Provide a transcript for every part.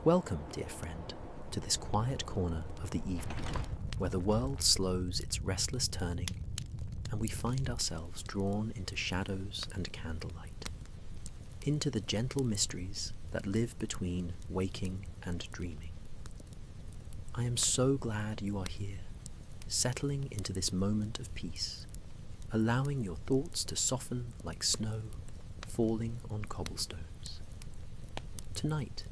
Welcome, dear friend, to this quiet corner of the evening, where the world slows its restless turning and we find ourselves drawn into shadows and candlelight, into the gentle mysteries that live between waking and dreaming. I am so glad you are here, settling into this moment of peace, allowing your thoughts to soften like snow falling on cobblestones. Tonight,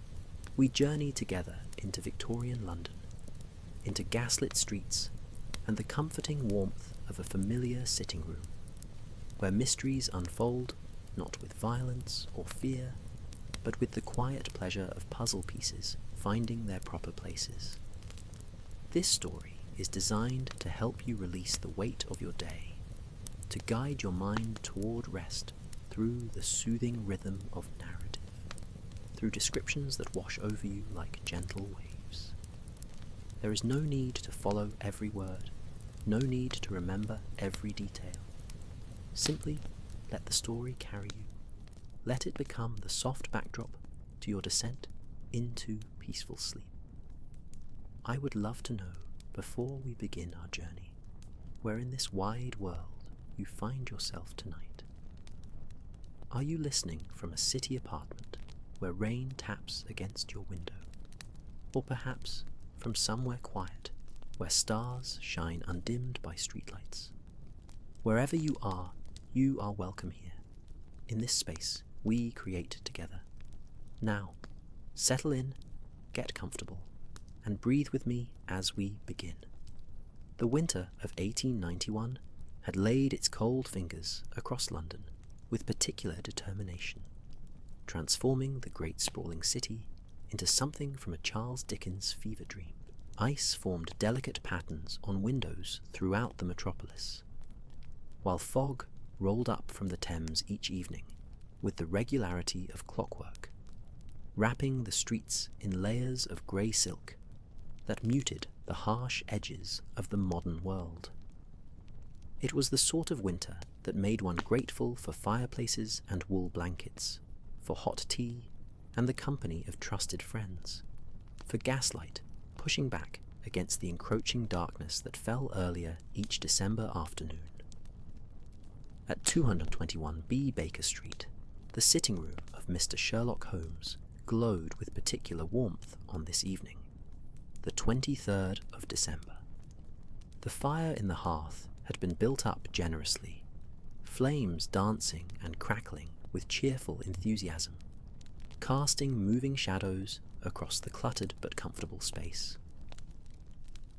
we journey together into Victorian London, into gaslit streets and the comforting warmth of a familiar sitting room, where mysteries unfold not with violence or fear, but with the quiet pleasure of puzzle pieces finding their proper places. This story is designed to help you release the weight of your day, to guide your mind toward rest through the soothing rhythm of narrative, through descriptions that wash over you like gentle waves. There is no need to follow every word, no need to remember every detail. Simply let the story carry you. Let it become the soft backdrop to your descent into peaceful sleep. I would love to know, before we begin our journey, where in this wide world you find yourself tonight. Are you listening from a city apartment where rain taps against your window? Or perhaps from somewhere quiet where stars shine undimmed by streetlights? Wherever you are welcome here. In this space we create together. Now, settle in, get comfortable, and breathe with me as we begin. The winter of 1891 had laid its cold fingers across London with particular determination, transforming the great sprawling city into something from a Charles Dickens fever dream. Ice formed delicate patterns on windows throughout the metropolis, while fog rolled up from the Thames each evening with the regularity of clockwork, wrapping the streets in layers of grey silk that muted the harsh edges of the modern world. It was the sort of winter that made one grateful for fireplaces and wool blankets, for hot tea and the company of trusted friends, for gaslight pushing back against the encroaching darkness that fell earlier each December afternoon. At 221B Baker Street, the sitting room of Mr. Sherlock Holmes glowed with particular warmth on this evening, the 23rd of December. The fire in the hearth had been built up generously, flames dancing and crackling with cheerful enthusiasm, casting moving shadows across the cluttered but comfortable space.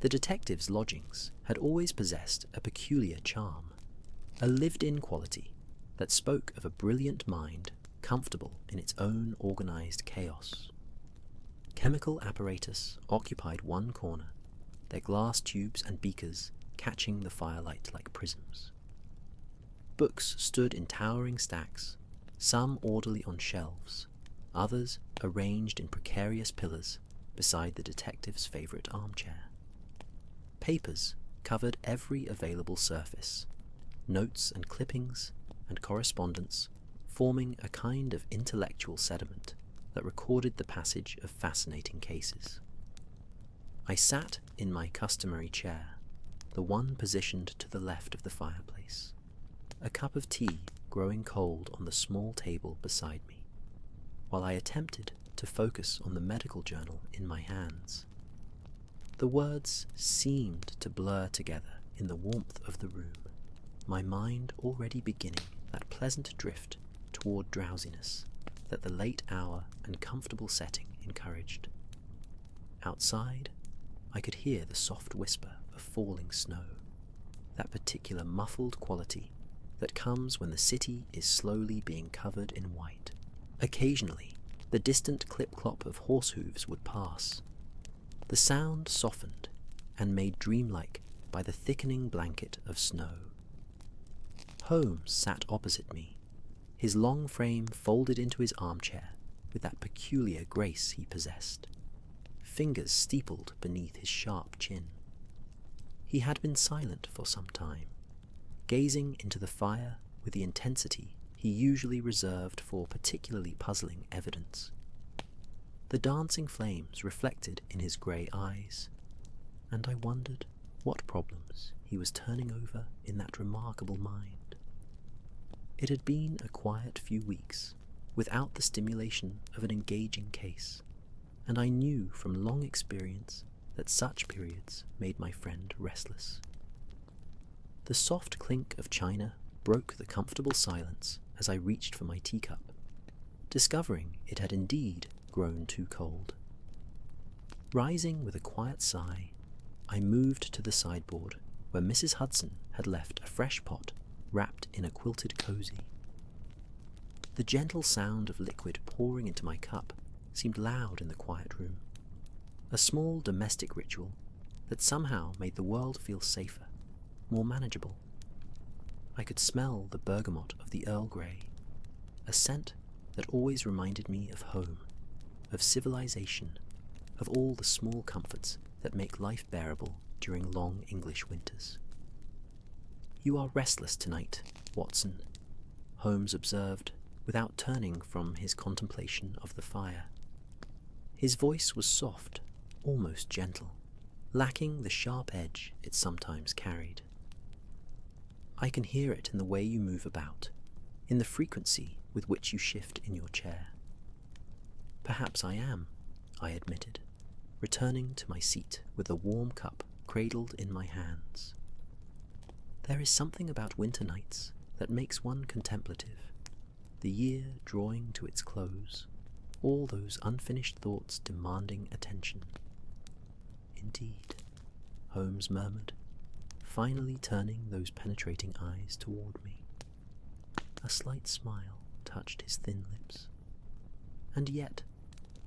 The detective's lodgings had always possessed a peculiar charm, a lived-in quality that spoke of a brilliant mind comfortable in its own organized chaos. Chemical apparatus occupied one corner, their glass tubes and beakers catching the firelight like prisms. Books stood in towering stacks, some orderly on shelves, others arranged in precarious pillars beside the detective's favorite armchair. Papers covered every available surface, notes and clippings and correspondence forming a kind of intellectual sediment that recorded the passage of fascinating cases. I sat in my customary chair, the one positioned to the left of the fireplace, a cup of tea growing cold on the small table beside me, while I attempted to focus on the medical journal in my hands. The words seemed to blur together in the warmth of the room, my mind already beginning that pleasant drift toward drowsiness that the late hour and comfortable setting encouraged. Outside, I could hear the soft whisper of falling snow, that particular muffled quality that comes when the city is slowly being covered in white. Occasionally, the distant clip-clop of horse hooves would pass. The sound softened and made dreamlike by the thickening blanket of snow. Holmes sat opposite me, his long frame folded into his armchair with that peculiar grace he possessed, fingers steepled beneath his sharp chin. He had been silent for some time, gazing into the fire with the intensity he usually reserved for particularly puzzling evidence. the dancing flames reflected in his grey eyes, and I wondered what problems he was turning over in that remarkable mind. It had been a quiet few weeks, without the stimulation of an engaging case, and I knew from long experience that such periods made my friend restless. The soft clink of china broke the comfortable silence as I reached for my teacup, discovering it had indeed grown too cold. Rising with a quiet sigh, I moved to the sideboard where Mrs. Hudson had left a fresh pot wrapped in a quilted cosy. The gentle sound of liquid pouring into my cup seemed loud in the quiet room, a small domestic ritual that somehow made the world feel safer, more manageable. I could smell the bergamot of the Earl Grey, a scent that always reminded me of home, of civilization, of all the small comforts that make life bearable during long English winters. "You are restless tonight, Watson," Holmes observed, without turning from his contemplation of the fire. His voice was soft, almost gentle, lacking the sharp edge it sometimes carried. "I can hear it in the way you move about, in the frequency with which you shift in your chair." "Perhaps I am," I admitted, returning to my seat with a warm cup cradled in my hands. "There is something about winter nights that makes one contemplative, the year drawing to its close, all those unfinished thoughts demanding attention." "Indeed," Holmes murmured, finally turning those penetrating eyes toward me. A slight smile touched his thin lips. "And yet,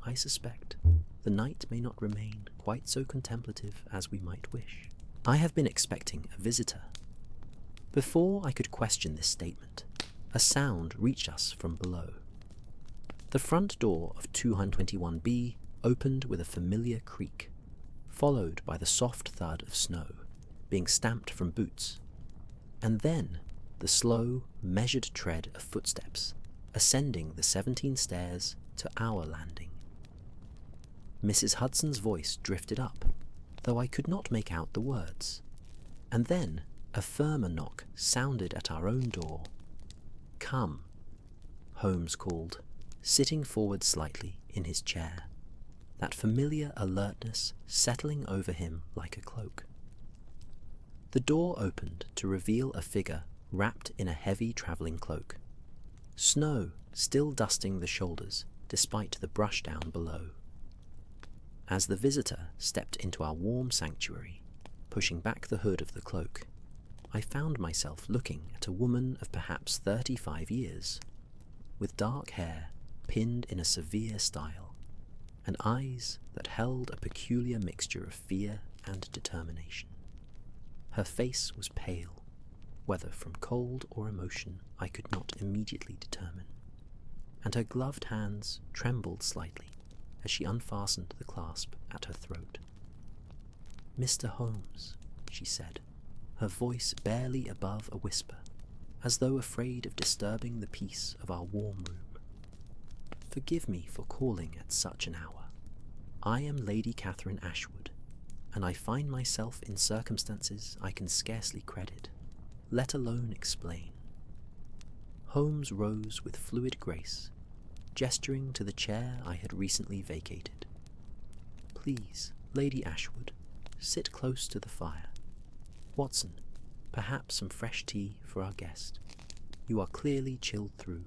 I suspect, the night may not remain quite so contemplative as we might wish. I have been expecting a visitor." Before I could question this statement, a sound reached us from below. The front door of 221B opened with a familiar creak, followed by the soft thud of snow being stamped from boots, and then the slow, measured tread of footsteps ascending the 17 stairs to our landing. Mrs. Hudson's voice drifted up, though I could not make out the words, and then a firmer knock sounded at our own door. "Come," Holmes called, sitting forward slightly in his chair, that familiar alertness settling over him like a cloak. The door opened to reveal a figure wrapped in a heavy travelling cloak, snow still dusting the shoulders despite the brush down below. As the visitor stepped into our warm sanctuary, pushing back the hood of the cloak, I found myself looking at a woman of perhaps 35 years, with dark hair pinned in a severe style, and eyes that held a peculiar mixture of fear and determination. Her face was pale, whether from cold or emotion I could not immediately determine, and her gloved hands trembled slightly as she unfastened the clasp at her throat. "Mr. Holmes," she said, her voice barely above a whisper, as though afraid of disturbing the peace of our warm room. "Forgive me for calling at such an hour. I am Lady Catherine Ashwood, and I find myself in circumstances I can scarcely credit, let alone explain." Holmes rose with fluid grace, gesturing to the chair I had recently vacated. "Please, Lady Ashwood, sit close to the fire. Watson, perhaps some fresh tea for our guest. You are clearly chilled through,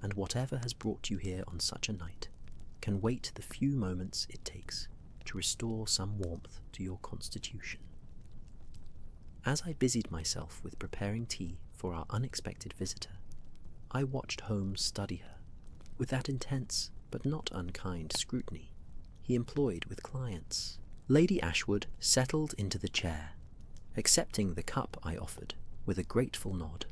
and whatever has brought you here on such a night can wait the few moments it takes to restore some warmth to your constitution." As I busied myself with preparing tea for our unexpected visitor, I watched Holmes study her with that intense but not unkind scrutiny he employed with clients. Lady Ashwood settled into the chair, accepting the cup I offered with a grateful nod,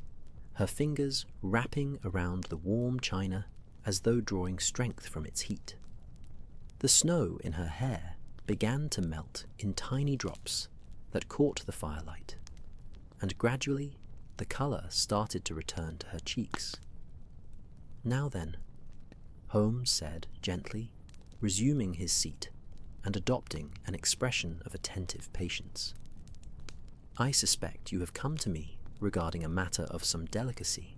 her fingers wrapping around the warm china as though drawing strength from its heat. The snow in her hair began to melt in tiny drops that caught the firelight, and gradually the colour started to return to her cheeks. "Now then," Holmes said gently, resuming his seat and adopting an expression of attentive patience. "I suspect you have come to me regarding a matter of some delicacy,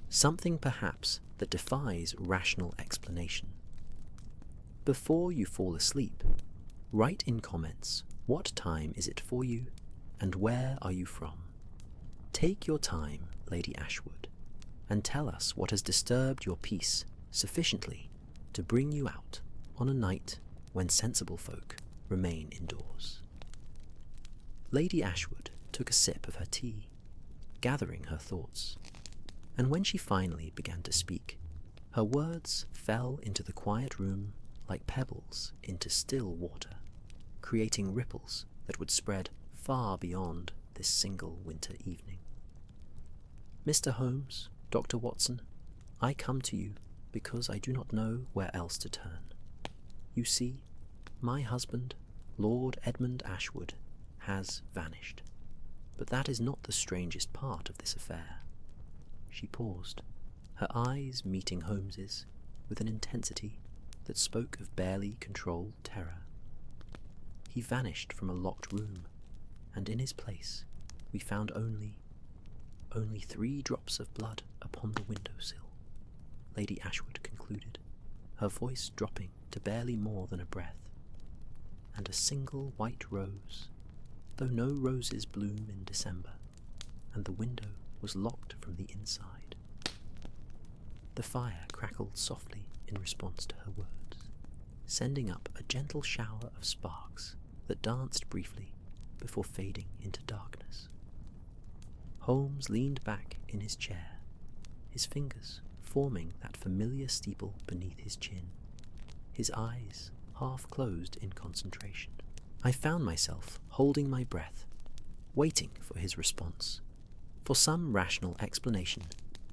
something perhaps that defies rational explanation. Before you fall asleep, write in comments what time is it for you and where are you from. Take your time, Lady Ashwood, and tell us what has disturbed your peace sufficiently to bring you out on a night when sensible folk remain indoors." Lady Ashwood took a sip of her tea, gathering her thoughts, and when she finally began to speak, her words fell into the quiet room like pebbles into still water, creating ripples that would spread far beyond this single winter evening. "Mr. Holmes, Dr. Watson, I come to you because I do not know where else to turn. You see, my husband, Lord Edmund Ashwood, has vanished. But that is not the strangest part of this affair." She paused, her eyes meeting Holmes's with an intensity that spoke of barely controlled terror. "He vanished from a locked room, and in his place we found only 3 drops of blood upon the windowsill," Lady Ashwood concluded, her voice dropping to barely more than a breath, "and a single white rose, though no roses bloom in December, and the window was locked from the inside." The fire crackled softly in response to her words, sending up a gentle shower of sparks that danced briefly before fading into darkness. Holmes leaned back in his chair, his fingers forming that familiar steeple beneath his chin, his eyes half closed in concentration. I found myself holding my breath, waiting for his response, for some rational explanation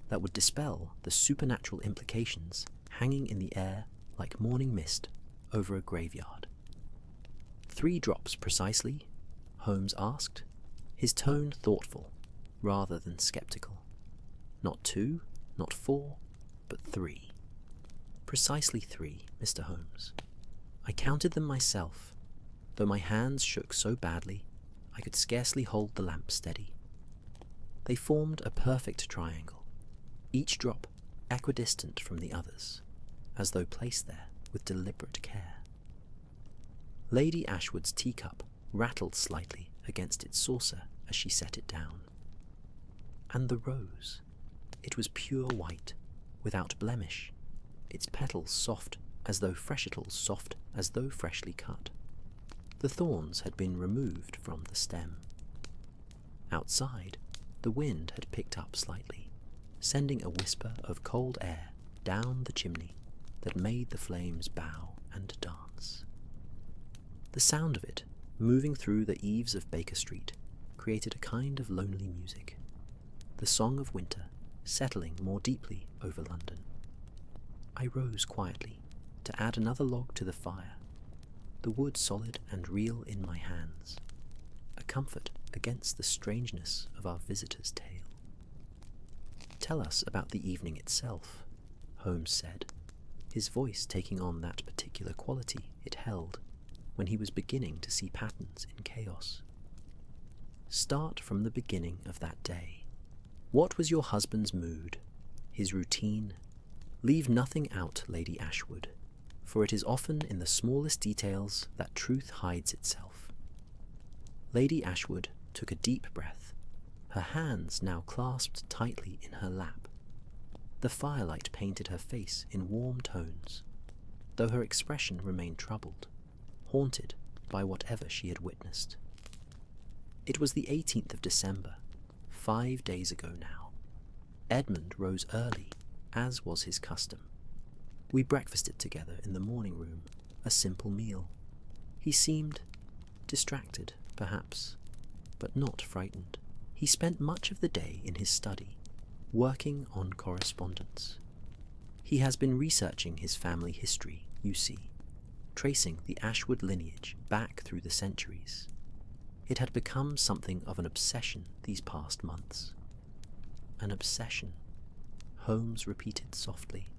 that would dispel the supernatural implications hanging in the air like morning mist over a graveyard. 3 drops precisely?" Holmes asked, his tone thoughtful rather than skeptical. "Not 2, not 4, but 3. Precisely 3, Mr. Holmes. I counted them myself, though my hands shook so badly I could scarcely hold the lamp steady. They formed a perfect triangle, each drop equidistant from the others, as though placed there with deliberate care." Lady Ashwood's teacup rattled slightly against its saucer as she set it down. "And the rose, it was pure white, without blemish, its petals soft as though freshly cut. The thorns had been removed from the stem. Outside, the wind had picked up slightly, sending a whisper of cold air down the chimney that made the flames bow and dance. The sound of it, moving through the eaves of Baker Street, created a kind of lonely music, the song of winter settling more deeply over London. I rose quietly to add another log to the fire, the wood solid and real in my hands, a comfort against the strangeness of our visitor's tale. "Tell us about the evening itself," Holmes said, his voice taking on that particular quality it held when he was beginning to see patterns in chaos. "Start from the beginning of that day. What was your husband's mood, his routine? Leave nothing out, Lady Ashwood, for it is often in the smallest details that truth hides itself." Lady Ashwood took a deep breath, her hands now clasped tightly in her lap. The firelight painted her face in warm tones, though her expression remained troubled, haunted by whatever she had witnessed. It was the 18th of December, 5 days ago now. Edmund rose early, as was his custom. We breakfasted together in the morning room, a simple meal. He seemed distracted, perhaps, but not frightened. He spent much of the day in his study, working on correspondence. He has been researching his family history, you see, tracing the Ashwood lineage back through the centuries. It had become something of an obsession these past months. An obsession, Holmes repeated softly,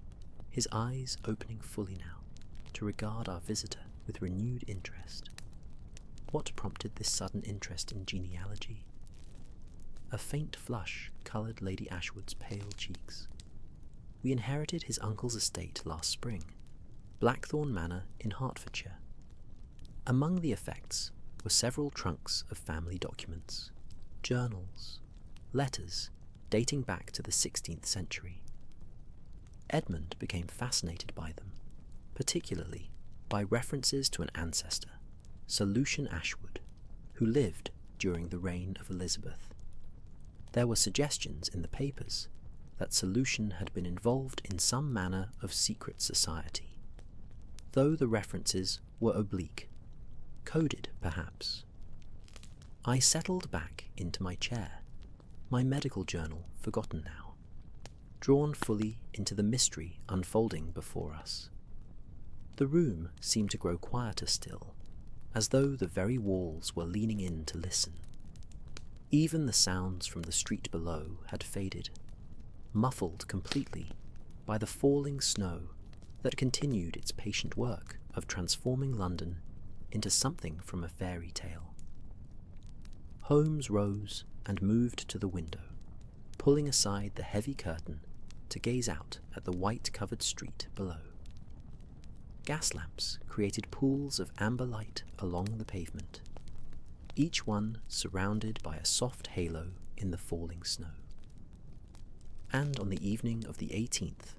his eyes opening fully now, to regard our visitor with renewed interest. What prompted this sudden interest in genealogy? A faint flush coloured Lady Ashwood's pale cheeks. We inherited his uncle's estate last spring, Blackthorn Manor in Hertfordshire. Among the effects were several trunks of family documents, journals, letters dating back to the 16th century. Edmund became fascinated by them, particularly by references to an ancestor, Sir Lucian Ashwood, who lived during the reign of Elizabeth. There were suggestions in the papers that Sir Lucian had been involved in some manner of secret society, though the references were oblique, coded perhaps. I settled back into my chair, my medical journal forgotten now, drawn fully into the mystery unfolding before us. The room seemed to grow quieter still, as though the very walls were leaning in to listen. Even the sounds from the street below had faded, muffled completely by the falling snow that continued its patient work of transforming London into something from a fairy tale. Holmes rose and moved to the window, pulling aside the heavy curtain to gaze out at the white-covered street below. Gas lamps created pools of amber light along the pavement, each one surrounded by a soft halo in the falling snow. And on the evening of the 18th,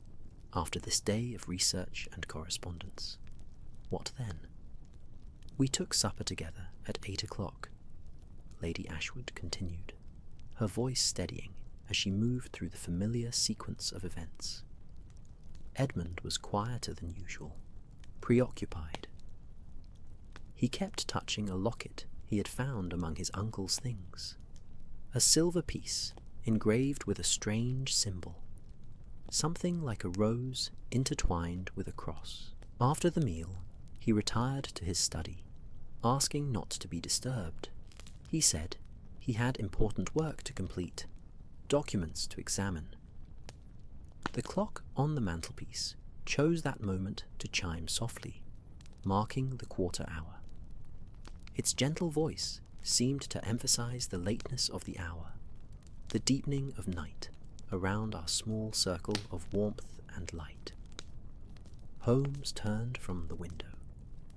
after this day of research and correspondence, what then? We took supper together at 8 o'clock. Lady Ashwood continued, her voice steadying as she moved through the familiar sequence of events. Edmund was quieter than usual, preoccupied. He kept touching a locket he had found among his uncle's things, a silver piece engraved with a strange symbol, something like a rose intertwined with a cross. After the meal, he retired to his study, asking not to be disturbed. He said he had important work to complete, documents to examine. The clock on the mantelpiece chose that moment to chime softly, marking the quarter hour. Its gentle voice seemed to emphasize the lateness of the hour, the deepening of night around our small circle of warmth and light. Holmes turned from the window,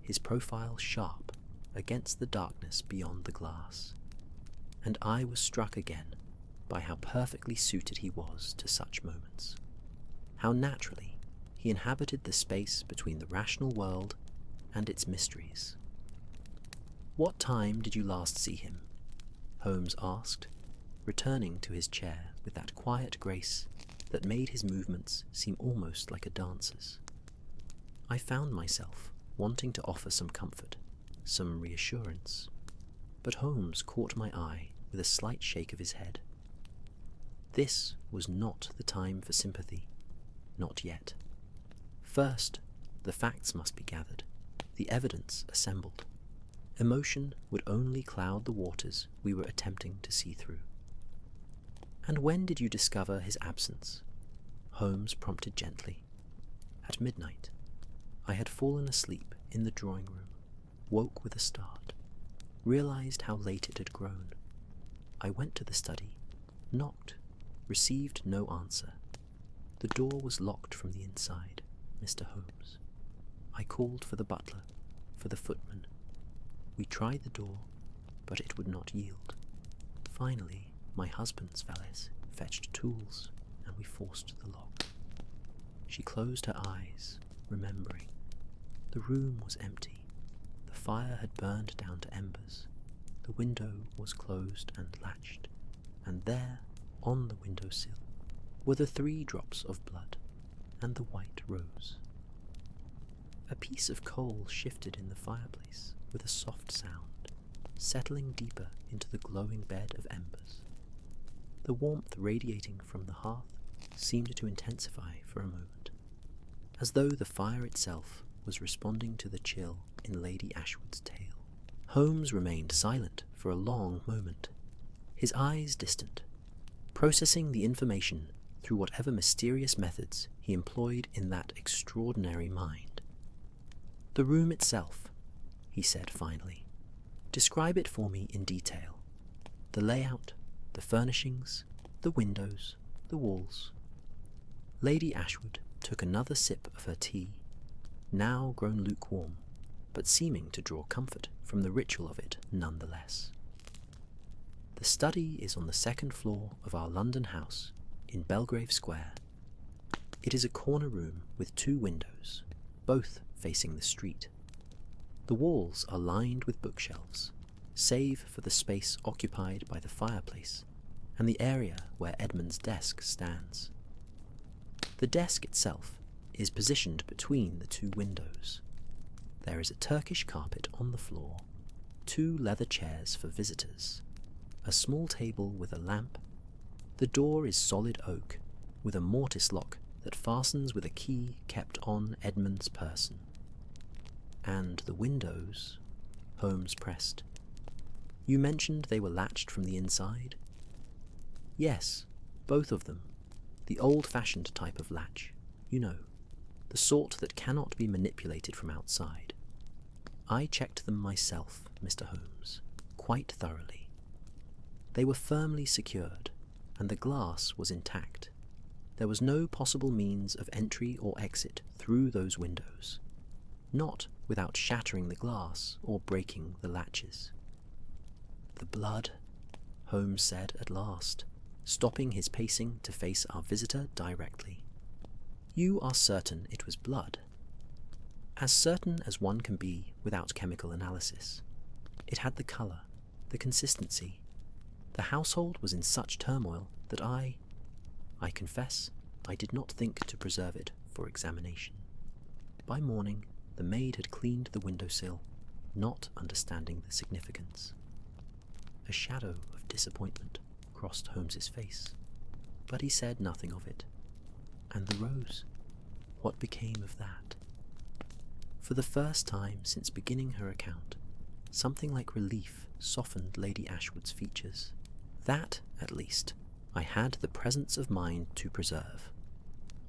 his profile sharp against the darkness beyond the glass, and I was struck again by how perfectly suited he was to such moments, how naturally he inhabited the space between the rational world and its mysteries. "What time did you last see him?" Holmes asked, returning to his chair with that quiet grace that made his movements seem almost like a dancer's. I found myself wanting to offer some comfort, some reassurance, but Holmes caught my eye with a slight shake of his head. This was not the time for sympathy, not yet. First, the facts must be gathered, the evidence assembled. Emotion would only cloud the waters we were attempting to see through. "And when did you discover his absence?" Holmes prompted gently. "At midnight. I had fallen asleep in the drawing room, woke with a start, realized how late it had grown. I went to the study, knocked, received no answer. The door was locked from the inside, Mr. Holmes. I called for the butler, for the footman. We tried the door, but it would not yield. Finally, my husband's valets fetched tools, and we forced the lock." She closed her eyes, remembering. The room was empty. The fire had burned down to embers. The window was closed and latched, and there, on the windowsill, were the 3 drops of blood and the white rose. A piece of coal shifted in the fireplace with a soft sound, settling deeper into the glowing bed of embers. The warmth radiating from the hearth seemed to intensify for a moment, as though the fire itself was responding to the chill in Lady Ashwood's tale. Holmes remained silent for a long moment, his eyes distant, processing the information through whatever mysterious methods he employed in that extraordinary mind. "The room itself," he said finally. "Describe it for me in detail. The layout, the furnishings, the windows, the walls." Lady Ashwood took another sip of her tea, now grown lukewarm, but seeming to draw comfort from the ritual of it nonetheless. "The study is on the second floor of our London house in Belgrave Square. It is a corner room with 2 windows, both facing the street. The walls are lined with bookshelves, save for the space occupied by the fireplace and the area where Edmund's desk stands. The desk itself is positioned between the 2 windows. There is a Turkish carpet on the floor, 2 leather chairs for visitors, a small table with a lamp. The door is solid oak, with a mortice lock that fastens with a key kept on Edmund's person. And the windows," Holmes pressed. "You mentioned they were latched from the inside?" "Yes, both of them. The old-fashioned type of latch, you know, the sort that cannot be manipulated from outside. I checked them myself, Mr. Holmes, quite thoroughly. They were firmly secured, and the glass was intact. There was no possible means of entry or exit through those windows, not without shattering the glass or breaking the latches." "The blood," Holmes said at last, stopping his pacing to face our visitor directly. "You are certain it was blood?" "As certain as one can be without chemical analysis. It had the colour, the consistency. The household was in such turmoil that I confess, I did not think to preserve it for examination. By morning, the maid had cleaned the windowsill, not understanding the significance." A shadow of disappointment crossed Holmes's face, but he said nothing of it. "And the rose? What became of that?" For the first time since beginning her account, something like relief softened Lady Ashwood's features. "That, at least, I had the presence of mind to preserve.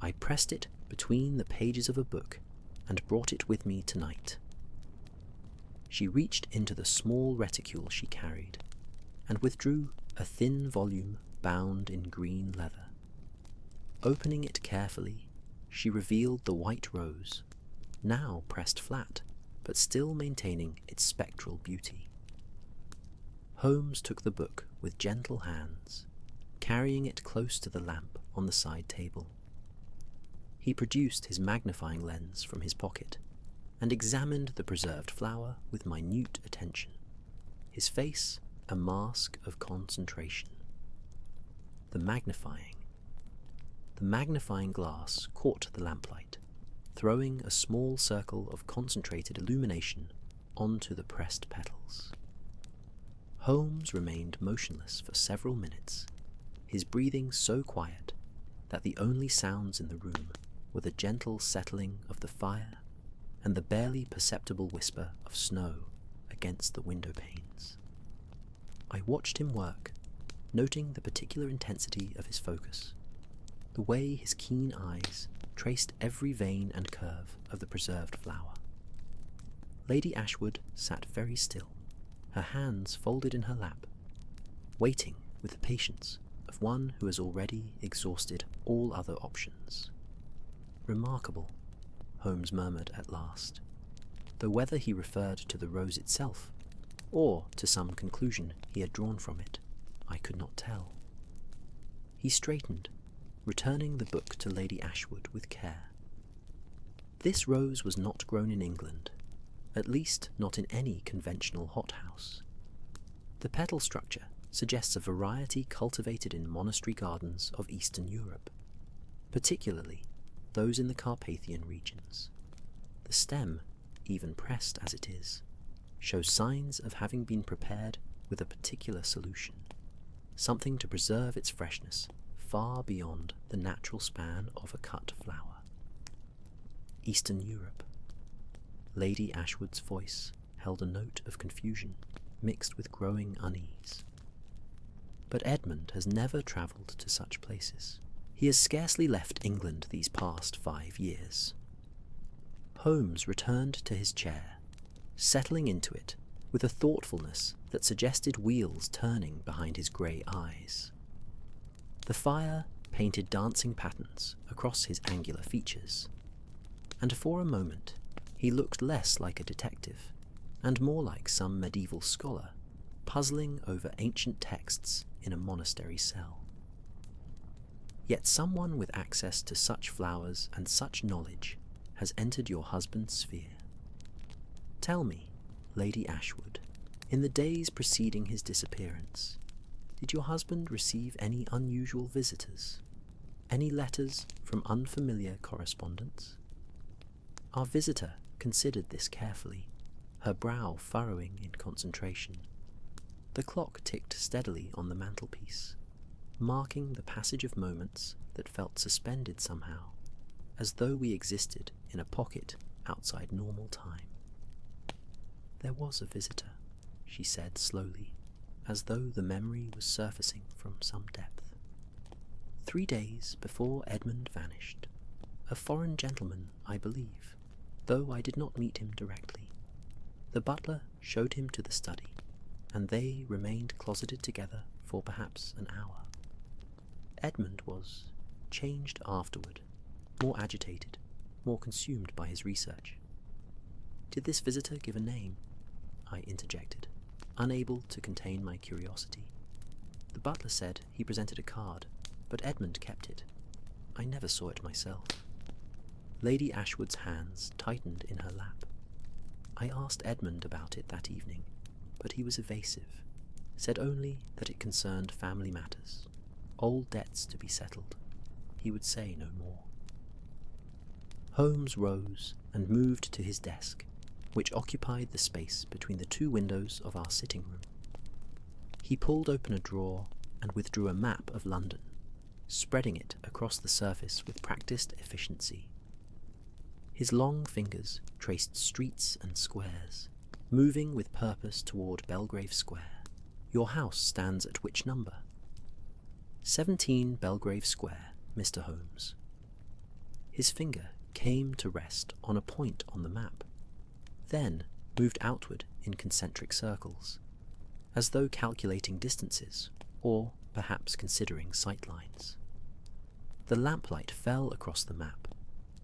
I pressed it between the pages of a book and brought it with me tonight." She reached into the small reticule she carried and withdrew a thin volume bound in green leather. Opening it carefully, she revealed the white rose, now pressed flat, but still maintaining its spectral beauty. Holmes took the book with gentle hands, carrying it close to the lamp on the side table. He produced his magnifying lens from his pocket and examined the preserved flower with minute attention, his face a mask of concentration. The magnifying glass caught the lamplight, throwing a small circle of concentrated illumination onto the pressed petals. Holmes remained motionless for several minutes, his breathing so quiet that the only sounds in the room were the gentle settling of the fire and the barely perceptible whisper of snow against the window panes. I watched him work, noting the particular intensity of his focus, the way his keen eyes traced every vein and curve of the preserved flower. Lady Ashwood sat very still, her hands folded in her lap, waiting with the patience of one who has already exhausted all other options. "Remarkable," Holmes murmured at last, though whether he referred to the rose itself or to some conclusion he had drawn from it, I could not tell. He straightened, returning the book to Lady Ashwood with care. "This rose was not grown in England, at least not in any conventional hothouse. The petal structure suggests a variety cultivated in monastery gardens of Eastern Europe, particularly those in the Carpathian regions. The stem, even pressed as it is, shows signs of having been prepared with a particular solution, something to preserve its freshness far beyond the natural span of a cut flower." Eastern Europe. Lady Ashwood's voice held a note of confusion mixed with growing unease. "But Edmund has never travelled to such places. He has scarcely left England these past 5 years." Holmes returned to his chair, settling into it with a thoughtfulness that suggested wheels turning behind his grey eyes. The fire painted dancing patterns across his angular features, and for a moment he looked less like a detective and more like some medieval scholar puzzling over ancient texts in a monastery cell. Yet someone with access to such flowers and such knowledge has entered your husband's sphere. Tell me, Lady Ashwood, in the days preceding his disappearance, did your husband receive any unusual visitors? Any letters from unfamiliar correspondents? Our visitor considered this carefully, her brow furrowing in concentration. The clock ticked steadily on the mantelpiece, marking the passage of moments that felt suspended somehow, as though we existed in a pocket outside normal time. There was a visitor, she said slowly, as though the memory was surfacing from some depth. 3 days before Edmund vanished. A foreign gentleman, I believe, though I did not meet him directly. The butler showed him to the study, and they remained closeted together for perhaps an hour. Edmund was changed afterward, more agitated, more consumed by his research. Did this visitor give a name? I interjected, unable to contain my curiosity. The butler said he presented a card, but Edmund kept it. I never saw it myself. Lady Ashwood's hands tightened in her lap. I asked Edmund about it that evening, but he was evasive, said only that it concerned family matters, old debts to be settled. He would say no more. Holmes rose and moved to his desk, which occupied the space between the 2 windows of our sitting room. He pulled open a drawer and withdrew a map of London, spreading it across the surface with practiced efficiency. His long fingers traced streets and squares, moving with purpose toward Belgrave Square. Your house stands at which number? 17 Belgrave Square, Mr. Holmes. His finger came to rest on a point on the map, then moved outward in concentric circles, as though calculating distances, or perhaps considering sightlines. The lamplight fell across the map,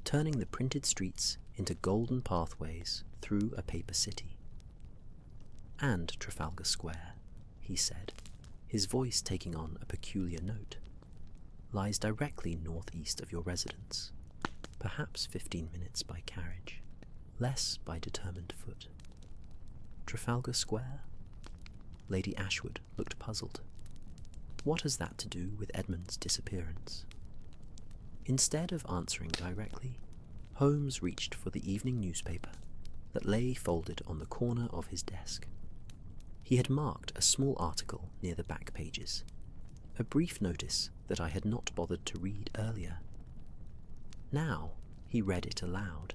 turning the printed streets into golden pathways through a paper city. And Trafalgar Square, he said, his voice taking on a peculiar note, lies directly northeast of your residence, perhaps 15 minutes by carriage, less by determined foot. Trafalgar Square? Lady Ashwood looked puzzled. What has that to do with Edmund's disappearance? Instead of answering directly, Holmes reached for the evening newspaper that lay folded on the corner of his desk. He had marked a small article near the back pages, a brief notice that I had not bothered to read earlier. Now he read it aloud,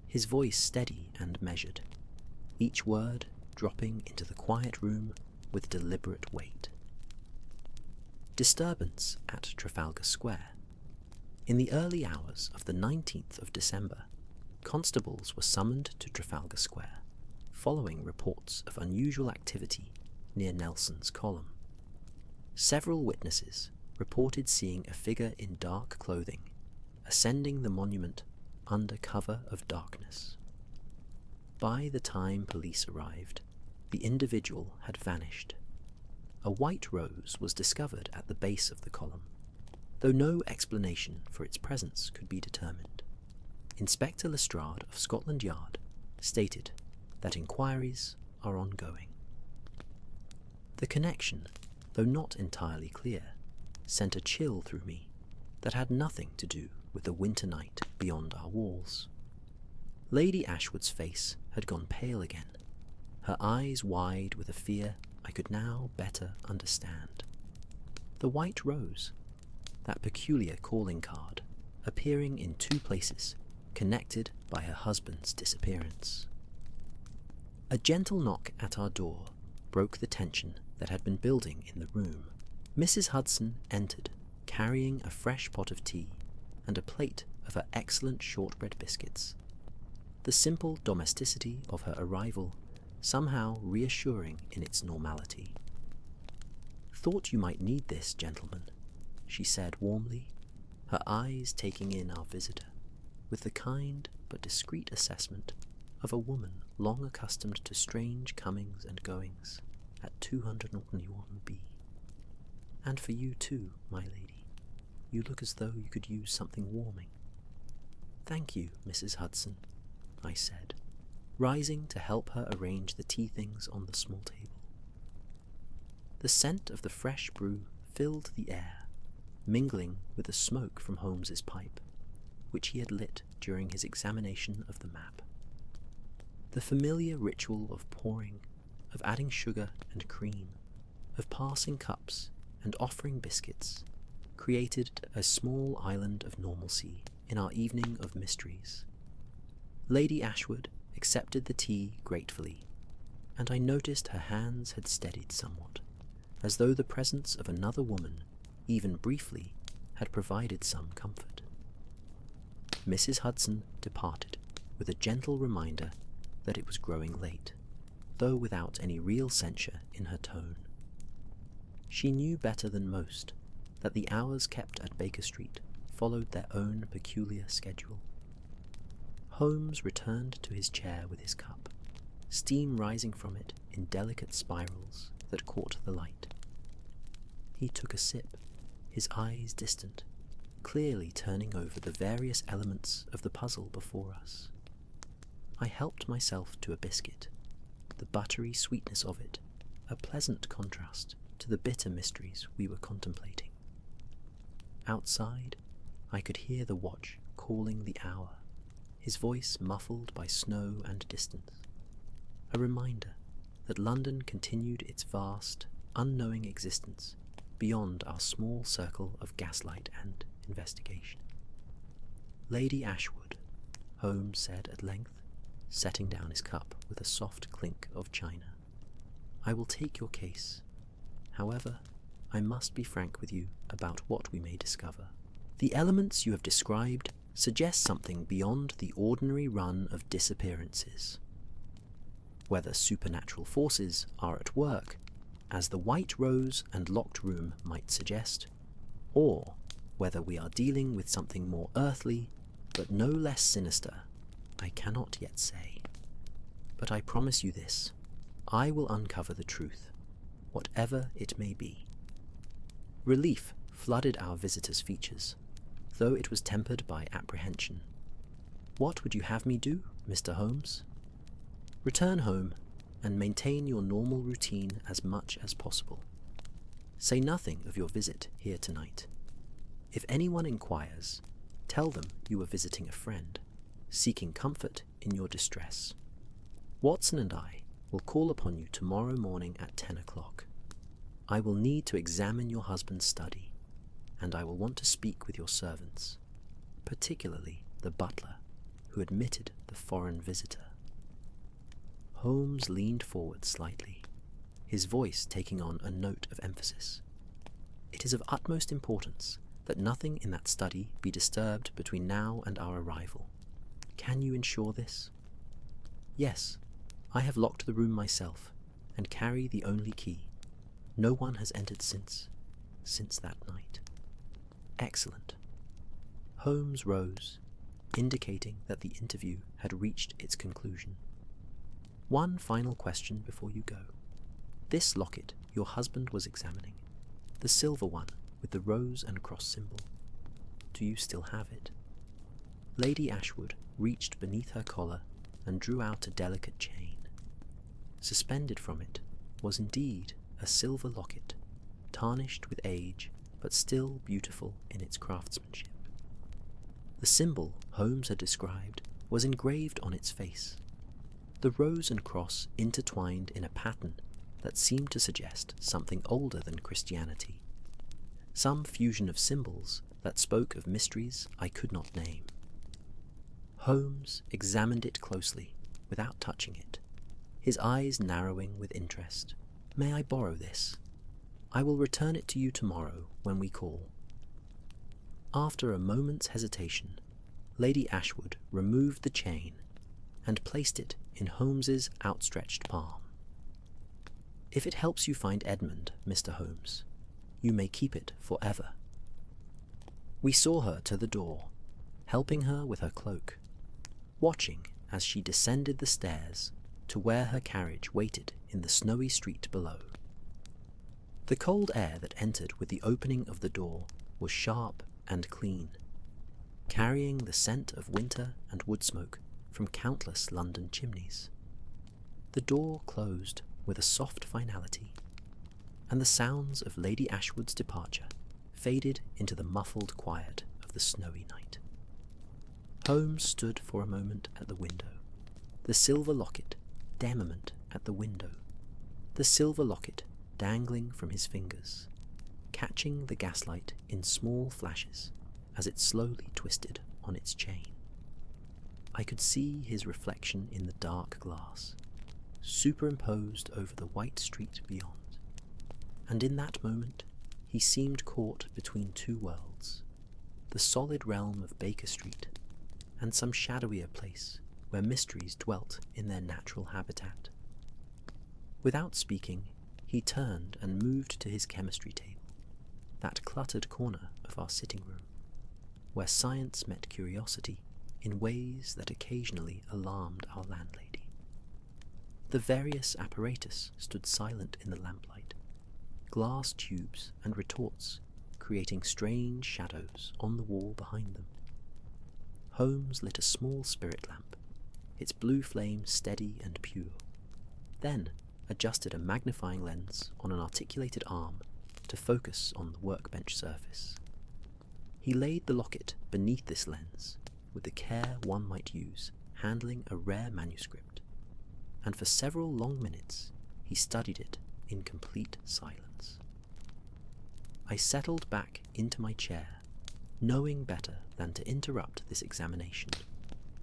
his voice steady and measured, each word dropping into the quiet room with deliberate weight. Disturbance at Trafalgar Square. In the early hours of the 19th of December, constables were summoned to Trafalgar Square, following reports of unusual activity near Nelson's Column. Several witnesses reported seeing a figure in dark clothing ascending the monument under cover of darkness. By the time police arrived, the individual had vanished. A white rose was discovered at the base of the column, though no explanation for its presence could be determined. Inspector Lestrade of Scotland Yard stated that inquiries are ongoing. The connection, though not entirely clear, sent a chill through me that had nothing to do with the winter night beyond our walls. Lady Ashwood's face had gone pale again, her eyes wide with a fear I could now better understand. The white rose, that peculiar calling card, appearing in 2 places, connected by her husband's disappearance. A gentle knock at our door broke the tension that had been building in the room. Mrs. Hudson entered, carrying a fresh pot of tea and a plate of her excellent shortbread biscuits. The the simple domesticity of her arrival somehow reassuring in its normality. "Thought you might need this, gentlemen," she said warmly, her eyes taking in our visitor with the kind but discreet assessment of a woman long accustomed to strange comings and goings at 221B. "And for you too, my lady. You look as though you could use something warming." "Thank you, Mrs. Hudson," I said, rising to help her arrange the tea things on the small table. The scent of the fresh brew filled the air, mingling with the smoke from Holmes's pipe, which he had lit during his examination of the map. The familiar ritual of pouring, of adding sugar and cream, of passing cups and offering biscuits, created a small island of normalcy in our evening of mysteries. Lady Ashwood accepted the tea gratefully, and I noticed her hands had steadied somewhat, as though the presence of another woman, even briefly, had provided some comfort. Mrs. Hudson departed with a gentle reminder that it was growing late, though without any real censure in her tone. She knew better than most that the hours kept at Baker Street followed their own peculiar schedule. Holmes returned to his chair with his cup, steam rising from it in delicate spirals that caught the light. He took a sip, his eyes distant, clearly turning over the various elements of the puzzle before us. I helped myself to a biscuit, the buttery sweetness of it a pleasant contrast to the bitter mysteries we were contemplating. Outside, I could hear the watch calling the hour, his voice muffled by snow and distance, a reminder that London continued its vast, unknowing existence beyond our small circle of gaslight and investigation. "Lady Ashwood," Holmes said at length, setting down his cup with a soft clink of china, "I will take your case. However, I must be frank with you about what we may discover. The elements you have described suggest something beyond the ordinary run of disappearances. Whether supernatural forces are at work, as the White Rose and locked room might suggest, or whether we are dealing with something more earthly, but no less sinister, I cannot yet say. But I promise you this, I will uncover the truth, whatever it may be." Relief flooded our visitor's features, though it was tempered by apprehension. "What would you have me do, Mr. Holmes?" "Return home and maintain your normal routine as much as possible. Say nothing of your visit here tonight. If anyone inquires, tell them you were visiting a friend, seeking comfort in your distress. Watson and I will call upon you tomorrow morning at 10 o'clock. I will need to examine your husband's study, and I will want to speak with your servants, particularly the butler who admitted the foreign visitor." Holmes leaned forward slightly, his voice taking on a note of emphasis. "It is of utmost importance that nothing in that study be disturbed between now and our arrival. Can you ensure this?" "Yes, I have locked the room myself, and carry the only key. No one has entered since that night." "Excellent." Holmes rose, indicating that the interview had reached its conclusion. "One final question before you go. This locket your husband was examining, the silver one with the rose and cross symbol, do you still have it?" Lady Ashwood reached beneath her collar and drew out a delicate chain. Suspended from it was indeed a silver locket, tarnished with age, but still beautiful in its craftsmanship. The symbol Holmes had described was engraved on its face, the rose and cross intertwined in a pattern that seemed to suggest something older than Christianity, some fusion of symbols that spoke of mysteries I could not name. Holmes examined it closely, without touching it, his eyes narrowing with interest. "May I borrow this? I will return it to you tomorrow when we call." After a moment's hesitation, Lady Ashwood removed the chain and placed it in Holmes's outstretched palm. "If it helps you find Edmund, Mr. Holmes, you may keep it forever." We saw her to the door, helping her with her cloak, watching as she descended the stairs to where her carriage waited in the snowy street below. The cold air that entered with the opening of the door was sharp and clean, carrying the scent of winter and wood smoke from countless London chimneys. The door closed with a soft finality, and the sounds of Lady Ashwood's departure faded into the muffled quiet of the snowy night. Holmes stood for a moment at the window, the silver locket demurrant at the window, the silver locket dangling from his fingers, catching the gaslight in small flashes as it slowly twisted on its chain. I could see his reflection in the dark glass, superimposed over the white street beyond, and in that moment he seemed caught between two worlds, the solid realm of Baker Street and some shadowier place where mysteries dwelt in their natural habitat. Without speaking, he turned and moved to his chemistry table, that cluttered corner of our sitting room, where science met curiosity in ways that occasionally alarmed our landlady. The various apparatus stood silent in the lamplight, glass tubes and retorts creating strange shadows on the wall behind them. Holmes lit a small spirit lamp, its blue flame steady and pure, then adjusted a magnifying lens on an articulated arm to focus on the workbench surface. He laid the locket beneath this lens with the care one might use handling a rare manuscript, and for several long minutes he studied it in complete silence. I settled back into my chair, knowing better than to interrupt this examination,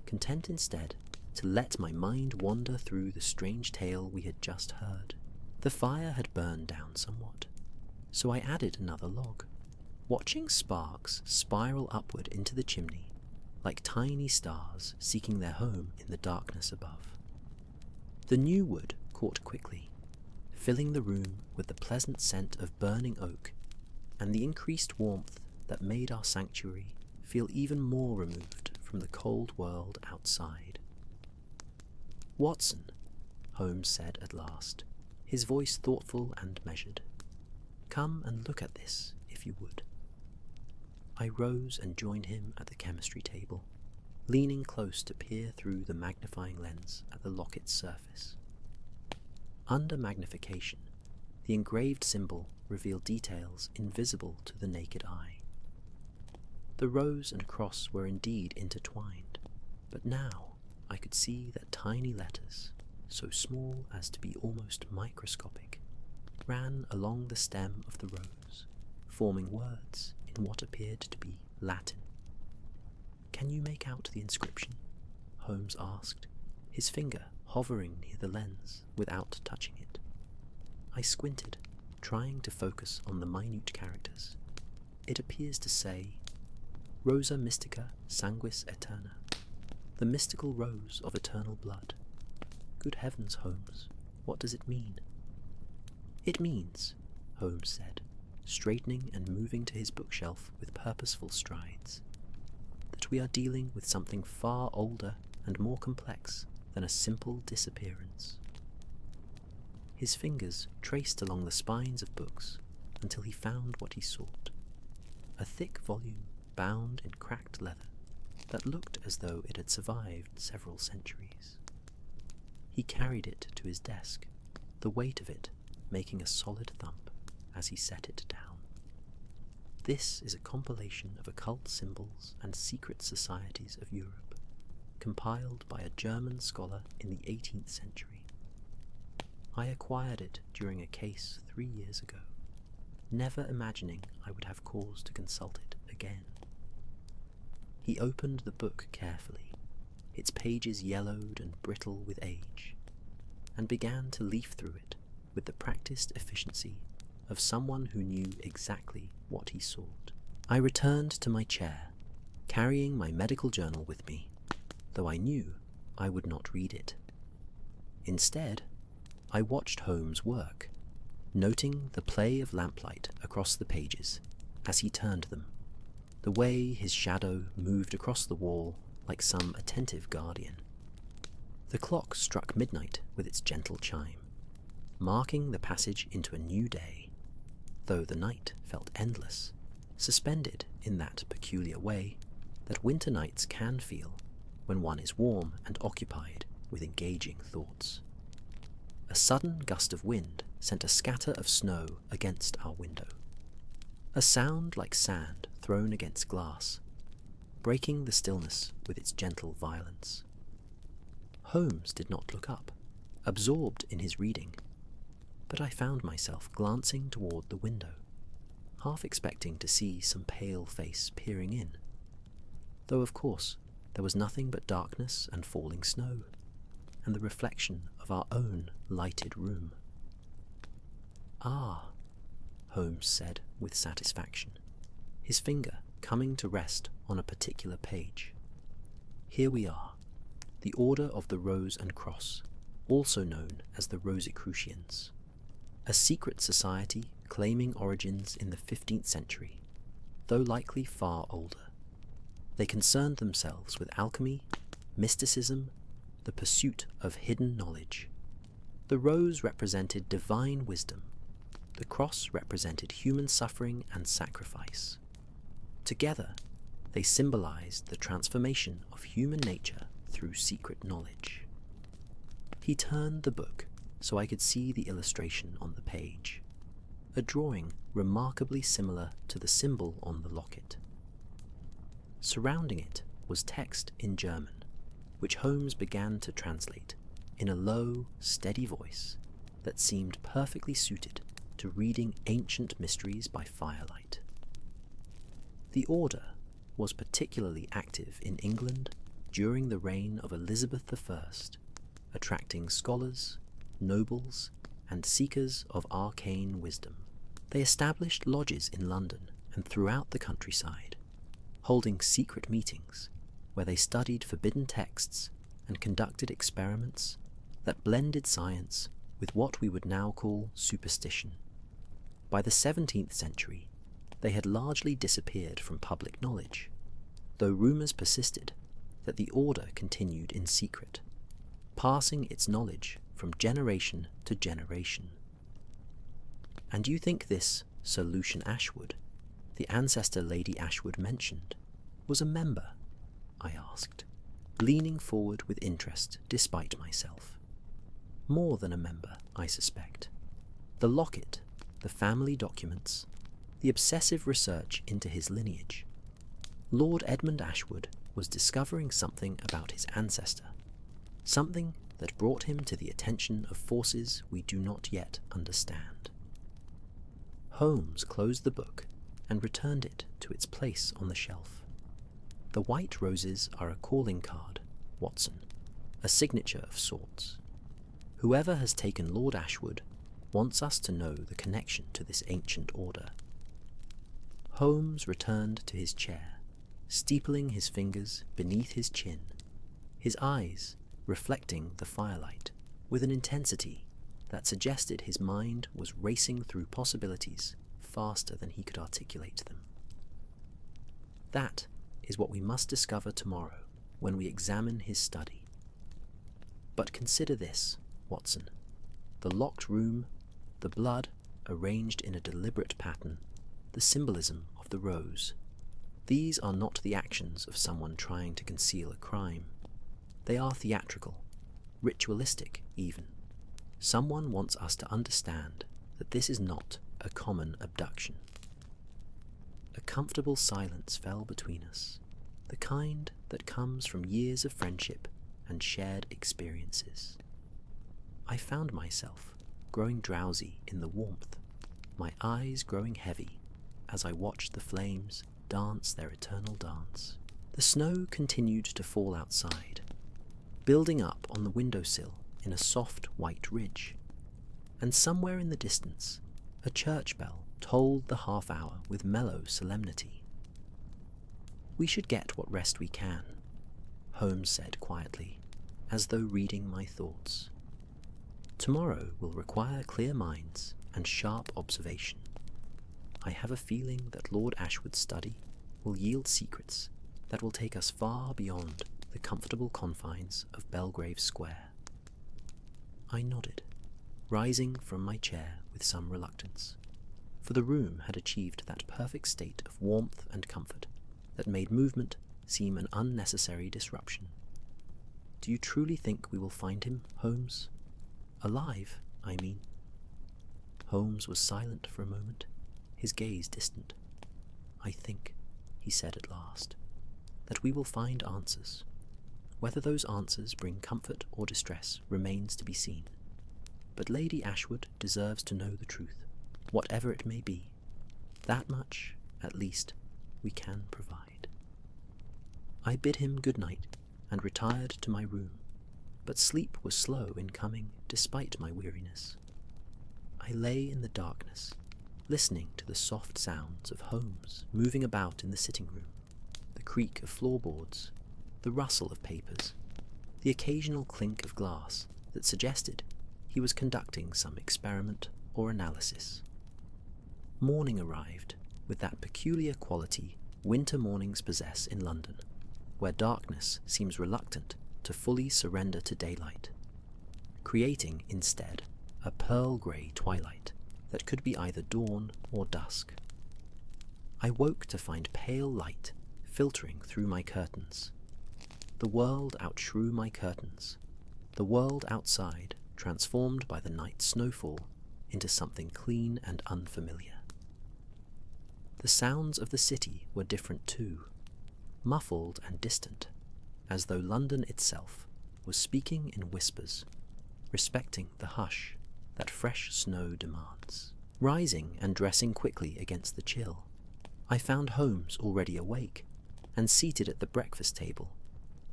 content instead to let my mind wander through the strange tale we had just heard. The fire had burned down somewhat, so I added another log, watching sparks spiral upward into the chimney like tiny stars seeking their home in the darkness above. The new wood caught quickly, filling the room with the pleasant scent of burning oak and the increased warmth that made our sanctuary feel even more removed from the cold world outside. "Watson," Holmes said at last, his voice thoughtful and measured, "come and look at this, if you would." I rose and joined him at the chemistry table, leaning close to peer through the magnifying lens at the locket's surface. Under magnification, the engraved symbol revealed details invisible to the naked eye. The rose and cross were indeed intertwined, but now I could see that tiny letters, so small as to be almost microscopic, ran along the stem of the rose, forming words in what appeared to be Latin. "Can you make out the inscription?" Holmes asked, his finger hovering near the lens without touching it. I squinted, trying to focus on the minute characters. It appears to say, "Rosa mystica sanguis aeterna," the mystical rose of eternal blood. Good heavens, Holmes, what does it mean? "It means," Holmes said, straightening and moving to his bookshelf with purposeful strides, "that we are dealing with something far older and more complex than a simple disappearance." His fingers traced along the spines of books until he found what he sought, a thick volume bound in cracked leather that looked as though it had survived several centuries. He carried it to his desk, the weight of it making a solid thump as he set it down. "This is a compilation of occult symbols and secret societies of Europe, compiled by a German scholar in the 18th century. I acquired it during a case 3 years ago, never imagining I would have cause to consult it again." He opened the book carefully, its pages yellowed and brittle with age, and began to leaf through it with the practiced efficiency of someone who knew exactly what he sought. I returned to my chair, carrying my medical journal with me, though I knew I would not read it. Instead, I watched Holmes work, noting the play of lamplight across the pages as he turned them, the way his shadow moved across the wall like some attentive guardian. The clock struck midnight with its gentle chime, marking the passage into a new day, though the night felt endless, suspended in that peculiar way that winter nights can feel when one is warm and occupied with engaging thoughts. A sudden gust of wind sent a scatter of snow against our window, a sound like sand thrown against glass, breaking the stillness with its gentle violence. Holmes did not look up, absorbed in his reading, but I found myself glancing toward the window, half expecting to see some pale face peering in, though of course there was nothing but darkness and falling snow, and the reflection of our own lighted room. "Ah," Holmes said with satisfaction, his finger coming to rest on a particular page. "Here we are, the Order of the Rose and Cross, also known as the Rosicrucians, a secret society claiming origins in the 15th century, though likely far older. They concerned themselves with alchemy, mysticism, the pursuit of hidden knowledge. The rose represented divine wisdom. The cross represented human suffering and sacrifice. Together, they symbolized the transformation of human nature through secret knowledge." He turned the book so I could see the illustration on the page, a drawing remarkably similar to the symbol on the locket. Surrounding it was text in German, which Holmes began to translate in a low, steady voice that seemed perfectly suited to reading ancient mysteries by firelight. The Order was particularly active in England during the reign of Elizabeth I, attracting scholars, nobles, and seekers of arcane wisdom. They established lodges in London and throughout the countryside, holding secret meetings where they studied forbidden texts and conducted experiments that blended science with what we would now call superstition. By the 17th century, they had largely disappeared from public knowledge, though rumours persisted that the Order continued in secret, passing its knowledge from generation to generation. "And you think this Sir Lucian Ashwood, the ancestor Lady Ashwood mentioned, was a member?" I asked, leaning forward with interest despite myself. "More than a member, I suspect. The locket, the family documents, the obsessive research into his lineage. Lord Edmund Ashwood was discovering something about his ancestor, something that brought him to the attention of forces we do not yet understand." Holmes closed the book and returned it to its place on the shelf. "The white roses are a calling card, Watson, a signature of sorts. Whoever has taken Lord Ashwood wants us to know the connection to this ancient order." Holmes returned to his chair, steepling his fingers beneath his chin, his eyes reflecting the firelight with an intensity that suggested his mind was racing through possibilities faster than he could articulate them. "That is what we must discover tomorrow when we examine his study. But consider this, Watson. The locked room, the blood arranged in a deliberate pattern, the symbolism of the rose. These are not the actions of someone trying to conceal a crime. They are theatrical, ritualistic even. Someone wants us to understand that this is not a common abduction." A comfortable silence fell between us, the kind that comes from years of friendship and shared experiences. I found myself growing drowsy in the warmth, my eyes growing heavy as I watched the flames dance their eternal dance. The snow continued to fall outside, building up on the windowsill in a soft white ridge, and somewhere in the distance a church bell tolled the half-hour with mellow solemnity. "We should get what rest we can," Holmes said quietly, as though reading my thoughts. Tomorrow will require clear minds and sharp observation. I have a feeling that Lord Ashwood's study will yield secrets that will take us far beyond the comfortable confines of Belgrave Square. I nodded, rising from my chair with some reluctance, for the room had achieved that perfect state of warmth and comfort that made movement seem an unnecessary disruption. Do you truly think we will find him, Holmes? Alive, I mean. Holmes was silent for a moment, his gaze distant. I think, he said at last, that we will find answers. Whether those answers bring comfort or distress remains to be seen. But Lady Ashwood deserves to know the truth, whatever it may be. That much, at least, we can provide. I bid him good night and retired to my room, but sleep was slow in coming despite my weariness. I lay in the darkness, listening to the soft sounds of Holmes moving about in the sitting room, the creak of floorboards, the rustle of papers, the occasional clink of glass that suggested he was conducting some experiment or analysis. Morning arrived with that peculiar quality winter mornings possess in London, where darkness seems reluctant to fully surrender to daylight, creating instead a pearl-grey twilight that could be either dawn or dusk. I woke to find pale light filtering through my curtains. The world outshrew my curtains, the world outside transformed by the night snowfall into something clean and unfamiliar. The sounds of the city were different too, muffled and distant, as though London itself was speaking in whispers, respecting the hush that fresh snow demands. Rising and dressing quickly against the chill, I found Holmes already awake and seated at the breakfast table,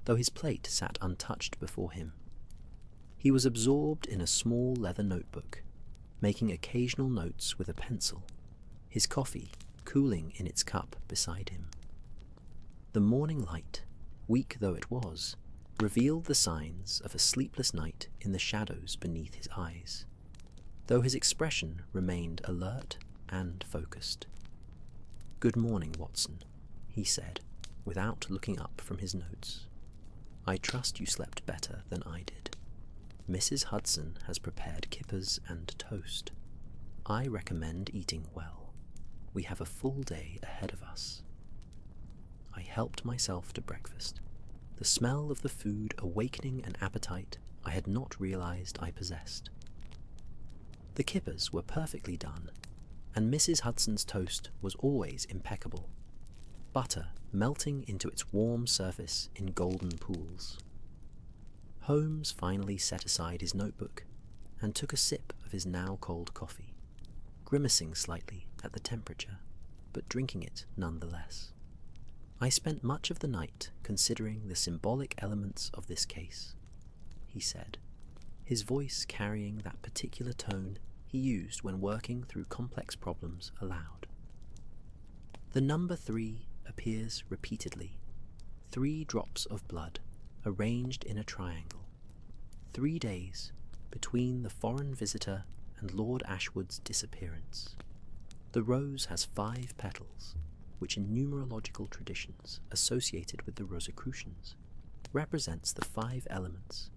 though his plate sat untouched before him. He was absorbed in a small leather notebook, making occasional notes with a pencil, his coffee cooling in its cup beside him. The morning light, weak though it was, revealed the signs of a sleepless night in the shadows beneath his eyes, though his expression remained alert and focused. "Good morning, Watson," he said, without looking up from his notes. "I trust you slept better than I did. Mrs. Hudson has prepared kippers and toast. I recommend eating well. We have a full day ahead of us." I helped myself to breakfast, the smell of the food awakening an appetite I had not realized I possessed. The kippers were perfectly done, and Mrs. Hudson's toast was always impeccable, butter melting into its warm surface in golden pools. Holmes finally set aside his notebook and took a sip of his now cold coffee, grimacing slightly at the temperature, but drinking it nonetheless. "I spent much of the night considering the symbolic elements of this case," he said, his voice carrying that particular tone he used when working through complex problems aloud. "The number 3 appears repeatedly, 3 drops of blood arranged in a triangle, 3 days between the foreign visitor and Lord Ashwood's disappearance. The rose has 5 petals, which in numerological traditions associated with the Rosicrucians represents the 5 elements,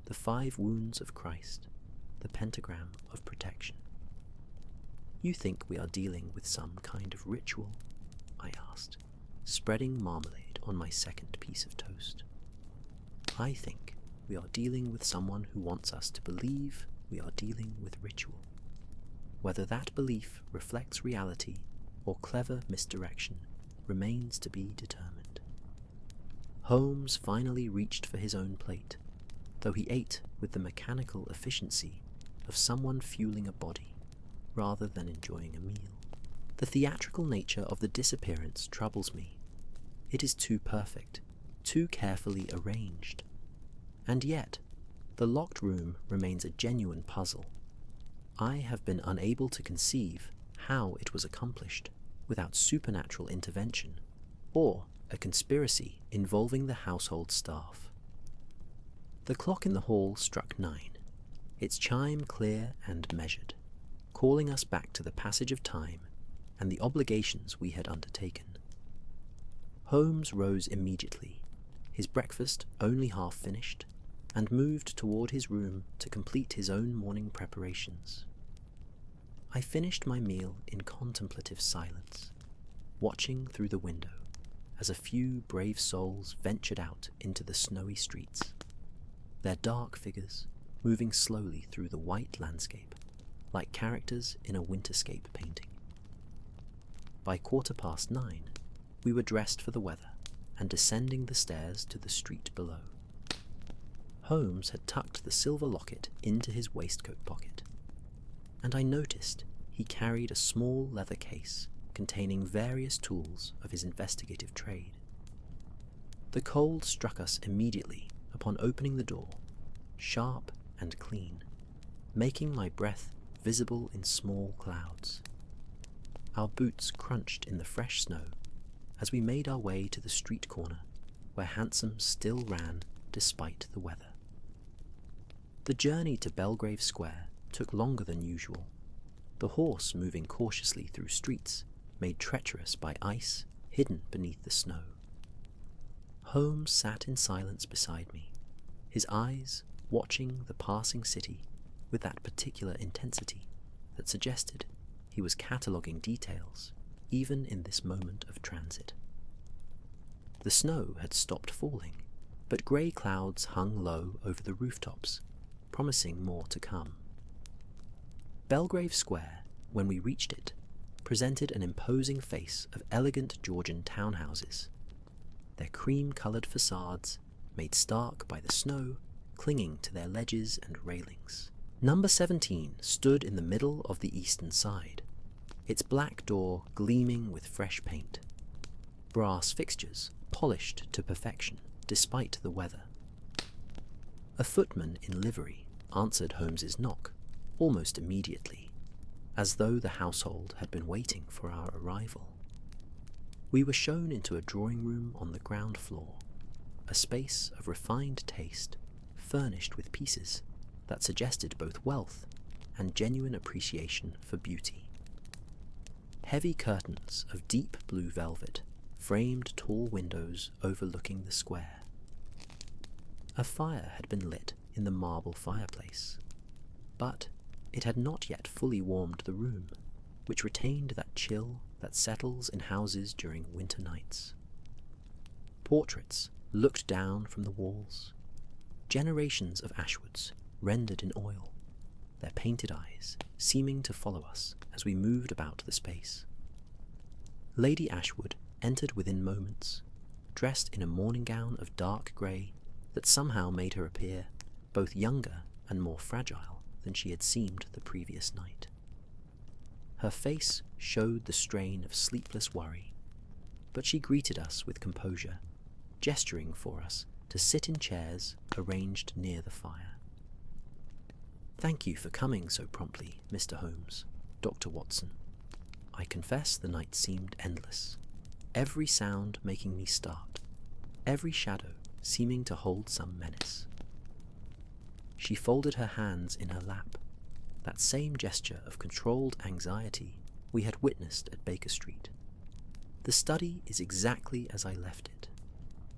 the 5 wounds of Christ, the pentagram of protection." "You think we are dealing with some kind of ritual?" I asked, spreading marmalade on my second piece of toast. "I think we are dealing with someone who wants us to believe we are dealing with ritual. Whether that belief reflects reality or clever misdirection remains to be determined." Holmes finally reached for his own plate, though he ate with the mechanical efficiency of someone fueling a body rather than enjoying a meal. The theatrical nature of the disappearance troubles me. It is too perfect, too carefully arranged. And yet, the locked room remains a genuine puzzle. I have been unable to conceive how it was accomplished without supernatural intervention or a conspiracy involving the household staff. The clock in the hall struck 9, its chime clear and measured, calling us back to the passage of time and the obligations we had undertaken. Holmes rose immediately, his breakfast only half finished, and moved toward his room to complete his own morning preparations. I finished my meal in contemplative silence, watching through the window as a few brave souls ventured out into the snowy streets, their dark figures moving slowly through the white landscape like characters in a winterscape painting. By 9:15, we were dressed for the weather and descending the stairs to the street below. Holmes had tucked the silver locket into his waistcoat pocket, and I noticed he carried a small leather case containing various tools of his investigative trade. The cold struck us immediately upon opening the door, sharp and clean, making my breath visible in small clouds. Our boots crunched in the fresh snow as we made our way to the street corner where hansoms still ran despite the weather. The journey to Belgrave Square took longer than usual, the horse moving cautiously through streets made treacherous by ice hidden beneath the snow. Holmes sat in silence beside me, his eyes watching the passing city with that particular intensity that suggested he was cataloguing details even in this moment of transit. The snow had stopped falling, but grey clouds hung low over the rooftops, promising more to come. Belgrave Square, when we reached it, presented an imposing face of elegant Georgian townhouses, their cream-coloured facades made stark by the snow clinging to their ledges and railings. Number 17 stood in the middle of the eastern side, its black door gleaming with fresh paint, brass fixtures polished to perfection despite the weather. A footman in livery answered Holmes's knock almost immediately, as though the household had been waiting for our arrival. We were shown into a drawing room on the ground floor, a space of refined taste, furnished with pieces that suggested both wealth and genuine appreciation for beauty. Heavy curtains of deep blue velvet framed tall windows overlooking the square. A fire had been lit in the marble fireplace, but it had not yet fully warmed the room, which retained that chill that settles in houses during winter nights. Portraits looked down from the walls, generations of Ashwoods rendered in oil, their painted eyes seeming to follow us as we moved about the space. Lady Ashwood entered within moments, dressed in a morning gown of dark grey that somehow made her appear both younger and more fragile than she had seemed the previous night. Her face showed the strain of sleepless worry, but she greeted us with composure, gesturing for us to sit in chairs arranged near the fire. "Thank you for coming so promptly, Mr. Holmes, Dr. Watson. I confess the night seemed endless, every sound making me start, every shadow seeming to hold some menace." She folded her hands in her lap, that same gesture of controlled anxiety we had witnessed at Baker Street. "The study is exactly as I left it.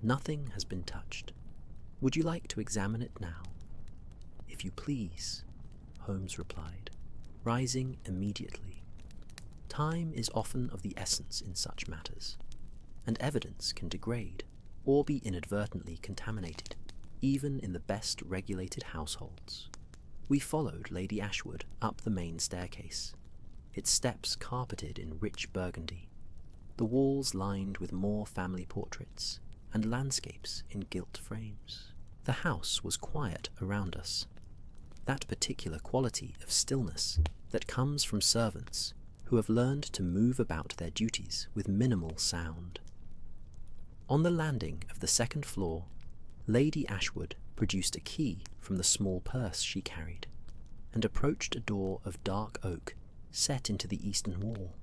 Nothing has been touched. Would you like to examine it now?" "If you please," Holmes replied, rising immediately. Time is often of the essence in such matters, and evidence can degrade or be inadvertently contaminated, even in the best regulated households. We followed Lady Ashwood up the main staircase, its steps carpeted in rich burgundy, the walls lined with more family portraits and landscapes in gilt frames. The house was quiet around us, that particular quality of stillness that comes from servants who have learned to move about their duties with minimal sound. On the landing of the second floor, Lady Ashwood produced a key from the small purse she carried, and approached a door of dark oak set into the eastern wall.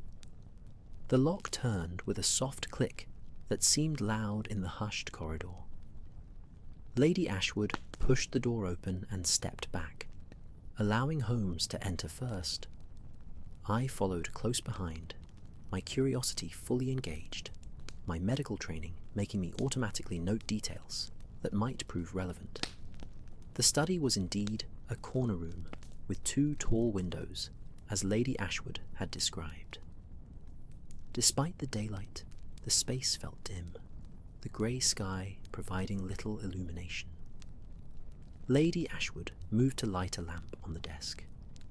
The lock turned with a soft click that seemed loud in the hushed corridor. Lady Ashwood pushed the door open and stepped back, allowing Holmes to enter first. I followed close behind, my curiosity fully engaged, my medical training making me automatically note details that might prove relevant. The study was indeed a corner room with 2 tall windows, as Lady Ashwood had described. Despite the daylight, the space felt dim, the grey sky providing little illumination. Lady Ashwood moved to light a lamp on the desk,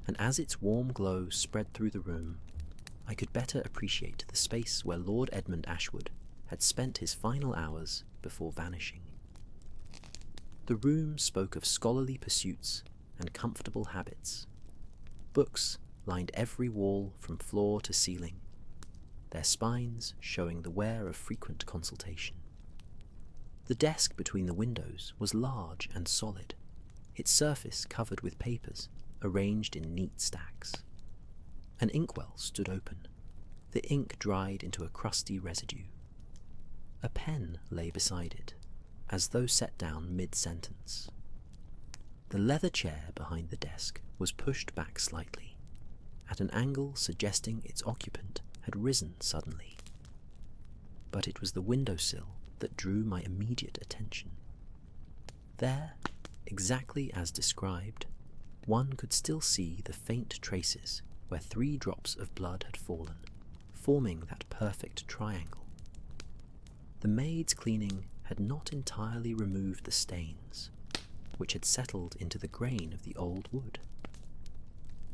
and as its warm glow spread through the room, I could better appreciate the space where Lord Edmund Ashwood had spent his final hours before vanishing. The room spoke of scholarly pursuits and comfortable habits. Books lined every wall from floor to ceiling, their spines showing the wear of frequent consultation. The desk between the windows was large and solid, its surface covered with papers arranged in neat stacks. An inkwell stood open, the ink dried into a crusty residue. A pen lay beside it, as though set down mid-sentence. The leather chair behind the desk was pushed back slightly, at an angle suggesting its occupant had risen suddenly. But it was the windowsill that drew my immediate attention. There, exactly as described, one could still see the faint traces where 3 drops of blood had fallen, forming that perfect triangle. The maid's cleaning had not entirely removed the stains, which had settled into the grain of the old wood.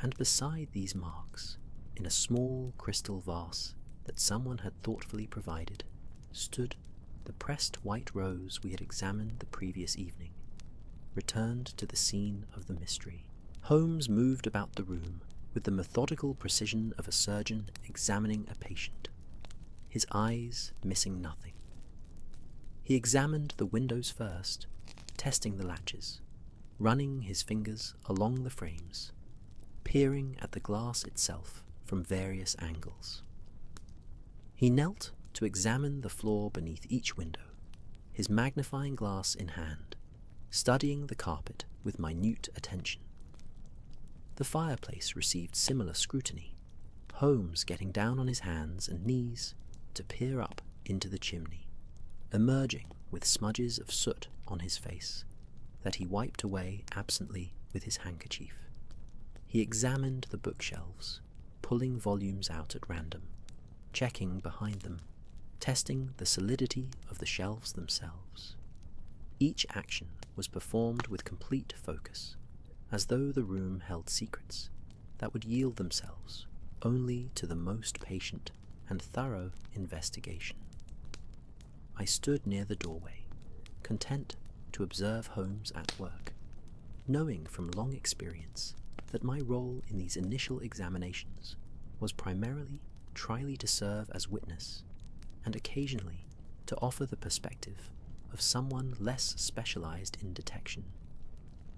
And beside these marks, in a small crystal vase that someone had thoughtfully provided, stood the pressed white rose we had examined the previous evening, returned to the scene of the mystery. Holmes moved about the room with the methodical precision of a surgeon examining a patient, his eyes missing nothing. He examined the windows first, testing the latches, running his fingers along the frames, peering at the glass itself from various angles. He knelt to examine the floor beneath each window, his magnifying glass in hand, studying the carpet with minute attention. The fireplace received similar scrutiny, Holmes getting down on his hands and knees to peer up into the chimney, emerging with smudges of soot on his face that he wiped away absently with his handkerchief. He examined the bookshelves, pulling volumes out at random, checking behind them, testing the solidity of the shelves themselves. Each action was performed with complete focus, as though the room held secrets that would yield themselves only to the most patient and thorough investigation. I stood near the doorway, content to observe Holmes at work, knowing from long experience that my role in these initial examinations was primarily tryly to serve as witness, and occasionally to offer the perspective of someone less specialized in detection,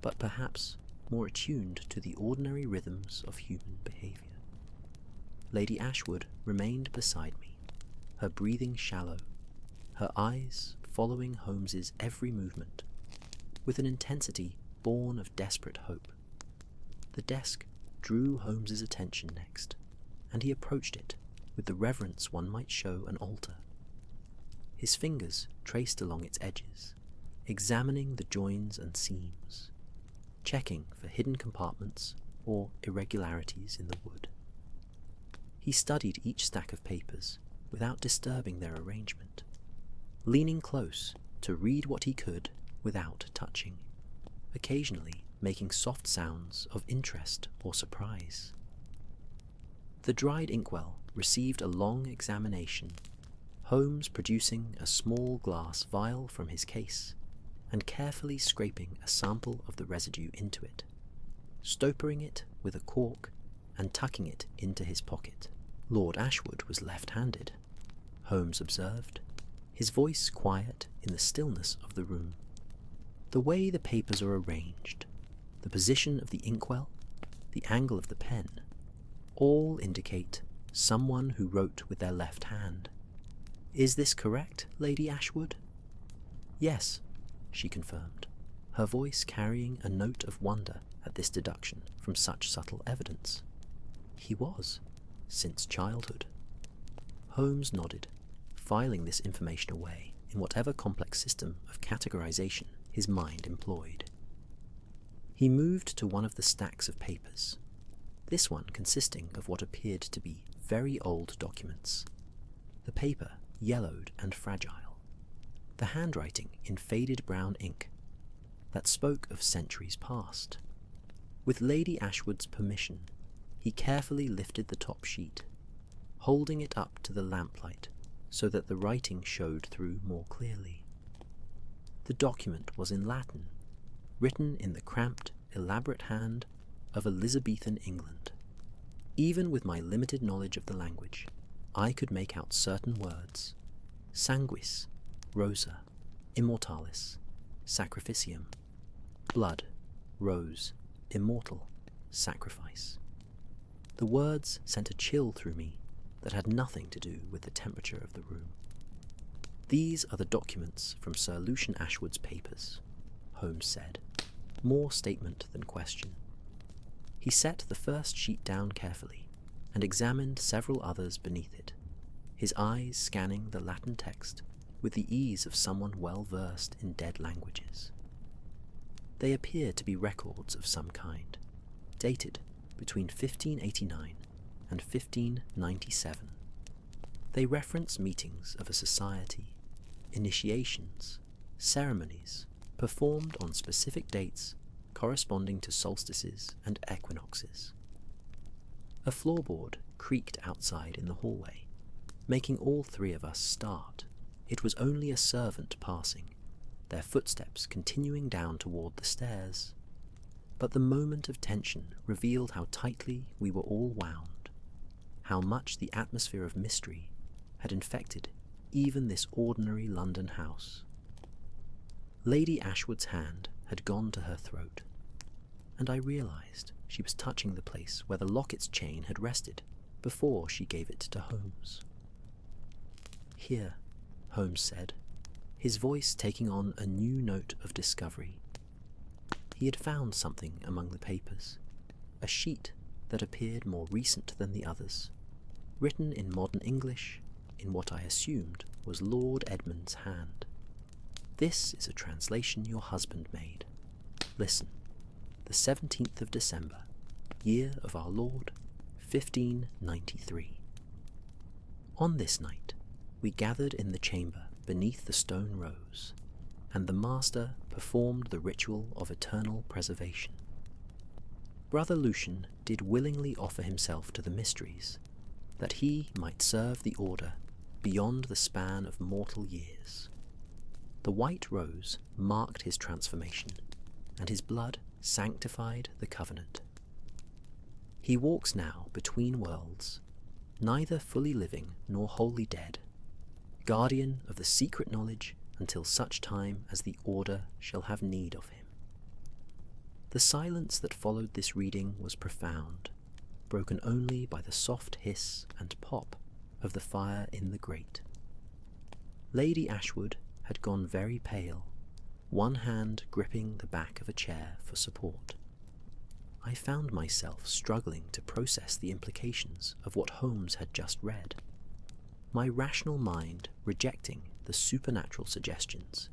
but perhaps more attuned to the ordinary rhythms of human behavior. Lady Ashwood remained beside me, her breathing shallow, her eyes following Holmes's every movement, with an intensity born of desperate hope. The desk drew Holmes's attention next, and he approached it with the reverence one might show an altar. His fingers traced along its edges, examining the joins and seams, checking for hidden compartments or irregularities in the wood. He studied each stack of papers without disturbing their arrangement, leaning close to read what he could without touching, occasionally making soft sounds of interest or surprise. The dried inkwell received a long examination, Holmes producing a small glass vial from his case and carefully scraping a sample of the residue into it, stopering it with a cork and tucking it into his pocket. Lord Ashwood was left-handed, Holmes observed, his voice quiet in the stillness of the room. The way the papers are arranged, the position of the inkwell, the angle of the pen, all indicate someone who wrote with their left hand. Is this correct, Lady Ashwood? Yes, she confirmed, her voice carrying a note of wonder at this deduction from such subtle evidence. He was, since childhood. Holmes nodded, filing this information away in whatever complex system of categorization his mind employed. He moved to one of the stacks of papers, this one consisting of what appeared to be very old documents, the paper yellowed and fragile, the handwriting in faded brown ink that spoke of centuries past. With Lady Ashwood's permission, he carefully lifted the top sheet, holding it up to the lamplight so that the writing showed through more clearly. The document was in Latin, written in the cramped, elaborate hand of Elizabethan England. Even with my limited knowledge of the language, I could make out certain words: sanguis, rosa, immortalis, sacrificium, blood, rose, immortal, sacrifice. The words sent a chill through me that had nothing to do with the temperature of the room. "These are the documents from Sir Lucian Ashwood's papers," Holmes said, more statement than question. He set the first sheet down carefully and examined several others beneath it, his eyes scanning the Latin text with the ease of someone well versed in dead languages. They appear to be records of some kind, dated between 1589 and 1597. They reference meetings of a society, initiations, ceremonies performed on specific dates corresponding to solstices and equinoxes. A floorboard creaked outside in the hallway, making all three of us start. It was only a servant passing, their footsteps continuing down toward the stairs. But the moment of tension revealed how tightly we were all wound, how much the atmosphere of mystery had infected even this ordinary London house. Lady Ashwood's hand had gone to her throat, and I realized she was touching the place where the locket's chain had rested before she gave it to Holmes. "Here," Holmes said, his voice taking on a new note of discovery. He had found something among the papers, a sheet that appeared more recent than the others, written in modern English in what I assumed was Lord Edmund's hand. "This is a translation your husband made. Listen, the 17th of December, year of our Lord, 1593. On this night, we gathered in the chamber beneath the stone rose, and the master performed the ritual of eternal preservation. Brother Lucian did willingly offer himself to the mysteries, that he might serve the order beyond the span of mortal years. The white rose marked his transformation, and his blood sanctified the covenant. He walks now between worlds, neither fully living nor wholly dead, guardian of the secret knowledge until such time as the order shall have need of him." The silence that followed this reading was profound, broken only by the soft hiss and pop of the fire in the grate. Lady Ashwood had gone very pale, one hand gripping the back of a chair for support. I found myself struggling to process the implications of what Holmes had just read, my rational mind rejecting the supernatural suggestions,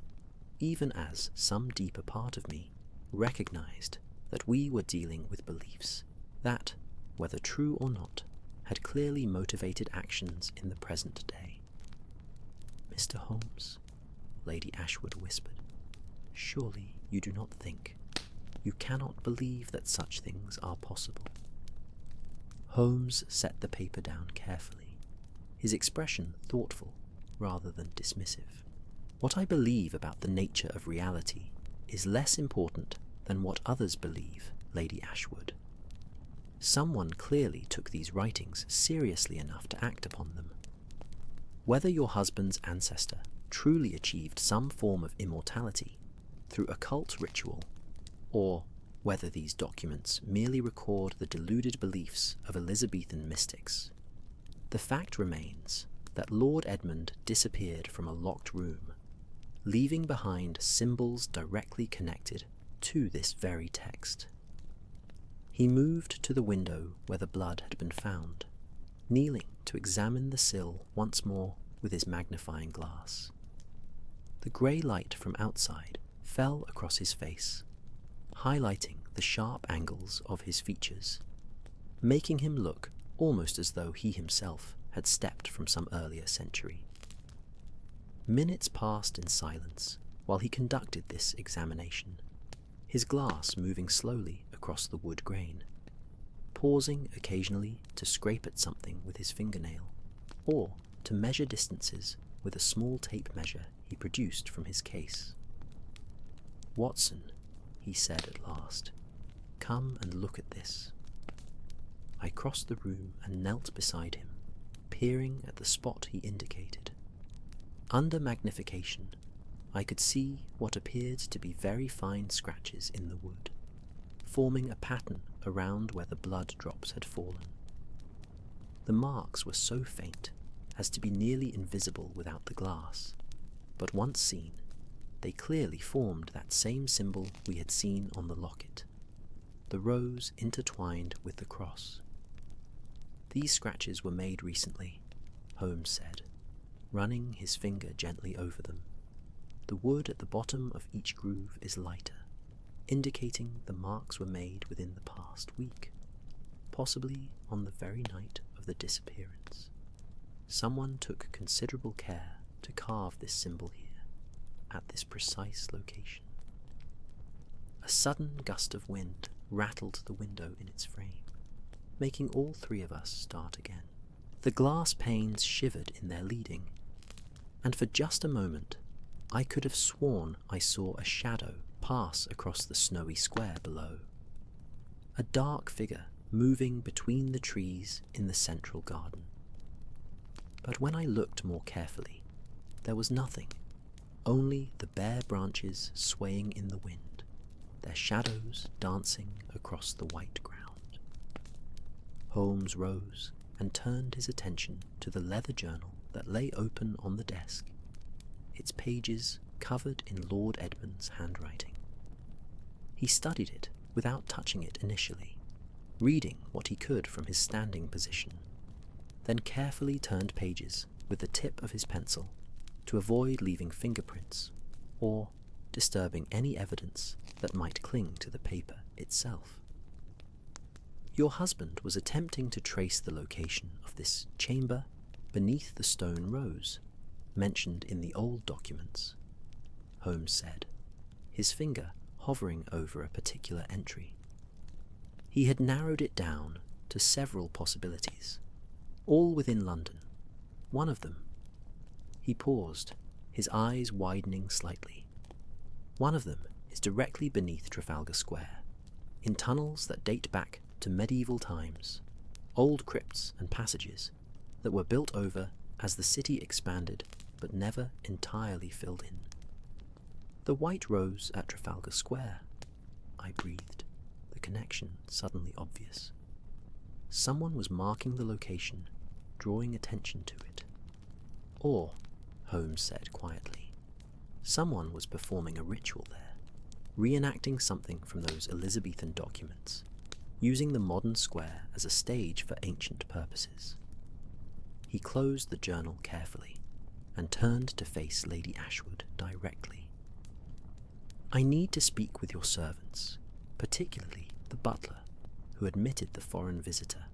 even as some deeper part of me recognized that we were dealing with beliefs that, whether true or not, had clearly motivated actions in the present day. "Mr. Holmes," Lady Ashwood whispered, "surely you do not think, you cannot believe that such things are possible." Holmes set the paper down carefully, his expression thoughtful rather than dismissive. "What I believe about the nature of reality is less important than what others believe, Lady Ashwood. Someone clearly took these writings seriously enough to act upon them. Whether your husband's ancestor truly achieved some form of immortality through occult ritual, or whether these documents merely record the deluded beliefs of Elizabethan mystics, the fact remains that Lord Edmund disappeared from a locked room, leaving behind symbols directly connected to this very text. He moved to the window where the blood had been found, kneeling to examine the sill once more with his magnifying glass. The grey light from outside fell across his face, highlighting the sharp angles of his features, making him look almost as though he himself had stepped from some earlier century. Minutes passed in silence while he conducted this examination, his glass moving slowly across the wood grain, pausing occasionally to scrape at something with his fingernail, or to measure distances with a small tape measure he produced from his case. "Watson," he said at last, "come and look at this." I crossed the room and knelt beside him, peering at the spot he indicated. Under magnification, I could see what appeared to be very fine scratches in the wood, forming a pattern around where the blood drops had fallen. The marks were so faint as to be nearly invisible without the glass, but once seen, they clearly formed that same symbol we had seen on the locket, the rose intertwined with the cross. "These scratches were made recently," Holmes said, running his finger gently over them. "The wood at the bottom of each groove is lighter, indicating the marks were made within the past week, possibly on the very night of the disappearance. Someone took considerable care to carve this symbol here, at this precise location." A sudden gust of wind rattled the window in its frame, making all three of us start again. The glass panes shivered in their leading, and for just a moment I could have sworn I saw a shadow pass across the snowy square below, a dark figure moving between the trees in the central garden. But when I looked more carefully, there was nothing, only the bare branches swaying in the wind, their shadows dancing across the white ground. Holmes rose and turned his attention to the leather journal that lay open on the desk, its pages covered in Lord Edmund's handwriting. He studied it without touching it initially, reading what he could from his standing position, then carefully turned pages with the tip of his pencil to avoid leaving fingerprints or disturbing any evidence that might cling to the paper itself. "Your husband was attempting to trace the location of this chamber beneath the stone rose mentioned in the old documents," Holmes said, his finger hovering over a particular entry. He had narrowed it down to several possibilities, all within London. One of them— he paused, his eyes widening slightly. "One of them is directly beneath Trafalgar Square, in tunnels that date back to medieval times, old crypts and passages that were built over as the city expanded but never entirely filled in." "The White Rose at Trafalgar Square," I breathed, the connection suddenly obvious. Someone was marking the location, drawing attention to it. Or, Holmes said quietly, someone was performing a ritual there, reenacting something from those Elizabethan documents, using the modern square as a stage for ancient purposes. He closed the journal carefully and turned to face Lady Ashwood directly. "I need to speak with your servants, particularly the butler who admitted the foreign visitor,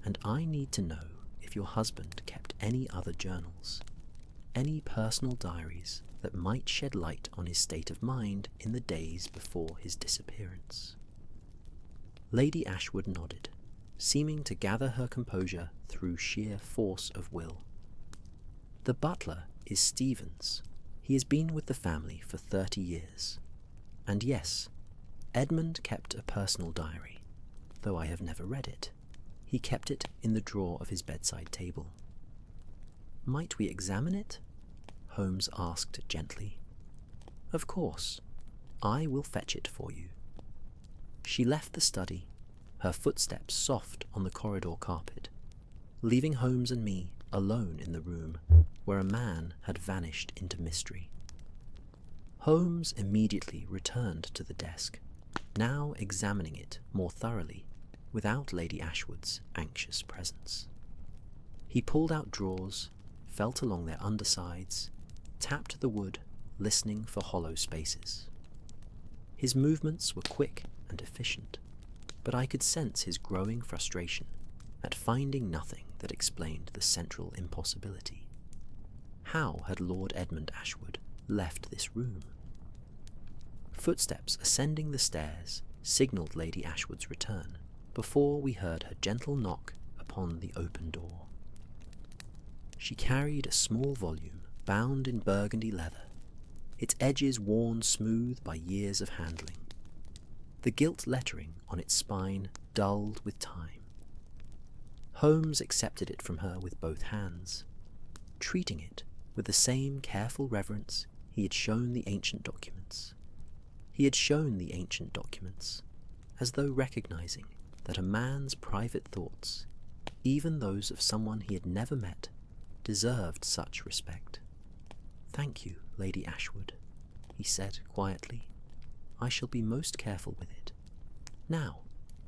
and I need to know if your husband kept any other journals, any personal diaries that might shed light on his state of mind in the days before his disappearance." Lady Ashwood nodded, seeming to gather her composure through sheer force of will. "The butler is Stevens. He has been with the family for 30 years. And yes, Edmund kept a personal diary, though I have never read it. He kept it in the drawer of his bedside table." "Might we examine it?" Holmes asked gently. "Of course. I will fetch it for you." She left the study, her footsteps soft on the corridor carpet, leaving Holmes and me alone in the room where a man had vanished into mystery. Holmes immediately returned to the desk, now examining it more thoroughly without Lady Ashwood's anxious presence. He pulled out drawers, felt along their undersides, tapped the wood, listening for hollow spaces. His movements were quick and efficient, but I could sense his growing frustration at finding nothing that explained the central impossibility. How had Lord Edmund Ashwood left this room? Footsteps ascending the stairs signalled Lady Ashwood's return before we heard her gentle knock upon the open door. She carried a small volume bound in burgundy leather, its edges worn smooth by years of handling, the gilt lettering on its spine dulled with time. Holmes accepted it from her with both hands, treating it with the same careful reverence he had shown the ancient documents. He had shown the ancient documents as though recognizing that a man's private thoughts, even those of someone he had never met, deserved such respect. "Thank you, Lady Ashwood," he said quietly. "I shall be most careful with it. Now,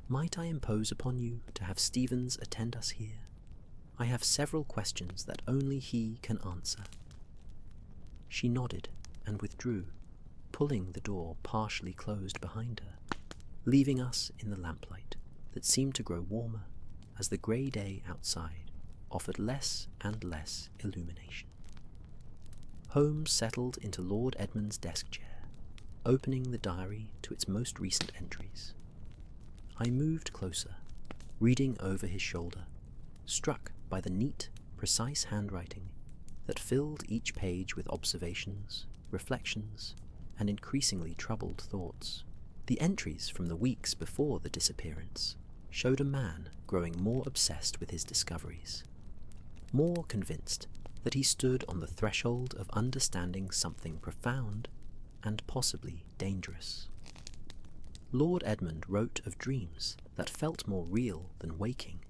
might I impose upon you to have Stevens attend us here? I have several questions that only he can answer." She nodded and withdrew, pulling the door partially closed behind her, leaving us in the lamplight that seemed to grow warmer as the grey day outside offered less and less illumination. Holmes settled into Lord Edmund's desk chair, opening the diary to its most recent entries. I moved closer, reading over his shoulder, struck by the neat, precise handwriting that filled each page with observations, reflections, and increasingly troubled thoughts. The entries from the weeks before the disappearance showed a man growing more obsessed with his discoveries, more convinced that he stood on the threshold of understanding something profound and possibly dangerous. Lord Edmund wrote of dreams that felt more real than waking,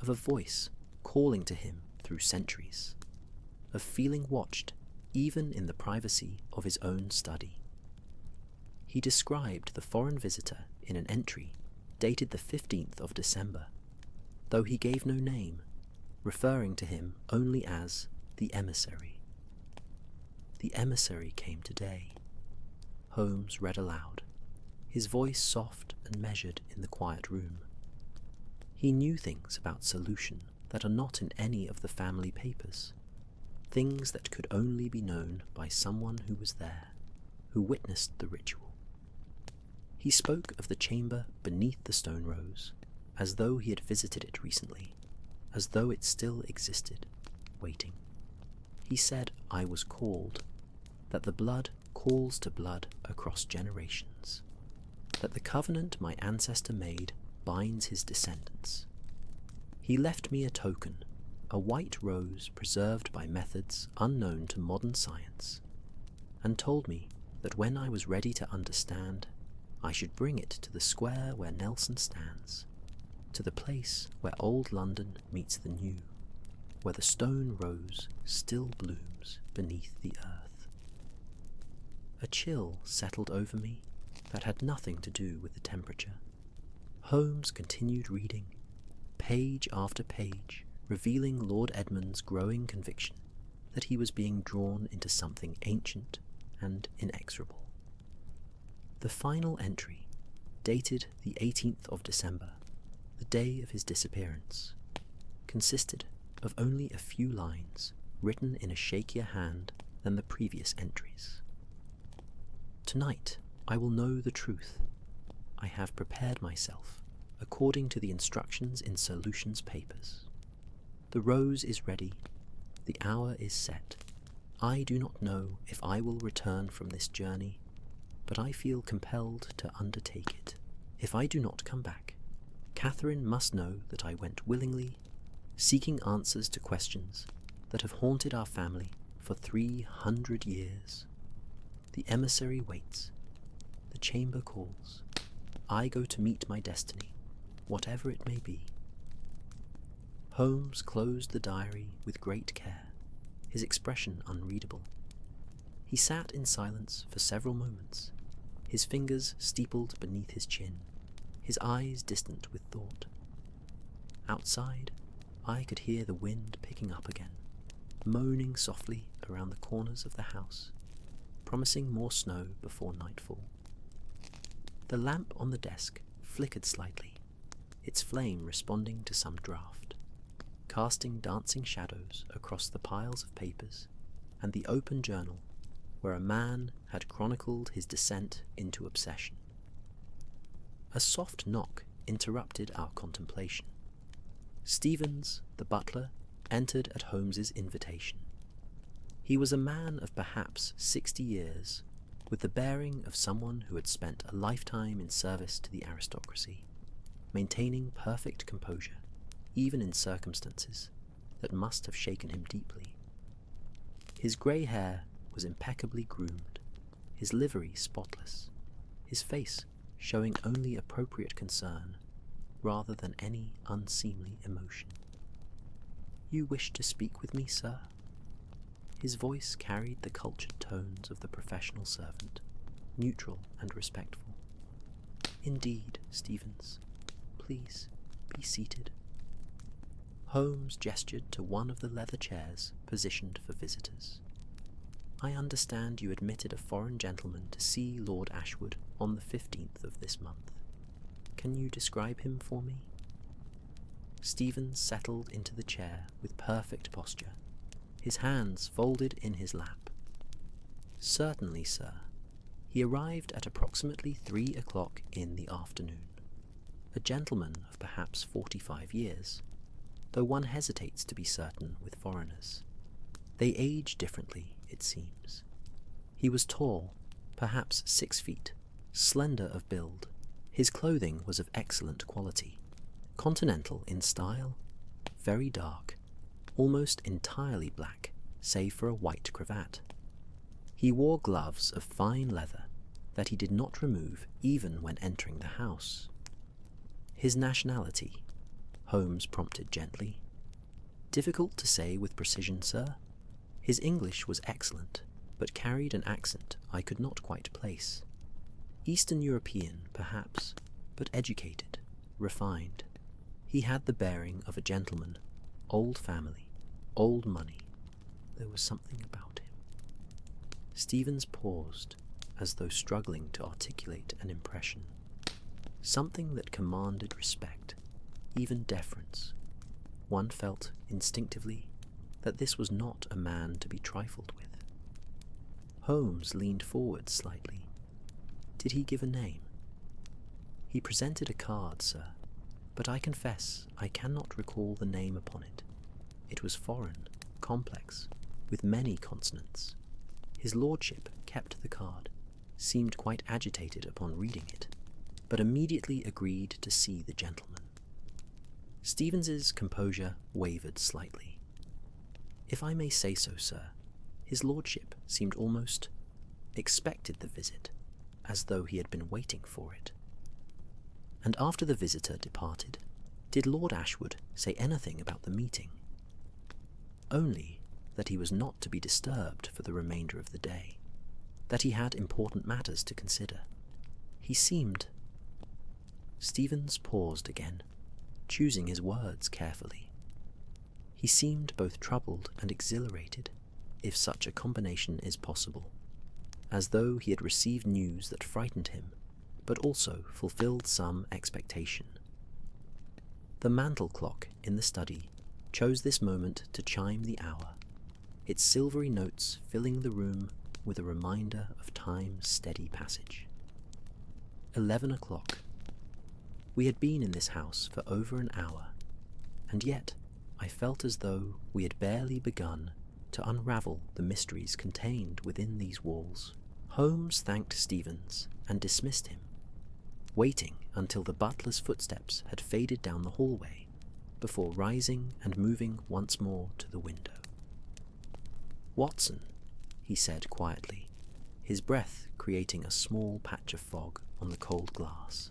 of a voice calling to him through centuries, of feeling watched even in the privacy of his own study. He described the foreign visitor in an entry dated the 15th of December, though he gave no name, referring to him only as the emissary. "The emissary came today," Holmes read aloud, his voice soft and measured in the quiet room. He knew things about solution that are not in any of the family papers, things that could only be known by someone who was there, who witnessed the ritual. He spoke of the chamber beneath the stone rose, as though he had visited it recently, as though it still existed, waiting. He said I was called, that the blood calls to blood across generations, that the covenant my ancestor made binds his descendants. He left me a token, a white rose preserved by methods unknown to modern science, and told me that when I was ready to understand, I should bring it to the square where Nelson stands, to the place where old London meets the new, where the stone rose still blooms beneath the earth. A chill settled over me that had nothing to do with the temperature. Holmes continued reading, page after page, revealing Lord Edmund's growing conviction that he was being drawn into something ancient and inexorable. The final entry, dated the 18th of December, the day of his disappearance, consisted of only a few lines written in a shakier hand than the previous entries. "Tonight I will know the truth. I have prepared myself according to the instructions in Sir Lucian's papers. The rose is ready. The hour is set. I do not know if I will return from this journey, but I feel compelled to undertake it. If I do not come back, Catherine must know that I went willingly, seeking answers to questions that have haunted our family for 300 years. The emissary waits. The chamber calls. I go to meet my destiny, whatever it may be." Holmes closed the diary with great care, his expression unreadable. He sat in silence for several moments, his fingers steepled beneath his chin, his eyes distant with thought. Outside, I could hear the wind picking up again, moaning softly around the corners of the house, promising more snow before nightfall. The lamp on the desk flickered slightly, its flame responding to some draught, casting dancing shadows across the piles of papers and the open journal where a man had chronicled his descent into obsession. A soft knock interrupted our contemplation. Stevens, the butler, entered at Holmes's invitation. He was a man of perhaps 60 years, with the bearing of someone who had spent a lifetime in service to the aristocracy, maintaining perfect composure, even in circumstances that must have shaken him deeply. His grey hair was impeccably groomed, his livery spotless, his face showing only appropriate concern rather than any unseemly emotion. "You wish to speak with me, sir?" His voice carried the cultured tones of the professional servant, neutral and respectful. "Indeed, Stevens. Please be seated." Holmes gestured to one of the leather chairs positioned for visitors. "I understand you admitted a foreign gentleman to see Lord Ashwood on the 15th of this month. Can you describe him for me?" Stevens settled into the chair with perfect posture, his hands folded in his lap. "Certainly, sir. He arrived at approximately 3 o'clock in the afternoon. A gentleman of perhaps 45 years, though one hesitates to be certain with foreigners. They age differently, it seems. He was tall, perhaps 6 feet, slender of build. His clothing was of excellent quality, continental in style, very dark, almost entirely black, save for a white cravat. He wore gloves of fine leather that he did not remove even when entering the house." "His nationality?" Holmes prompted gently. "Difficult to say with precision, sir. His English was excellent, but carried an accent I could not quite place. Eastern European, perhaps, but educated, refined. He had the bearing of a gentleman, old family, old money. There was something about him." Stevens paused, as though struggling to articulate an impression. Something that commanded respect, even deference. One felt instinctively that this was not a man to be trifled with. Holmes leaned forward slightly. "Did he give a name?" "He presented a card, sir, but I confess I cannot recall the name upon it. It was foreign, complex, with many consonants. His lordship kept the card, seemed quite agitated upon reading it, but immediately agreed to see the gentleman." Stevens's composure wavered slightly. "If I may say so, sir, his lordship seemed almost expected the visit, as though he had been waiting for it." "And after the visitor departed, did Lord Ashwood say anything about the meeting?" "Only that he was not to be disturbed for the remainder of the day, that he had important matters to consider. He seemed—" Stevens paused again, choosing his words carefully. He seemed both troubled and exhilarated, if such a combination is possible, as though he had received news that frightened him, but also fulfilled some expectation. The mantel clock in the study chose this moment to chime the hour, its silvery notes filling the room with a reminder of time's steady passage. 11 o'clock. We had been in this house for over an hour, and yet I felt as though we had barely begun to unravel the mysteries contained within these walls. Holmes thanked Stevens and dismissed him, waiting until the butler's footsteps had faded down the hallway before rising and moving once more to the window. "Watson," he said quietly, his breath creating a small patch of fog on the cold glass.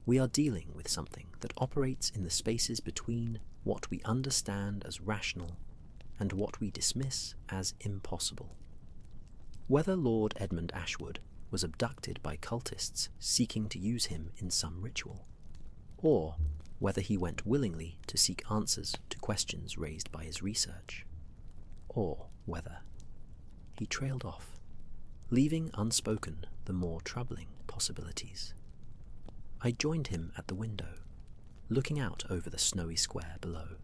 "We are dealing with something that operates in the spaces between what we understand as rational and what we dismiss as impossible. Whether Lord Edmund Ashwood was abducted by cultists seeking to use him in some ritual, or whether he went willingly to seek answers to questions raised by his research, or whether he trailed off, leaving unspoken the more troubling possibilities. I joined him at the window, looking out over the snowy square below.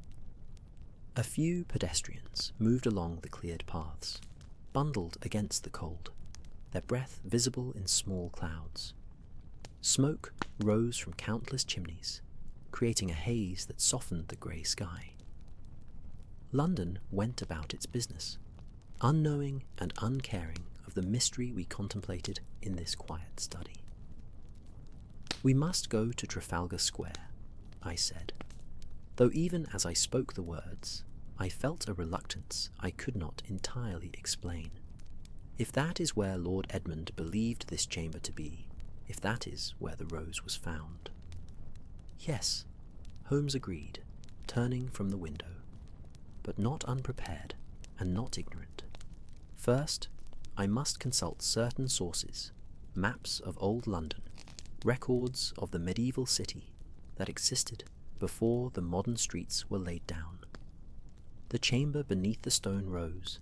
A few pedestrians moved along the cleared paths, bundled against the cold, their breath visible in small clouds. Smoke rose from countless chimneys, creating a haze that softened the grey sky. London went about its business, unknowing and uncaring of the mystery we contemplated in this quiet study. "We must go to Trafalgar Square," I said, though even as I spoke the words, I felt a reluctance I could not entirely explain. If that is where Lord Edmund believed this chamber to be, if that is where the rose was found. "Yes," Holmes agreed, turning from the window, but not unprepared and not ignorant. "First, I must consult certain sources, maps of old London, records of the medieval city that existed before the modern streets were laid down. The chamber beneath the stone rose,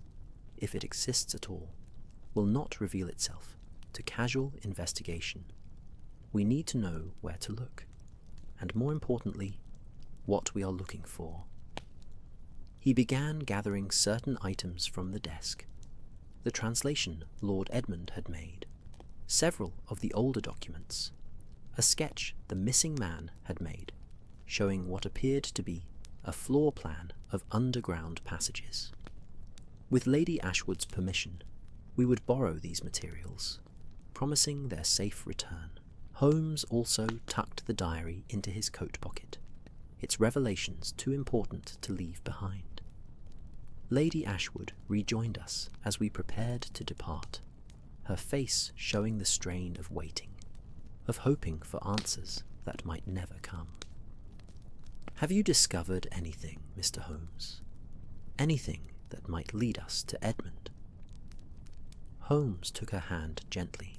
if it exists at all, will not reveal itself to casual investigation. We need to know where to look, and more importantly, what we are looking for." He began gathering certain items from the desk. The translation Lord Edmund had made, several of the older documents, a sketch the missing man had made, showing what appeared to be a floor plan of underground passages. With Lady Ashwood's permission, we would borrow these materials, promising their safe return. Holmes also tucked the diary into his coat pocket, its revelations too important to leave behind. Lady Ashwood rejoined us as we prepared to depart, her face showing the strain of waiting, of hoping for answers that might never come. "Have you discovered anything, Mr. Holmes? Anything that might lead us to Edmund?" Holmes took her hand gently,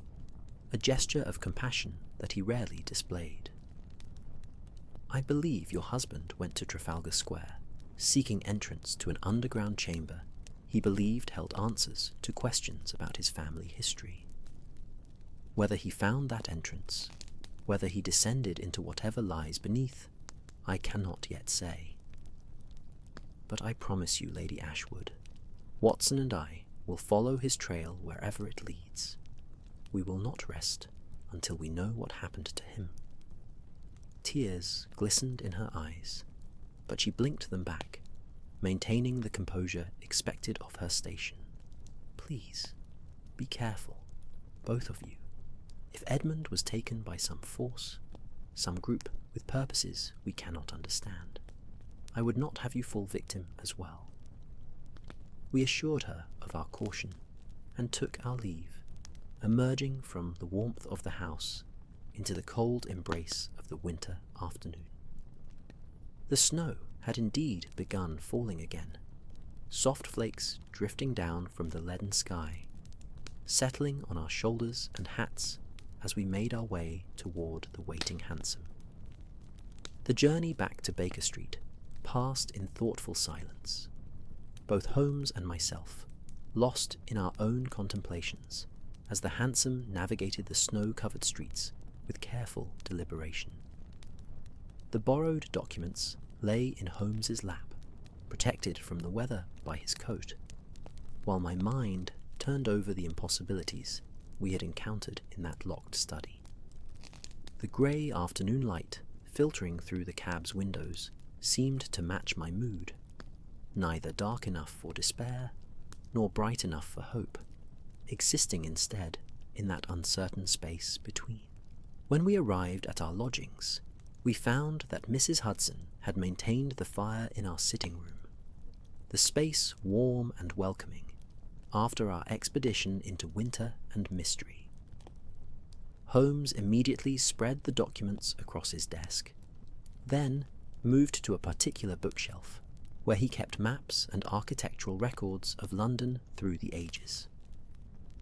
a gesture of compassion that he rarely displayed. "I believe your husband went to Trafalgar Square, seeking entrance to an underground chamber he believed held answers to questions about his family history. Whether he found that entrance, whether he descended into whatever lies beneath, I cannot yet say. But I promise you, Lady Ashwood, Watson and I will follow his trail wherever it leads. We will not rest until we know what happened to him." Tears glistened in her eyes, but she blinked them back, maintaining the composure expected of her station. "Please, be careful, both of you. If Edmund was taken by some force, some group with purposes we cannot understand, I would not have you fall victim as well." We assured her of our caution and took our leave, emerging from the warmth of the house into the cold embrace of the winter afternoon. The snow had indeed begun falling again, soft flakes drifting down from the leaden sky, settling on our shoulders and hats as we made our way toward the waiting hansom. The journey back to Baker Street passed in thoughtful silence, both Holmes and myself lost in our own contemplations as the hansom navigated the snow-covered streets with careful deliberation. The borrowed documents lay in Holmes's lap, protected from the weather by his coat, while my mind turned over the impossibilities we had encountered in that locked study. The grey afternoon light filtering through the cab's windows seemed to match my mood, neither dark enough for despair nor bright enough for hope, existing instead in that uncertain space between. When we arrived at our lodgings, we found that Mrs. Hudson had maintained the fire in our sitting room, the space warm and welcoming after our expedition into winter and mystery. Holmes immediately spread the documents across his desk, then moved to a particular bookshelf where he kept maps and architectural records of London through the ages.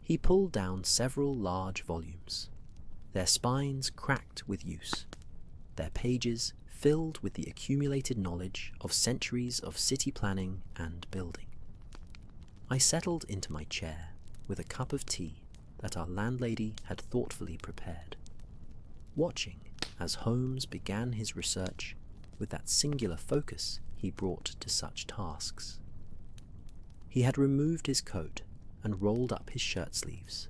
He pulled down several large volumes, their spines cracked with use, their pages filled with the accumulated knowledge of centuries of city planning and building. I settled into my chair with a cup of tea that our landlady had thoughtfully prepared, watching as Holmes began his research with that singular focus he brought to such tasks. He had removed his coat and rolled up his shirt sleeves,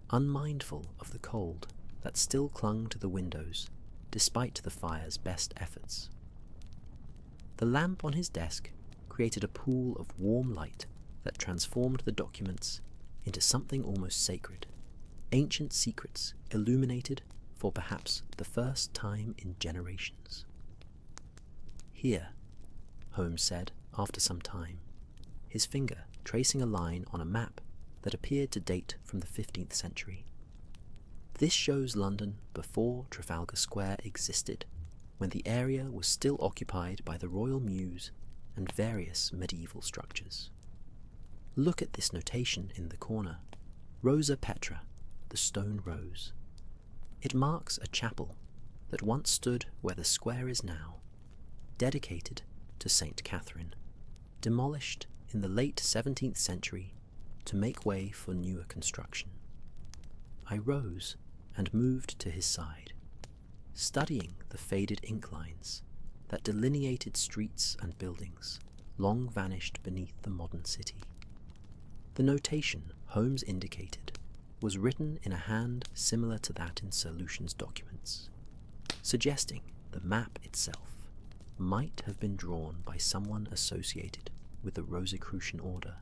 unmindful of the cold that still clung to the windows despite the fire's best efforts. The lamp on his desk created a pool of warm light that transformed the documents into something almost sacred, ancient secrets illuminated for perhaps the first time in generations. "Here," Holmes said after some time, his finger tracing a line on a map that appeared to date from the 15th century. "This shows London before Trafalgar Square existed, when the area was still occupied by the Royal Mews and various medieval structures. Look at this notation in the corner, Rosa Petra, the stone rose. It marks a chapel that once stood where the square is now, dedicated to St. Catherine, demolished in the late 17th century to make way for newer construction." I rose and moved to his side, studying the faded ink lines that delineated streets and buildings long vanished beneath the modern city. The notation Holmes indicated was written in a hand similar to that in Sir Lucian's documents, suggesting the map itself might have been drawn by someone associated with the Rosicrucian order,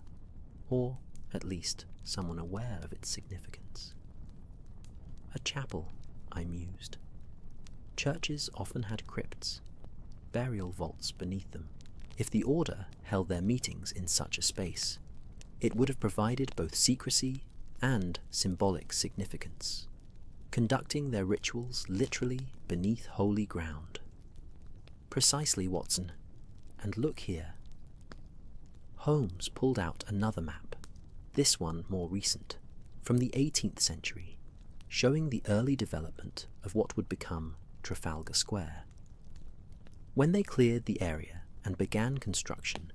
or at least someone aware of its significance. A chapel, I mused. Churches often had crypts, burial vaults beneath them. If the order held their meetings in such a space, it would have provided both secrecy and symbolic significance, conducting their rituals literally beneath holy ground. "Precisely, Watson. And look here." Holmes pulled out another map, this one more recent, from the 18th century, showing the early development of what would become Trafalgar Square. When they cleared the area and began construction,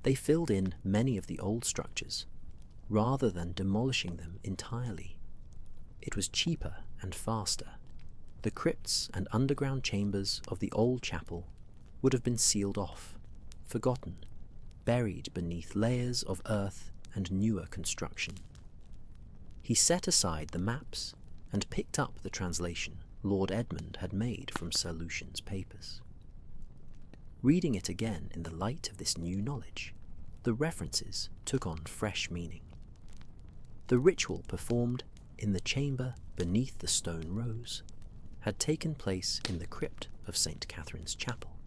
they filled in many of the old structures, rather than demolishing them entirely. It was cheaper and faster. The crypts and underground chambers of the old chapel would have been sealed off, forgotten, buried beneath layers of earth and newer construction. He set aside the maps and picked up the translation Lord Edmund had made from Sir Lucian's papers. Reading it again in the light of this new knowledge, the references took on fresh meaning. The ritual performed in the chamber beneath the stone rose had taken place in the crypt of St. Catherine's Chapel,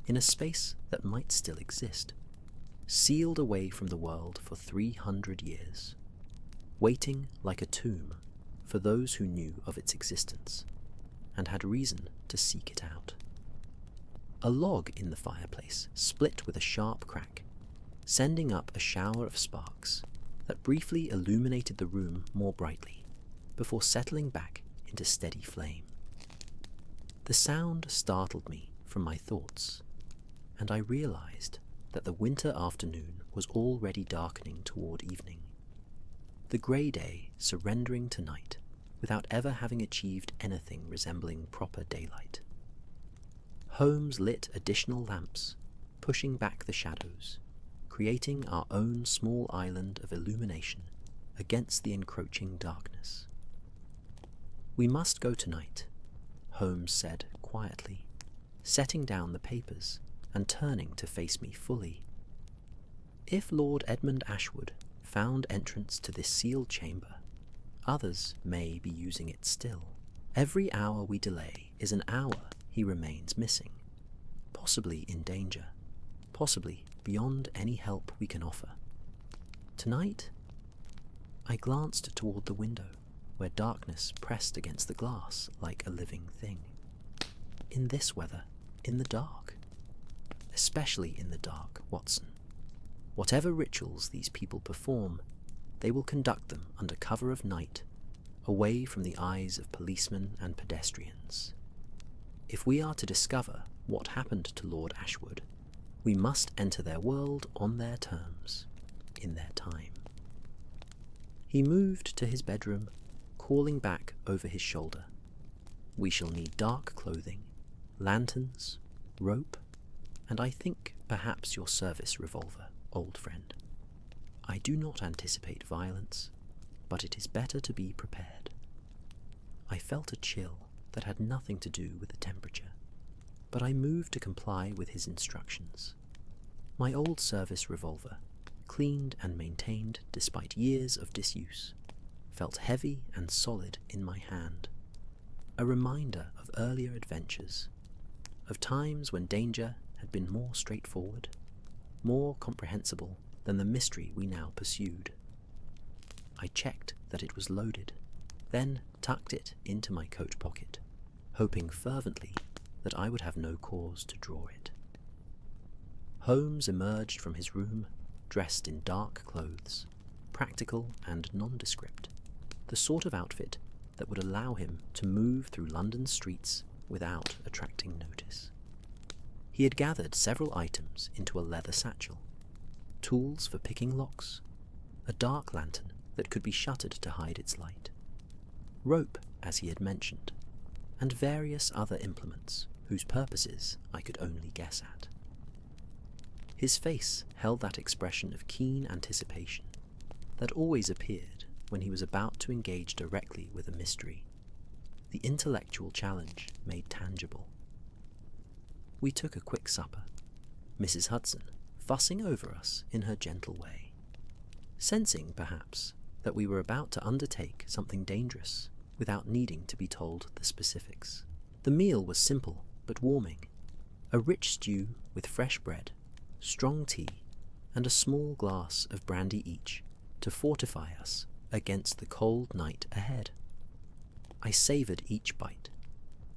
in a space that might still exist, sealed away from the world for 300 years, waiting like a tomb for those who knew of its existence and had reason to seek it out. A log in the fireplace split with a sharp crack, sending up a shower of sparks that briefly illuminated the room more brightly before settling back into steady flame. The sound startled me from my thoughts, and I realized that the winter afternoon was already darkening toward evening, the grey day surrendering to night without ever having achieved anything resembling proper daylight. Holmes lit additional lamps, pushing back the shadows, creating our own small island of illumination against the encroaching darkness. "We must go tonight," Holmes said quietly, setting down the papers and turning to face me fully. "If Lord Edmund Ashwood found entrance to this sealed chamber, others may be using it still. Every hour we delay is an hour he remains missing, possibly in danger, possibly beyond any help we can offer. Tonight," I glanced toward the window, where darkness pressed against the glass like a living thing. "In this weather, in the dark. Especially in the dark, Watson. Whatever rituals these people perform, they will conduct them under cover of night, away from the eyes of policemen and pedestrians. If we are to discover what happened to Lord Ashwood, we must enter their world on their terms, in their time. He moved to his bedroom, calling back over his shoulder, "We shall need dark clothing, lanterns, rope, and I think perhaps your service revolver, old friend. I do not anticipate violence, but it is better to be prepared." I felt a chill that had nothing to do with the temperature, but I moved to comply with his instructions. My old service revolver, cleaned and maintained despite years of disuse, felt heavy and solid in my hand, a reminder of earlier adventures, of times when danger had been more straightforward, more comprehensible than the mystery we now pursued. I checked that it was loaded, then tucked it into my coat pocket, hoping fervently that I would have no cause to draw it. Holmes emerged from his room, dressed in dark clothes, practical and nondescript, the sort of outfit that would allow him to move through London's streets without attracting notice. He had gathered several items into a leather satchel: tools for picking locks, a dark lantern that could be shuttered to hide its light, rope, as he had mentioned, and various other implements whose purposes I could only guess at. His face held that expression of keen anticipation that always appeared when he was about to engage directly with a mystery, the intellectual challenge made tangible. We took a quick supper, Mrs. Hudson fussing over us in her gentle way, sensing, perhaps, that we were about to undertake something dangerous without needing to be told the specifics. The meal was simple but warming: a rich stew with fresh bread, strong tea, and a small glass of brandy each to fortify us against the cold night ahead. I savoured each bite,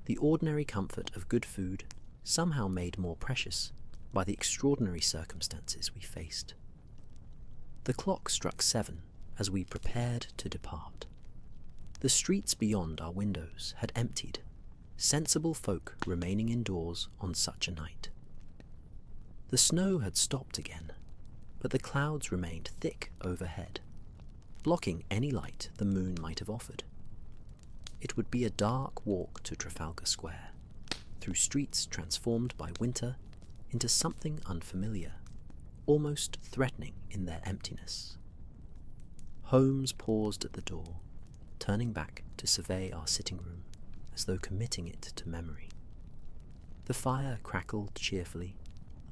the ordinary comfort of good food somehow made more precious by the extraordinary circumstances we faced. The clock struck 7 as we prepared to depart. The streets beyond our windows had emptied, sensible folk remaining indoors on such a night. The snow had stopped again, but the clouds remained thick overhead, blocking any light the moon might have offered. It would be a dark walk to Trafalgar Square, through streets transformed by winter into something unfamiliar, almost threatening in their emptiness. Holmes paused at the door, turning back to survey our sitting room as though committing it to memory. The fire crackled cheerfully,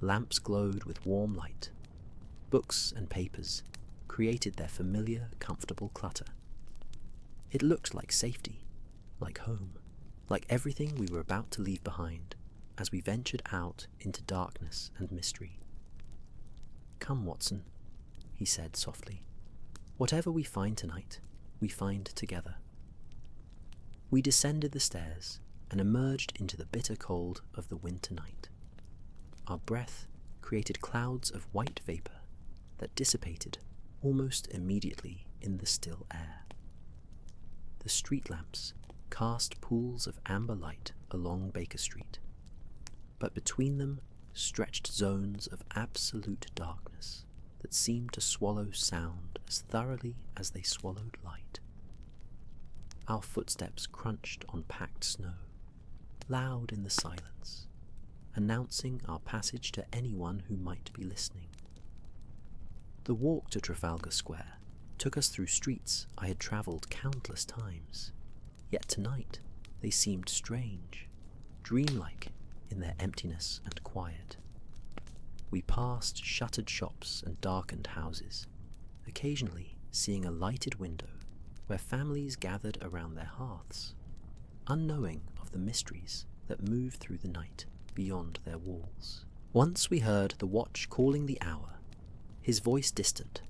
lamps glowed with warm light, books and papers created their familiar, comfortable clutter. It looked like safety, like home, like everything we were about to leave behind as we ventured out into darkness and mystery. "Come, Watson," he said softly. "Whatever we find tonight, we find together." We descended the stairs and emerged into the bitter cold of the winter night. Our breath created clouds of white vapour that dissipated almost immediately in the still air. The street lamps cast pools of amber light along Baker Street, but between them stretched zones of absolute darkness that seemed to swallow sound as thoroughly as they swallowed light. Our footsteps crunched on packed snow, loud in the silence, announcing our passage to anyone who might be listening. The walk to Trafalgar Square took us through streets I had travelled countless times, yet tonight they seemed strange, dreamlike in their emptiness and quiet. We passed shuttered shops and darkened houses, occasionally seeing a lighted window where families gathered around their hearths, unknowing of the mysteries that moved through the night beyond their walls. Once we heard the watch calling the hour, his voice distant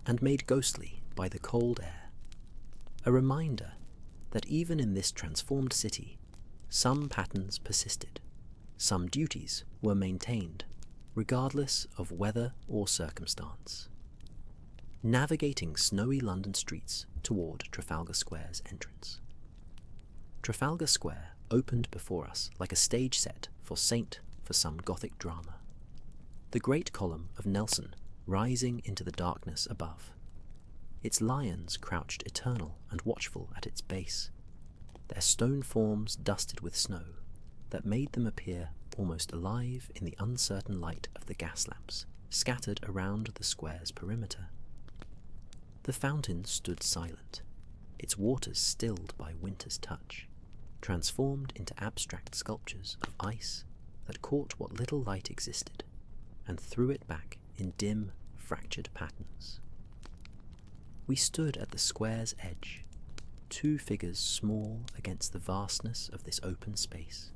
and made ghostly by the cold air, a reminder that even in this transformed city, some patterns persisted, some duties were maintained, regardless of weather or circumstance. navigating snowy London streets toward Trafalgar Square's entrance. Trafalgar Square opened before us like a stage set for some Gothic drama. The great column of Nelson rising into the darkness above. Its lions crouched eternal and watchful at its base, their stone forms dusted with snow that made them appear almost alive in the uncertain light of the gas lamps scattered around the square's perimeter. The fountain stood silent, its waters stilled by winter's touch, transformed into abstract sculptures of ice that caught what little light existed and threw it back in dim, fractured patterns. We stood at the square's edge, two figures small against the vastness of this open space,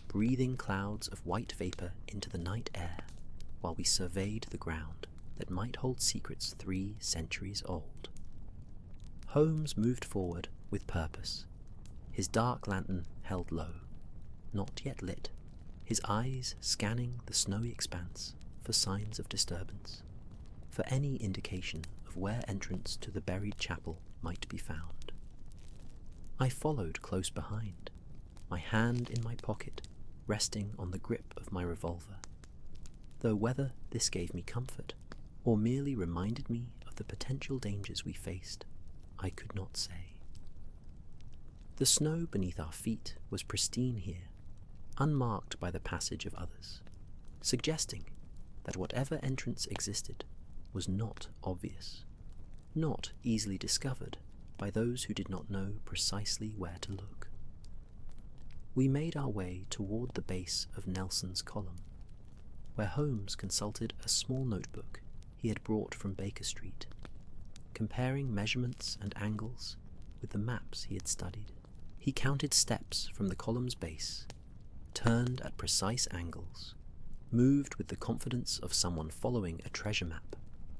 breathing clouds of white vapour into the night air while we surveyed the ground that might hold secrets 3 centuries old. Holmes moved forward with purpose, his dark lantern held low, not yet lit, his eyes scanning the snowy expanse for signs of disturbance, for any indication of where entrance to the buried chapel might be found. I followed close behind, my hand in my pocket, resting on the grip of my revolver, though whether this gave me comfort or merely reminded me of the potential dangers we faced, I could not say. The snow beneath our feet was pristine here, unmarked by the passage of others, suggesting that whatever entrance existed was not obvious, not easily discovered by those who did not know precisely where to look. We made our way toward the base of Nelson's column, where Holmes consulted a small notebook he had brought from Baker Street, comparing measurements and angles with the maps he had studied. He counted steps from the column's base, turned at precise angles, moved with the confidence of someone following a treasure map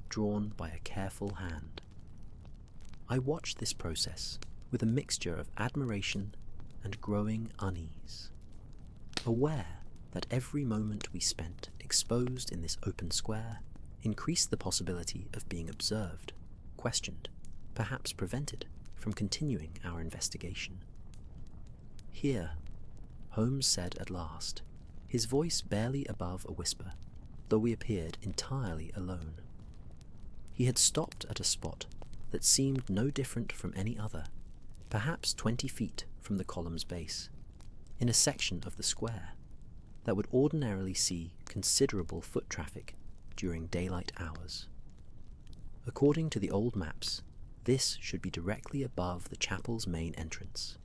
drawn by a careful hand. I watched this process with a mixture of admiration and growing unease, aware that every moment we spent exposed in this open square increased the possibility of being observed, questioned, perhaps prevented from continuing our investigation. "Here," Holmes said at last, his voice barely above a whisper, though we appeared entirely alone. He had stopped at a spot that seemed no different from any other, perhaps 20 feet from the column's base, in a section of the square that would ordinarily see considerable foot traffic during daylight hours. According to the old maps, this should be directly above the chapel's main entrance,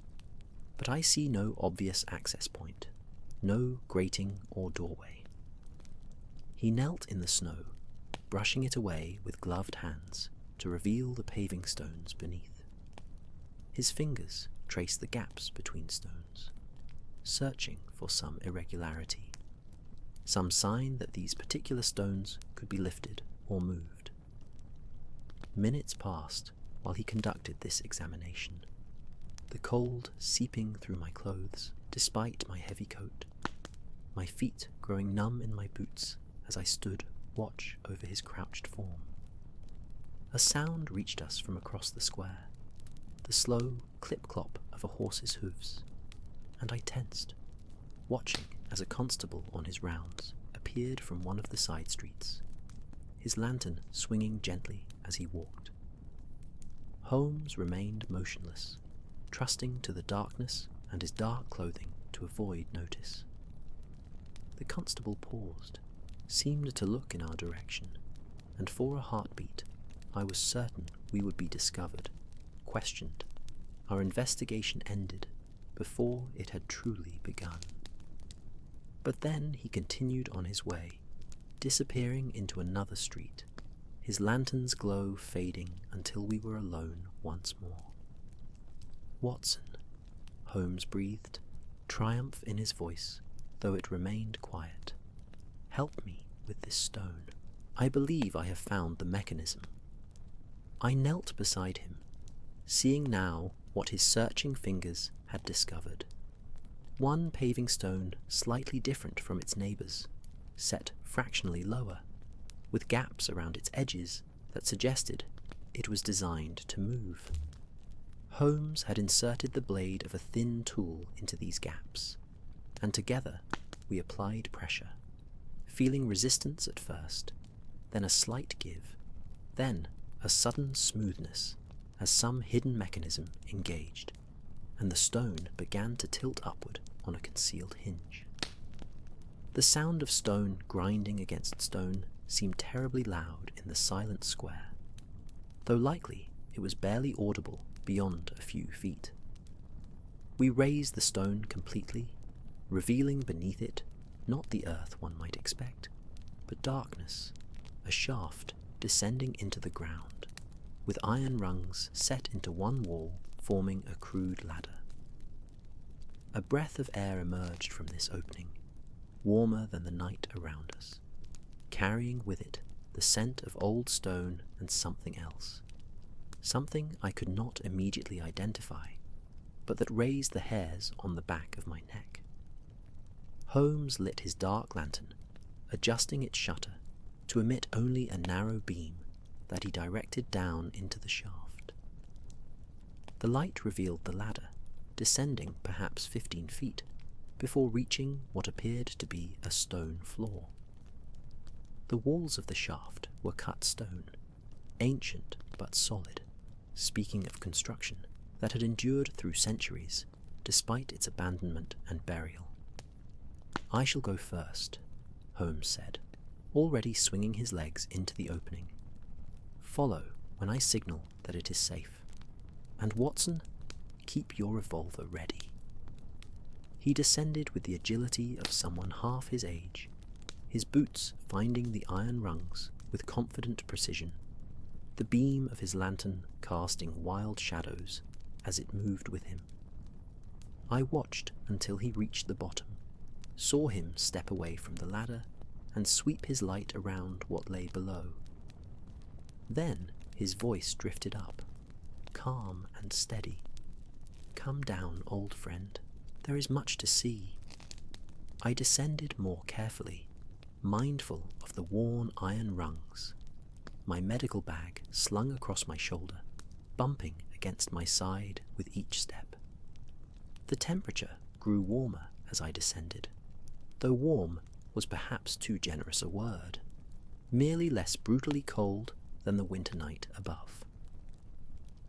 but I see no obvious access point, no grating or doorway. He knelt in the snow, brushing it away with gloved hands to reveal the paving stones beneath. His fingers traced the gaps between stones, searching for some irregularity, some sign that these particular stones could be lifted or moved. Minutes passed while he conducted this examination, the cold seeping through my clothes despite my heavy coat, my feet growing numb in my boots as I stood watch over his crouched form. A sound reached us from across the square, the slow clip-clop of a horse's hooves, and I tensed, watching as a constable on his rounds appeared from one of the side streets, his lantern swinging gently as he walked. Holmes remained motionless, trusting to the darkness and his dark clothing to avoid notice. The constable paused, seemed to look in our direction, and for a heartbeat I was certain we would be discovered, questioned, our investigation ended before it had truly begun. But then he continued on his way, disappearing into another street, his lantern's glow fading until we were alone once more. "Watson," Holmes breathed, triumph in his voice, though it remained quiet. "Help me with this stone. I believe I have found the mechanism." I knelt beside him, seeing now what his searching fingers had discovered. One paving stone slightly different from its neighbours, set fractionally lower, with gaps around its edges that suggested it was designed to move. Holmes had inserted the blade of a thin tool into these gaps, and together we applied pressure, feeling resistance at first, then a slight give, then a sudden smoothness as some hidden mechanism engaged, and the stone began to tilt upward on a concealed hinge. The sound of stone grinding against stone seemed terribly loud in the silent square, though likely it was barely audible beyond a few feet. We raised the stone completely, revealing beneath it not the earth one might expect, but darkness, a shaft descending into the ground, with iron rungs set into one wall forming a crude ladder. A breath of air emerged from this opening, warmer than the night around us, carrying with it the scent of old stone and something else, something I could not immediately identify, but that raised the hairs on the back of my neck. Holmes lit his dark lantern, adjusting its shutter to emit only a narrow beam that he directed down into the shaft. The light revealed the ladder, descending perhaps 15 feet, before reaching what appeared to be a stone floor. The walls of the shaft were cut stone, ancient but solid, speaking of construction that had endured through centuries, despite its abandonment and burial. "I shall go first," Holmes said, already swinging his legs into the opening. "Follow when I signal that it is safe. And Watson, keep your revolver ready." He descended with the agility of someone half his age, his boots finding the iron rungs with confident precision, the beam of his lantern casting wild shadows as it moved with him. I watched until he reached the bottom, saw him step away from the ladder and sweep his light around what lay below. Then his voice drifted up, calm and steady. "Come down, old friend. There is much to see." I descended more carefully, mindful of the worn iron rungs, my medical bag slung across my shoulder, bumping against my side with each step. The temperature grew warmer as I descended, though warm was perhaps too generous a word, merely less brutally cold than the winter night above.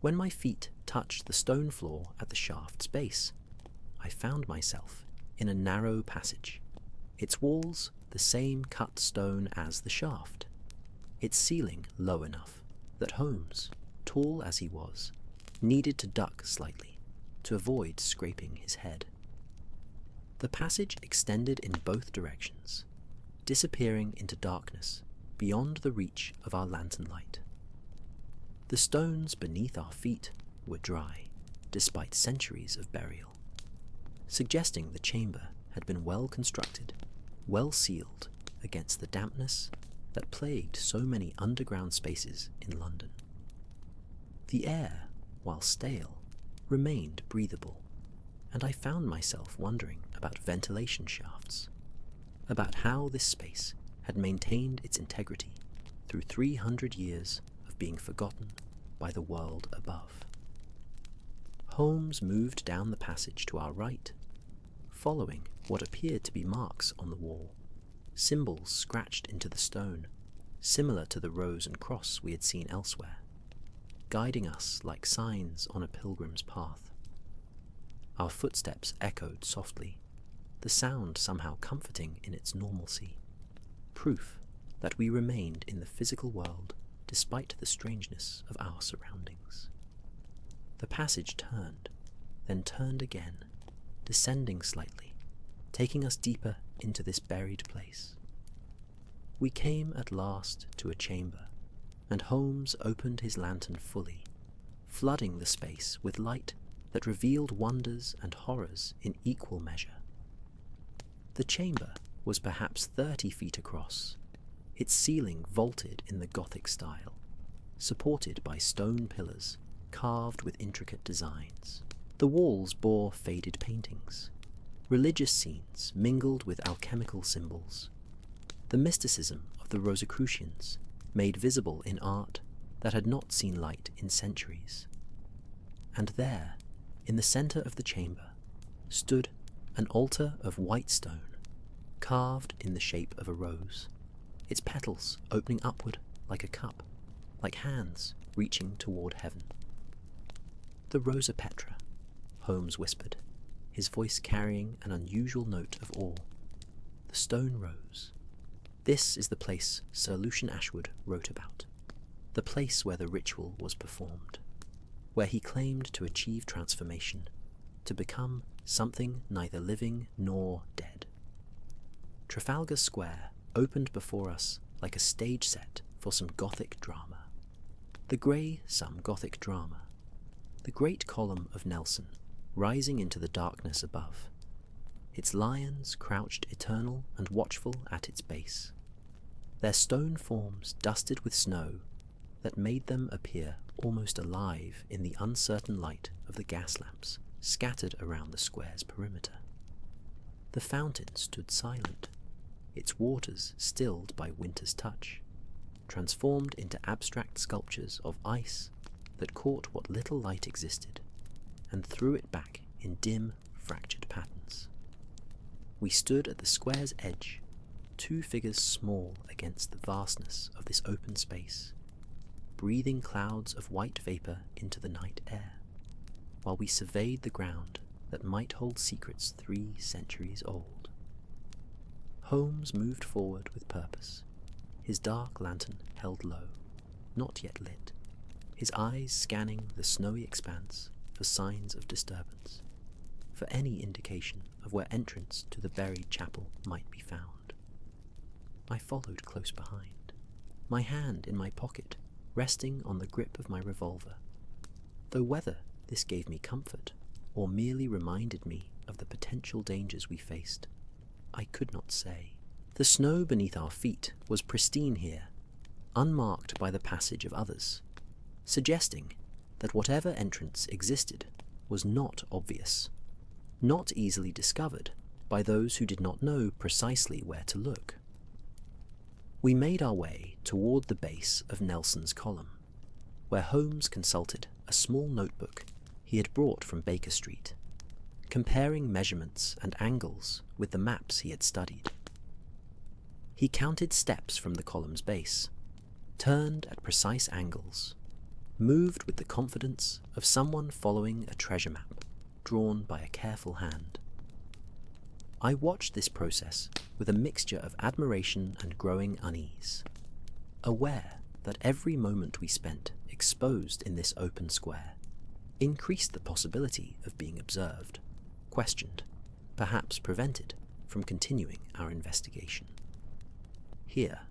When my feet touched the stone floor at the shaft's base, I found myself in a narrow passage, its walls the same cut stone as the shaft, its ceiling low enough that Holmes, tall as he was, needed to duck slightly to avoid scraping his head. The passage extended in both directions, disappearing into darkness beyond the reach of our lantern light. The stones beneath our feet were dry, despite centuries of burial, suggesting the chamber had been well constructed, well sealed against the dampness that plagued so many underground spaces in London. The air, while stale, remained breathable, and I found myself wondering about ventilation shafts, about how this space had maintained its integrity through 300 years of being forgotten by the world above. Holmes moved down the passage to our right, following what appeared to be marks on the wall, symbols scratched into the stone, similar to the rose and cross we had seen elsewhere, guiding us like signs on a pilgrim's path. Our footsteps echoed softly, the sound somehow comforting in its normalcy, proof that we remained in the physical world despite the strangeness of our surroundings. The passage turned, then turned again, descending slightly, taking us deeper into this buried place. We came at last to a chamber, and Holmes opened his lantern fully, flooding the space with light that revealed wonders and horrors in equal measure. The chamber was perhaps 30 feet across, its ceiling vaulted in the Gothic style, supported by stone pillars carved with intricate designs. The walls bore faded paintings, religious scenes mingled with alchemical symbols. The mysticism of the Rosicrucians, made visible in art that had not seen light in centuries. And there, in the centre of the chamber, stood an altar of white stone, carved in the shape of a rose, its petals opening upward like a cup, like hands reaching toward heaven. "The Rosa Petra," Holmes whispered, his voice carrying an unusual note of awe. "The stone rose. This is the place Sir Lucian Ashwood wrote about, the place where the ritual was performed, where he claimed to achieve transformation, to become something neither living nor dead. Trafalgar Square opened before us like a stage set for some Gothic drama. The grey some Gothic drama. The great column of Nelson rising into the darkness above, its lions crouched eternal and watchful at its base, their stone forms dusted with snow that made them appear almost alive in the uncertain light of the gas lamps scattered around the square's perimeter. The fountain stood silent, its waters stilled by winter's touch, transformed into abstract sculptures of ice that caught what little light existed and threw it back in dim, fractured patterns. We stood at the square's edge, two figures small against the vastness of this open space, breathing clouds of white vapour into the night air, while we surveyed the ground that might hold secrets 3 centuries old. Holmes moved forward with purpose, his dark lantern held low, not yet lit, his eyes scanning the snowy expanse for signs of disturbance, for any indication of where entrance to the buried chapel might be found. I followed close behind, my hand in my pocket resting on the grip of my revolver, though whether this gave me comfort or merely reminded me of the potential dangers we faced, I could not say. The snow beneath our feet was pristine here, unmarked by the passage of others, suggesting that whatever entrance existed was not obvious, not easily discovered by those who did not know precisely where to look. We made our way toward the base of Nelson's column, where Holmes consulted a small notebook he had brought from Baker Street, comparing measurements and angles with the maps he had studied. He counted steps from the column's base, turned at precise angles, moved with the confidence of someone following a treasure map drawn by a careful hand. I watched this process with a mixture of admiration and growing unease, aware that every moment we spent exposed in this open square increased the possibility of being observed, questioned, perhaps prevented from continuing our investigation. "Here,"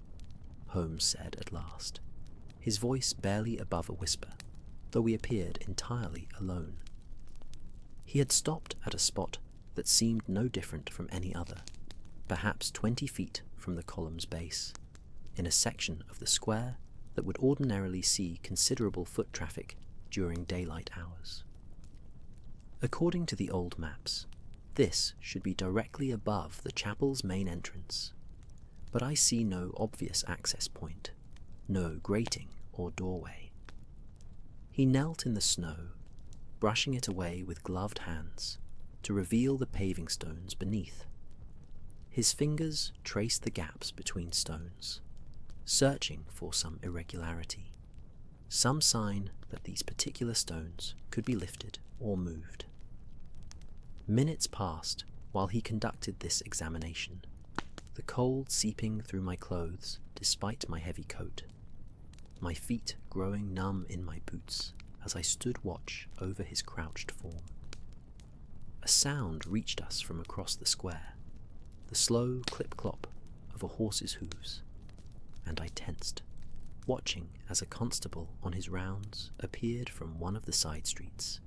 Holmes said at last, his voice barely above a whisper, though we appeared entirely alone. He had stopped at a spot that seemed no different from any other, perhaps 20 feet from the column's base, in a section of the square that would ordinarily see considerable foot traffic during daylight hours. According to the old maps, this should be directly above the chapel's main entrance, but I see no obvious access point, no grating or doorway. He knelt in the snow, brushing it away with gloved hands to reveal the paving stones beneath. His fingers traced the gaps between stones, searching for some irregularity, some sign that these particular stones could be lifted or moved. Minutes passed while he conducted this examination, the cold seeping through my clothes despite my heavy coat, my feet growing numb in my boots as I stood watch over his crouched form. A sound reached us from across the square, the slow clip-clop of a horse's hooves, and I tensed, watching as a constable on his rounds appeared from one of the side streets,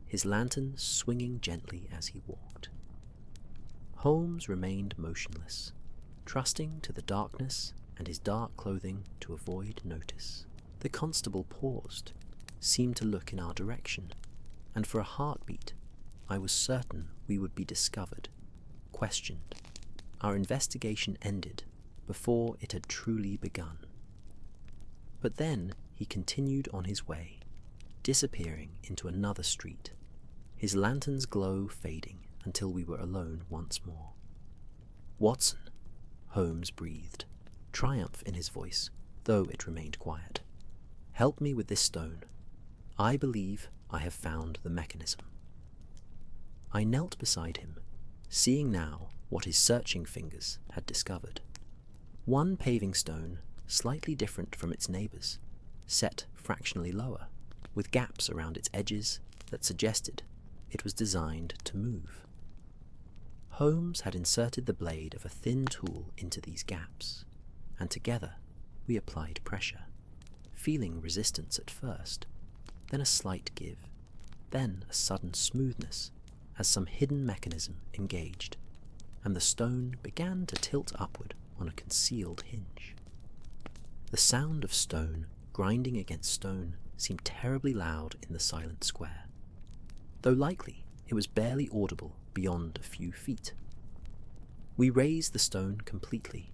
his lantern swinging gently as he walked. Holmes remained motionless, trusting to the darkness and his dark clothing to avoid notice. The constable paused, seemed to look in our direction, and for a heartbeat I was certain we would be discovered, questioned, our investigation ended before it had truly begun. But then he continued on his way, disappearing into another street, his lantern's glow fading until we were alone once more. "Watson," Holmes breathed, triumph in his voice, though it remained quiet. "Help me with this stone. I believe I have found the mechanism." I knelt beside him, seeing now what his searching fingers had discovered. One paving stone, slightly different from its neighbours, set fractionally lower, with gaps around its edges that suggested it was designed to move. Holmes had inserted the blade of a thin tool into these gaps, and together we applied pressure, feeling resistance at first, then a slight give, then a sudden smoothness as some hidden mechanism engaged, and the stone began to tilt upward on a concealed hinge. The sound of stone grinding against stone seemed terribly loud in the silent square, though likely it was barely audible beyond a few feet. We raised the stone completely,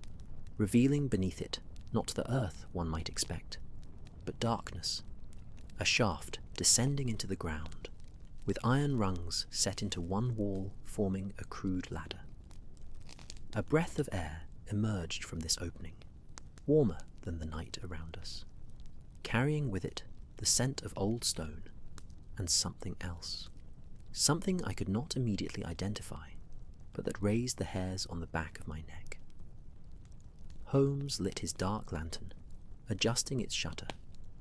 revealing beneath it not the earth one might expect, but darkness, a shaft descending into the ground, with iron rungs set into one wall forming a crude ladder. A breath of air emerged from this opening, warmer than the night around us, carrying with it the scent of old stone and something else, something I could not immediately identify, but that raised the hairs on the back of my neck. Holmes lit his dark lantern, adjusting its shutter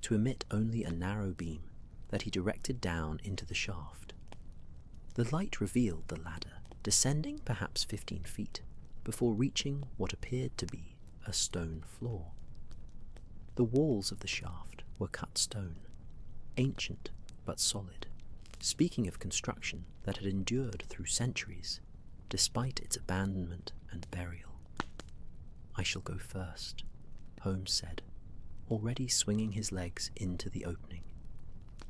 to emit only a narrow beam that he directed down into the shaft. The light revealed the ladder, descending perhaps 15 feet, before reaching what appeared to be a stone floor. The walls of the shaft were cut stone, ancient but solid, speaking of construction that had endured through centuries, despite its abandonment and burial. "I shall go first," Holmes said, already swinging his legs into the opening.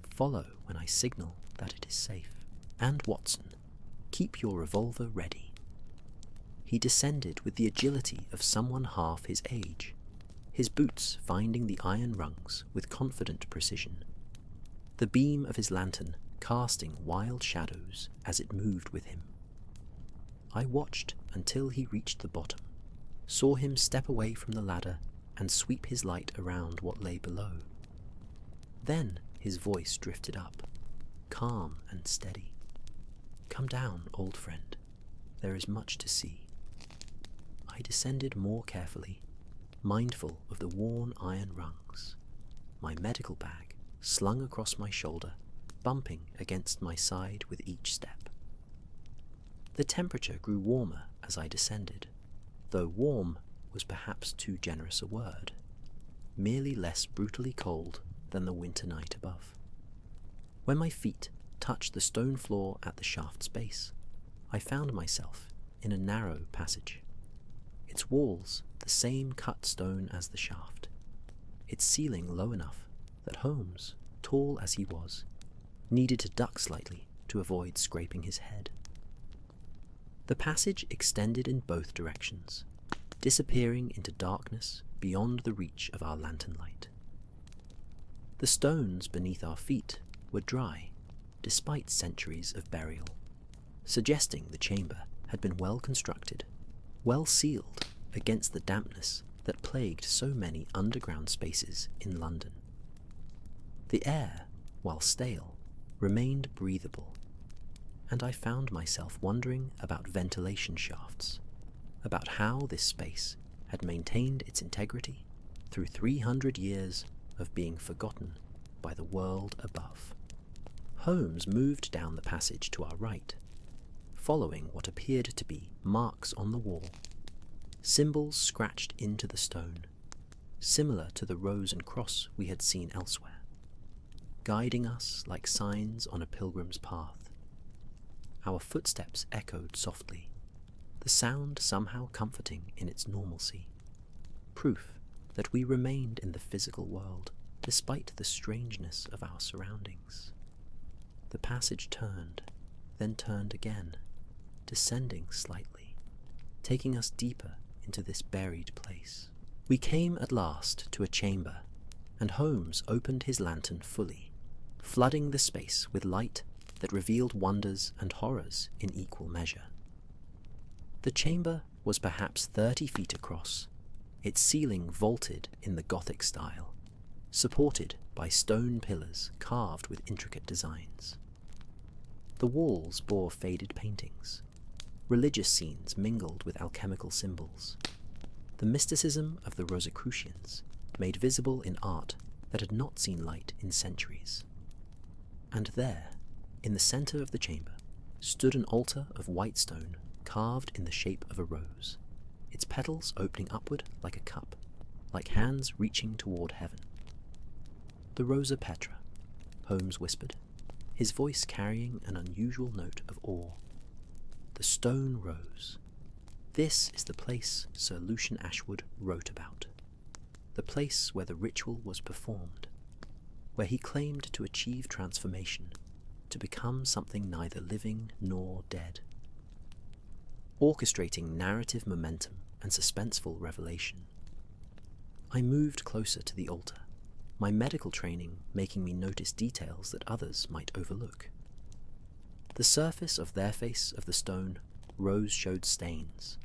"Follow when I signal that it is safe. And Watson, keep your revolver ready." He descended with the agility of someone half his age, his boots finding the iron rungs with confident precision, the beam of his lantern casting wild shadows as it moved with him. I watched until he reached the bottom, saw him step away from the ladder and sweep his light around what lay below. Then his voice drifted up, calm and steady. "Come down, old friend. There is much to see." I descended more carefully, mindful of the worn iron rungs, my medical bag slung across my shoulder, bumping against my side with each step. The temperature grew warmer as I descended, though warm was perhaps too generous a word, merely less brutally cold than the winter night above. When my feet touched the stone floor at the shaft's base, I found myself in a narrow passage, its walls the same cut stone as the shaft, its ceiling low enough that Holmes, tall as he was, needed to duck slightly to avoid scraping his head. The passage extended in both directions, disappearing into darkness beyond the reach of our lantern light. The stones beneath our feet were dry, despite centuries of burial, suggesting the chamber had been well constructed, well sealed against the dampness that plagued so many underground spaces in London. The air, while stale, remained breathable, and I found myself wondering about ventilation shafts, about how this space had maintained its integrity through 300 years of being forgotten by the world above. Holmes moved down the passage to our right, following what appeared to be marks on the wall, symbols scratched into the stone, similar to the rose and cross we had seen elsewhere, guiding us like signs on a pilgrim's path. Our footsteps echoed softly, the sound somehow comforting in its normalcy, proof that we remained in the physical world despite the strangeness of our surroundings. The passage turned, then turned again, descending slightly, taking us deeper into this buried place. We came at last to a chamber, and Holmes opened his lantern fully, flooding the space with light that revealed wonders and horrors in equal measure. The chamber was perhaps 30 feet across, its ceiling vaulted in the Gothic style, supported by stone pillars carved with intricate designs. The walls bore faded paintings, religious scenes mingled with alchemical symbols, the mysticism of the Rosicrucians made visible in art that had not seen light in centuries. And there, in the centre of the chamber, stood an altar of white stone carved in the shape of a rose, its petals opening upward like a cup, like hands reaching toward heaven. "The Rosa Petra," Holmes whispered, his voice carrying an unusual note of awe. "The stone rose. This is the place Sir Lucian Ashwood wrote about, the place where the ritual was performed, where he claimed to achieve transformation, to become something neither living nor dead. Orchestrating narrative momentum and suspenseful revelation. I moved closer to the altar, my medical training making me notice details that others might overlook. The surface of their face of the stone rose showed stains,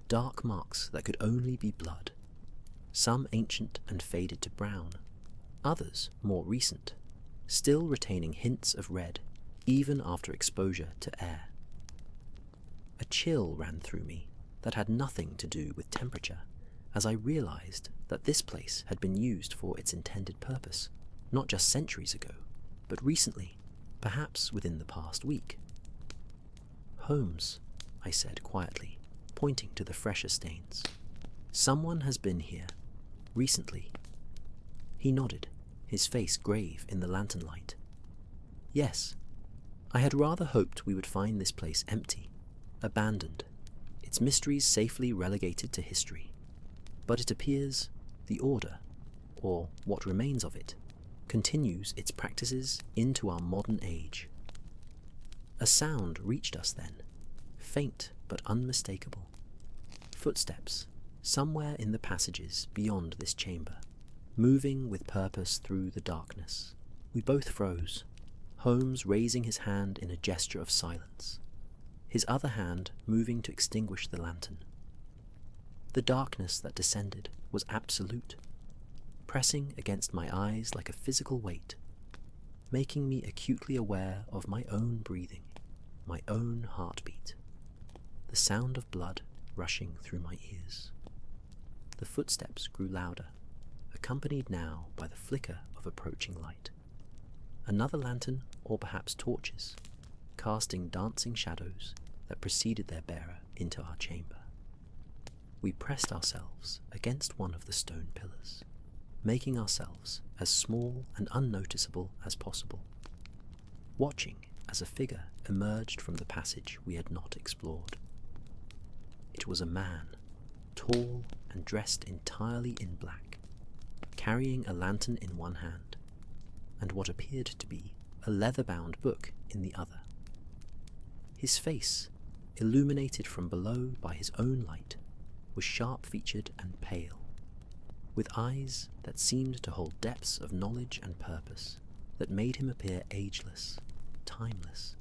dark marks that could only be blood, some ancient and faded to brown, others more recent, still retaining hints of red even after exposure to air. A chill ran through me that had nothing to do with temperature as I realized that this place had been used for its intended purpose, not just centuries ago, but recently, perhaps within the past week. "Holmes," I said quietly, pointing to the fresher stains. "Someone has been here, recently." He nodded, his face grave in the lantern light. "Yes, I had rather hoped we would find this place empty, abandoned, its mysteries safely relegated to history. But it appears the Order, or what remains of it, continues its practices into our modern age." A sound reached us then, faint but unmistakable. Footsteps, somewhere in the passages beyond this chamber, moving with purpose through the darkness. We both froze, Holmes raising his hand in a gesture of silence, his other hand moving to extinguish the lantern. The darkness that descended was absolute, pressing against my eyes like a physical weight, making me acutely aware of my own breathing, my own heartbeat, the sound of blood rushing through my ears. The footsteps grew louder, accompanied now by the flicker of approaching light. Another lantern, or perhaps torches, casting dancing shadows that preceded their bearer into our chamber. We pressed ourselves against one of the stone pillars, making ourselves as small and unnoticeable as possible, watching as a figure emerged from the passage we had not explored. It was a man, tall and dressed entirely in black, carrying a lantern in one hand, and what appeared to be a leather-bound book in the other. His face, illuminated from below by his own light, was sharp-featured and pale, with eyes that seemed to hold depths of knowledge and purpose that made him appear ageless, timeless,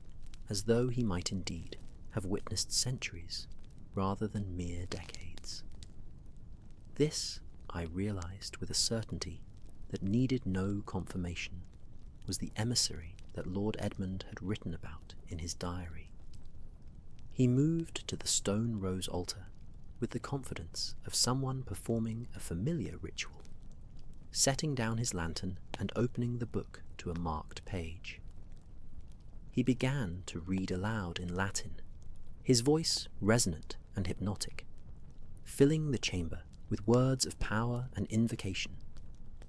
as though he might indeed have witnessed centuries rather than mere decades. This, I realized with a certainty that needed no confirmation, was the emissary that Lord Edmund had written about in his diary. He moved to the stone rose altar with the confidence of someone performing a familiar ritual, setting down his lantern and opening the book to a marked page. He began to read aloud in Latin, his voice resonant and hypnotic, filling the chamber with words of power and invocation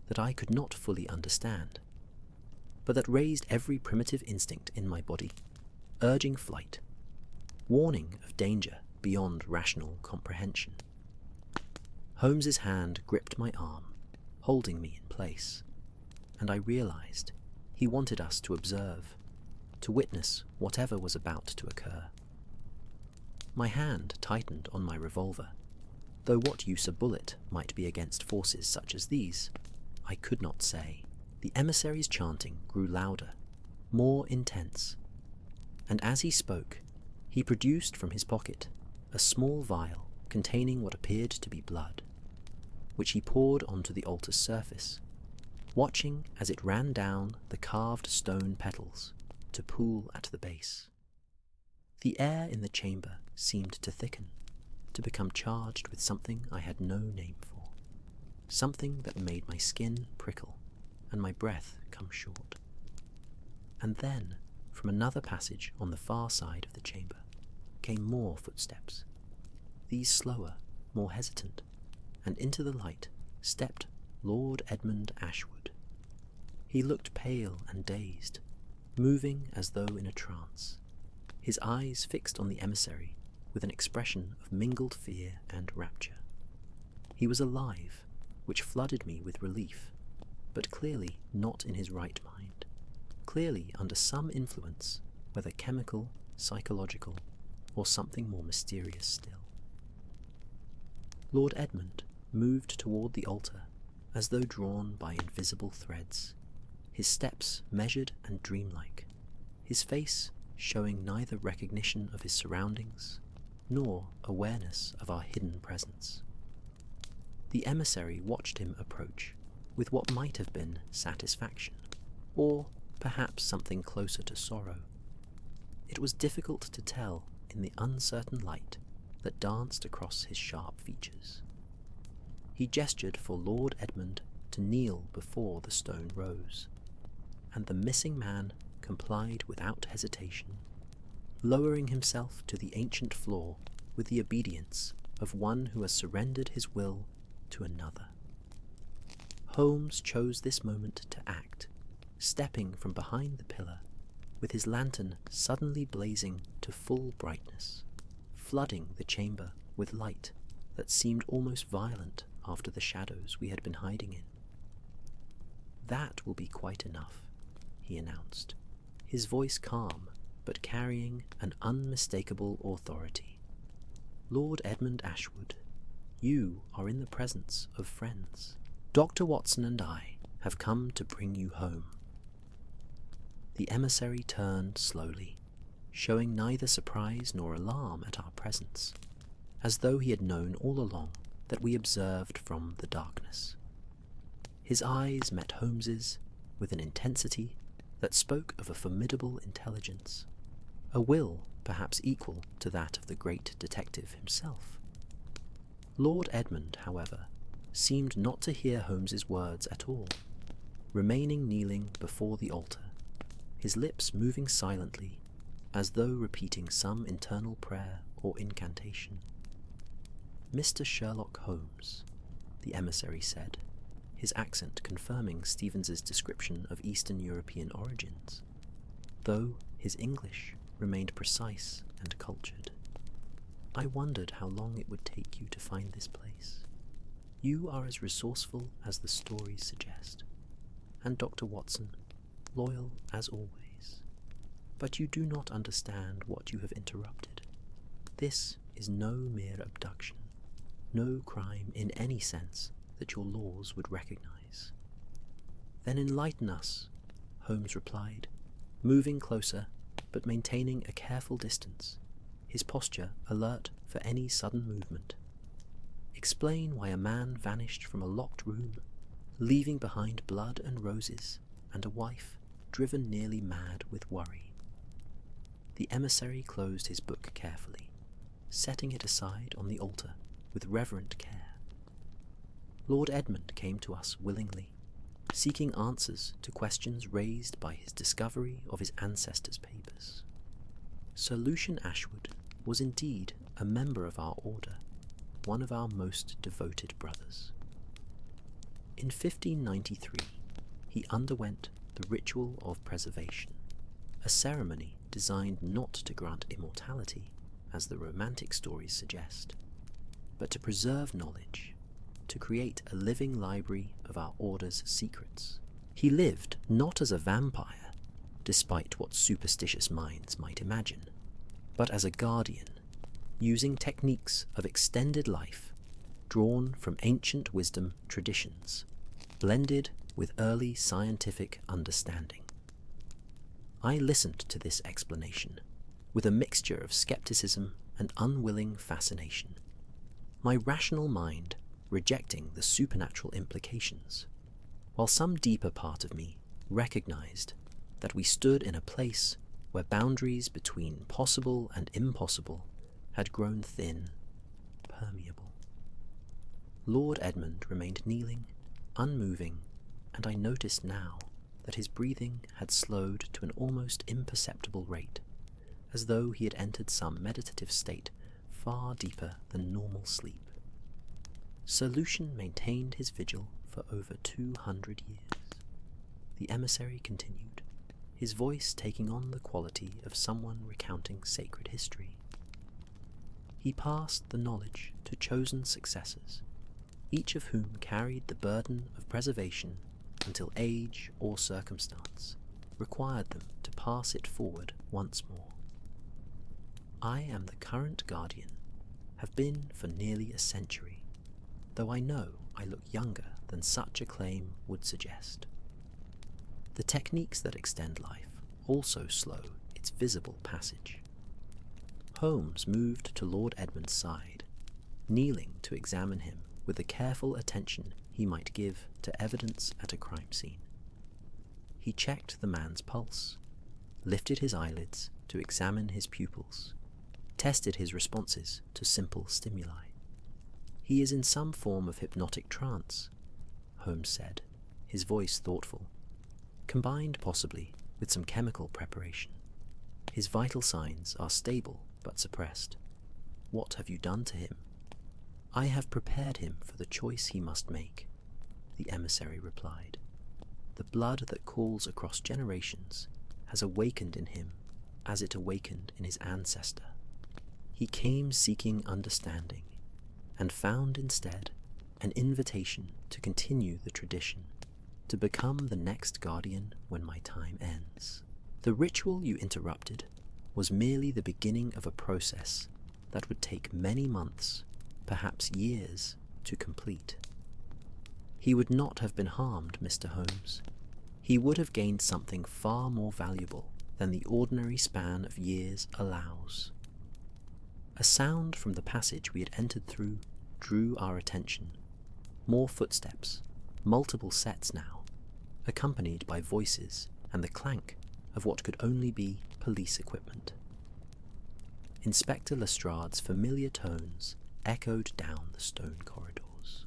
that I could not fully understand, but that raised every primitive instinct in my body, urging flight, warning of danger beyond rational comprehension. Holmes's hand gripped my arm, holding me in place, and I realized he wanted us to observe, to witness whatever was about to occur. My hand tightened on my revolver, though what use a bullet might be against forces such as these, I could not say. The emissary's chanting grew louder, more intense, and as he spoke, he produced from his pocket a small vial containing what appeared to be blood, which he poured onto the altar's surface, watching as it ran down the carved stone petals to pool at the base. The air in the chamber seemed to thicken, to become charged with something I had no name for, something that made my skin prickle and my breath come short. And then, from another passage on the far side of the chamber, came more footsteps, these slower, more hesitant, and into the light stepped Lord Edmund Ashwood. He looked pale and dazed, moving as though in a trance, his eyes fixed on the emissary with an expression of mingled fear and rapture. He was alive, which flooded me with relief, but clearly not in his right mind, clearly under some influence, whether chemical, psychological, or something more mysterious still. Lord Edmund moved toward the altar as though drawn by invisible threads, his steps measured and dreamlike, his face showing neither recognition of his surroundings nor awareness of our hidden presence. The emissary watched him approach with what might have been satisfaction, or perhaps something closer to sorrow. It was difficult to tell in the uncertain light that danced across his sharp features. He gestured for Lord Edmund to kneel before the stone rose, and the missing man complied without hesitation, lowering himself to the ancient floor with the obedience of one who has surrendered his will to another. Holmes chose this moment to act, stepping from behind the pillar, with his lantern suddenly blazing to full brightness, flooding the chamber with light that seemed almost violent after the shadows we had been hiding in. "That will be quite enough," he announced, his voice calm but carrying an unmistakable authority. "Lord Edmund Ashwood, you are in the presence of friends. Dr. Watson and I have come to bring you home." The emissary turned slowly, showing neither surprise nor alarm at our presence, as though he had known all along that we observed from the darkness. His eyes met Holmes's with an intensity that spoke of a formidable intelligence, a will perhaps equal to that of the great detective himself. Lord Edmund, however, seemed not to hear Holmes's words at all, remaining kneeling before the altar, his lips moving silently as though repeating some internal prayer or incantation. "Mr. Sherlock Holmes," the emissary said, his accent confirming Stevens's description of Eastern European origins, though his English remained precise and cultured. "I wondered how long it would take you to find this place. You are as resourceful as the stories suggest, and Dr. Watson, loyal as always. But you do not understand what you have interrupted. This is no mere abduction, no crime in any sense that your laws would recognize." "Then enlighten us," Holmes replied, moving closer but maintaining a careful distance, his posture alert for any sudden movement. "Explain why a man vanished from a locked room, leaving behind blood and roses, and a wife driven nearly mad with worry." The emissary closed his book carefully, setting it aside on the altar with reverent care. Lord Edmund came to us willingly, seeking answers to questions raised by his discovery of his ancestors' papers. Sir Lucian Ashwood was indeed a member of our order, one of our most devoted brothers. In 1593, he underwent the ritual of preservation, a ceremony designed not to grant immortality, as the romantic stories suggest, but to preserve knowledge, to create a living library of our order's secrets. He lived not as a vampire, despite what superstitious minds might imagine, but as a guardian, using techniques of extended life drawn from ancient wisdom traditions, blended with early scientific understanding. I listened to this explanation with a mixture of skepticism and unwilling fascination, my rational mind rejecting the supernatural implications, while some deeper part of me recognized that we stood in a place where boundaries between possible and impossible had grown thin, permeable. Lord Edmund remained kneeling, unmoving, and I noticed now that his breathing had slowed to an almost imperceptible rate, as though he had entered some meditative state far deeper than normal sleep. Sir Lucian maintained his vigil for over 200 years. The emissary continued, his voice taking on the quality of someone recounting sacred history. He passed the knowledge to chosen successors, each of whom carried the burden of preservation until age or circumstance required them to pass it forward once more. I am the current guardian, have been for nearly a century, though I know I look younger than such a claim would suggest. The techniques that extend life also slow its visible passage. Holmes moved to Lord Edmund's side, kneeling to examine him with the careful attention he might give to evidence at a crime scene. He checked the man's pulse, lifted his eyelids to examine his pupils, tested his responses to simple stimuli. "He is in some form of hypnotic trance," Holmes said, his voice thoughtful, "combined possibly with some chemical preparation. His vital signs are stable but suppressed. What have you done to him?" "I have prepared him for the choice he must make," the emissary replied. "The blood that calls across generations has awakened in him as it awakened in his ancestor. He came seeking understanding, and found instead an invitation to continue the tradition, to become the next guardian when my time ends. The ritual you interrupted was merely the beginning of a process that would take many months, perhaps years, to complete. He would not have been harmed, Mr. Holmes. He would have gained something far more valuable than the ordinary span of years allows." A sound from the passage we had entered through drew our attention. More footsteps, multiple sets now, accompanied by voices and the clank of what could only be police equipment. Inspector Lestrade's familiar tones echoed down the stone corridors,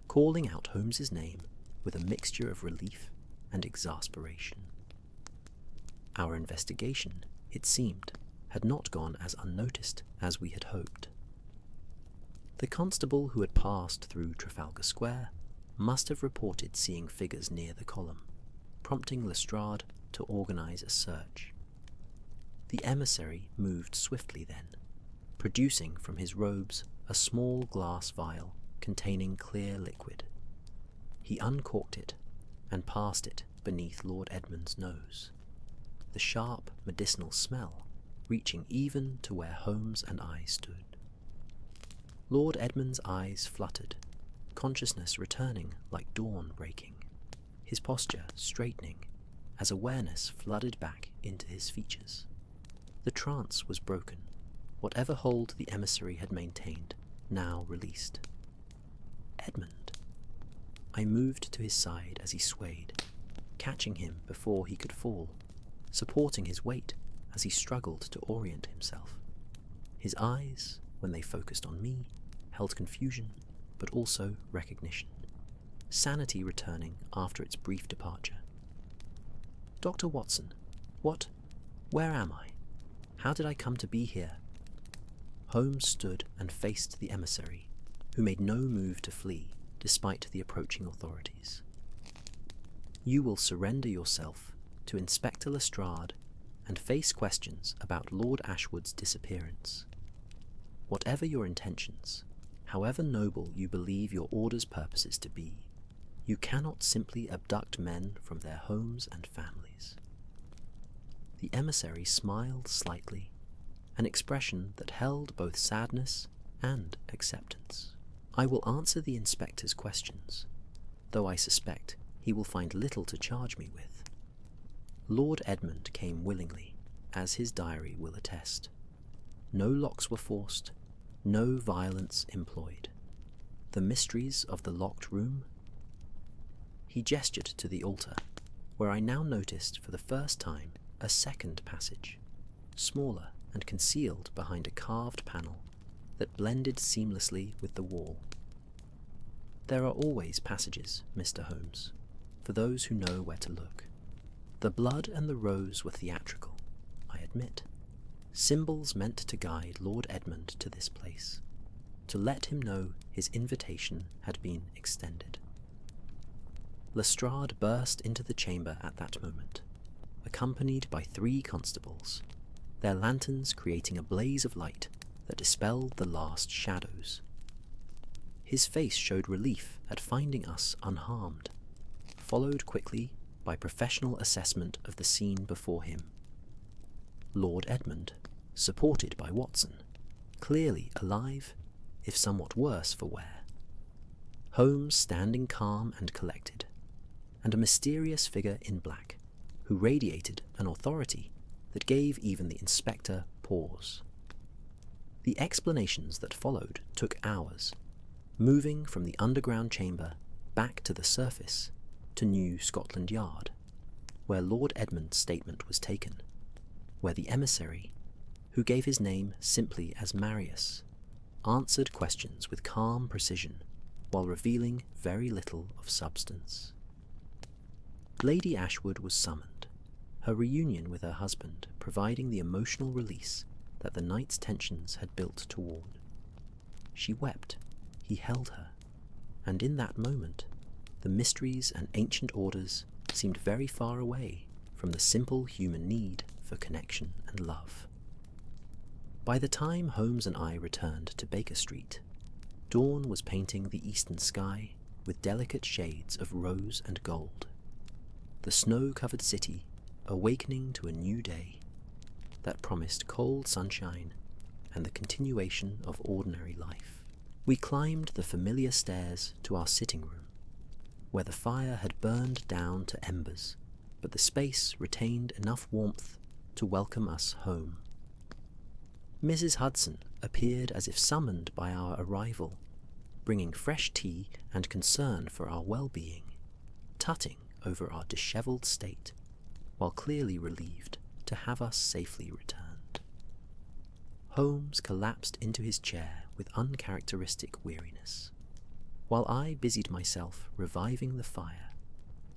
calling out Holmes's name with a mixture of relief and exasperation. Our investigation, it seemed, had not gone as unnoticed as we had hoped. The constable who had passed through Trafalgar Square must have reported seeing figures near the column, prompting Lestrade to organize a search. The emissary moved swiftly then, producing from his robes a small glass vial containing clear liquid. He uncorked it and passed it beneath Lord Edmund's nose, the sharp medicinal smell reaching even to where Holmes and I stood. Lord Edmund's eyes fluttered, consciousness returning like dawn breaking, his posture straightening as awareness flooded back into his features. The trance was broken, whatever hold the emissary had maintained, now released. "Edmund." I moved to his side as he swayed, catching him before he could fall, supporting his weight as he struggled to orient himself. His eyes, when they focused on me, held confusion, but also recognition, sanity returning after its brief departure. "Dr. Watson, where am I? How did I come to be here?" Holmes stood and faced the emissary, who made no move to flee despite the approaching authorities. "You will surrender yourself to Inspector Lestrade and face questions about Lord Ashwood's disappearance. Whatever your intentions, however noble you believe your order's purposes to be, you cannot simply abduct men from their homes and families." The emissary smiled slightly, an expression that held both sadness and acceptance. "I will answer the inspector's questions, though I suspect he he will find little to charge me with. Lord Edmund came willingly, as his diary will attest. No locks were forced, no violence employed. The mysteries of the locked room? He gestured to the altar, where I now noticed for the first time a second passage, smaller and concealed behind a carved panel that blended seamlessly with the wall. There are always passages, Mr. Holmes, for those who know where to look. The blood and the rose were theatrical, I admit, symbols meant to guide Lord Edmund to this place, to let him know his invitation had been extended. Lestrade burst into the chamber at that moment, accompanied by 3 constables, their lanterns creating a blaze of light that dispelled the last shadows. His face showed relief at finding us unharmed, followed quickly by professional assessment of the scene before him. Lord Edmund, supported by Watson, clearly alive, if somewhat worse for wear. Holmes standing calm and collected, and a mysterious figure in black, who radiated an authority that gave even the inspector pause. The explanations that followed took hours, moving from the underground chamber back to the surface to New Scotland Yard, where Lord Edmund's statement was taken, where the emissary, who gave his name simply as Marius, answered questions with calm precision while revealing very little of substance. Lady Ashwood was summoned, her reunion with her husband providing the emotional release that the night's tensions had built toward. She wept, he held her, and in that moment, the mysteries and ancient orders seemed very far away from the simple human need for connection and love. By the time Holmes and I returned to Baker Street, dawn was painting the eastern sky with delicate shades of rose and gold. The snow-covered city awakening to a new day that promised cold sunshine and the continuation of ordinary life. We climbed the familiar stairs to our sitting room, where the fire had burned down to embers, but the space retained enough warmth to welcome us home. Mrs. Hudson appeared as if summoned by our arrival, bringing fresh tea and concern for our well-being, tutting over our dishevelled state, while clearly relieved to have us safely returned. Holmes collapsed into his chair with uncharacteristic weariness, while I busied myself reviving the fire,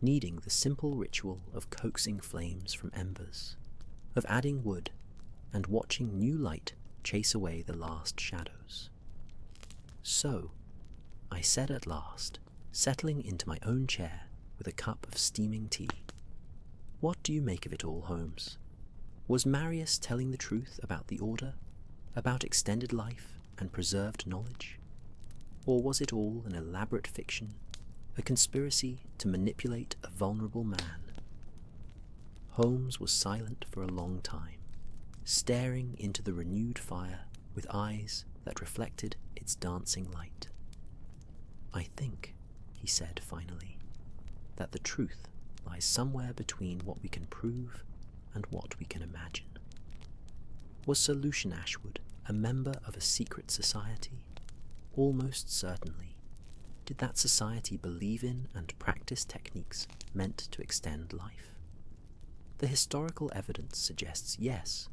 needing the simple ritual of coaxing flames from embers, of adding wood, and watching new light chase away the last shadows. "So," I said at last, settling into my own chair with a cup of steaming tea, "what do you make of it all, Holmes? Was Marius telling the truth about the Order, about extended life and preserved knowledge? Or was it all an elaborate fiction, a conspiracy to manipulate a vulnerable man?" Holmes was silent for a long time, staring into the renewed fire with eyes that reflected its dancing light. "I think," he said finally, "that the truth lies somewhere between what we can prove and what we can imagine. Was Sir Lucian Ashwood a member of a secret society? Almost certainly. Did that society believe in and practice techniques meant to extend life? The historical evidence suggests yes.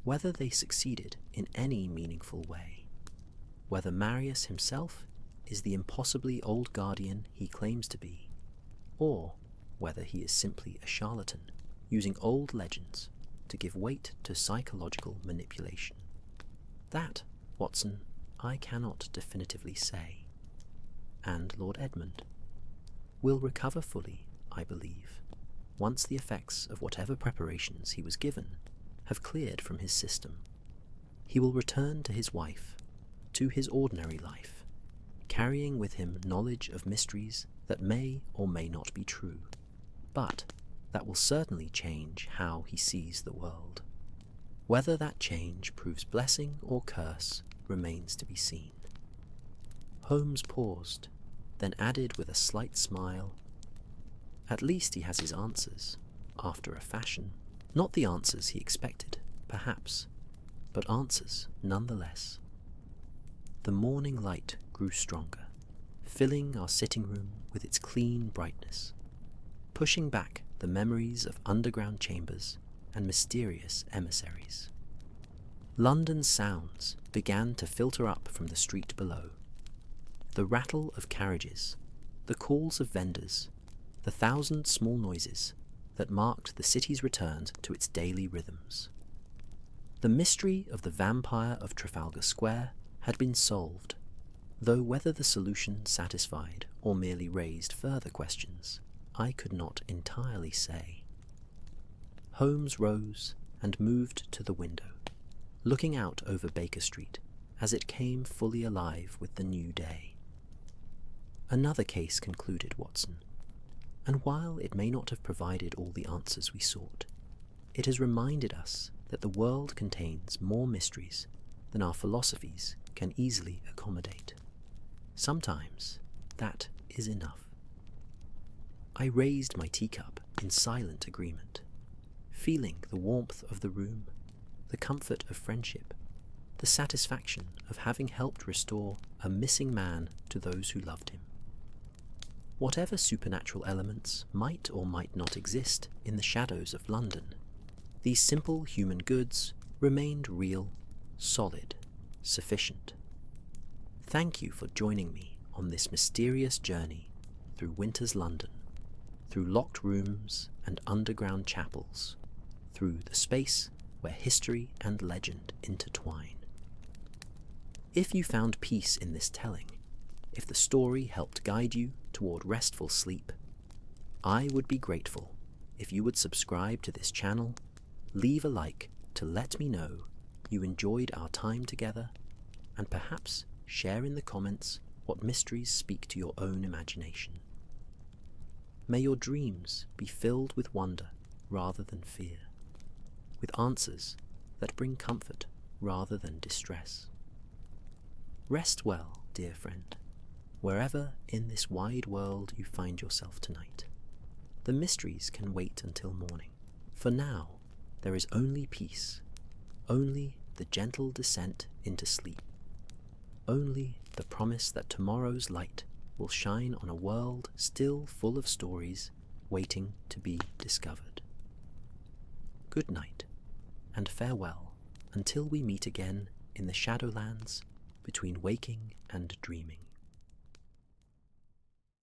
Whether they succeeded in any meaningful way, whether Marius himself is the impossibly old guardian he claims to be, or whether he is simply a charlatan using old legends to give weight to psychological manipulation. That, Watson, I cannot definitively say. And Lord Edmund will recover fully, I believe, once the effects of whatever preparations he was given have cleared from his system. He will return to his wife, to his ordinary life, carrying with him knowledge of mysteries that may or may not be true, but that will certainly change how he sees the world. Whether that change proves blessing or curse remains to be seen. Holmes paused, then added with a slight smile, At least he has his answers, after a fashion. Not the answers he expected, perhaps, but answers nonetheless. The morning light grew stronger, filling our sitting room with its clean brightness, pushing back the memories of underground chambers and mysterious emissaries. London's sounds began to filter up from the street below. The rattle of carriages, the calls of vendors, the thousand small noises that marked the city's return to its daily rhythms. The mystery of the vampire of Trafalgar Square had been solved, though whether the solution satisfied or merely raised further questions, I could not entirely say. Holmes rose and moved to the window, looking out over Baker Street as it came fully alive with the new day. Another case concluded, Watson, and while it may not have provided all the answers we sought, it has reminded us that the world contains more mysteries than our philosophies can easily accommodate. Sometimes that is enough. I raised my teacup in silent agreement, feeling the warmth of the room, the comfort of friendship, the satisfaction of having helped restore a missing man to those who loved him. Whatever supernatural elements might or might not exist in the shadows of London, these simple human goods remained real, solid, sufficient. Thank you for joining me on this mysterious journey through winter's London, through locked rooms and underground chapels, through the space where history and legend intertwine. If you found peace in this telling, if the story helped guide you toward restful sleep, I would be grateful if you would subscribe to this channel, leave a like to let me know you enjoyed our time together, and perhaps share in the comments what mysteries speak to your own imagination. May your dreams be filled with wonder rather than fear, with answers that bring comfort rather than distress. Rest well, dear friend, wherever in this wide world you find yourself tonight. The mysteries can wait until morning. For now, there is only peace, only the gentle descent into sleep, only the promise that tomorrow's light will shine on a world still full of stories waiting to be discovered. Good night, and farewell until we meet again in the Shadowlands between waking and dreaming.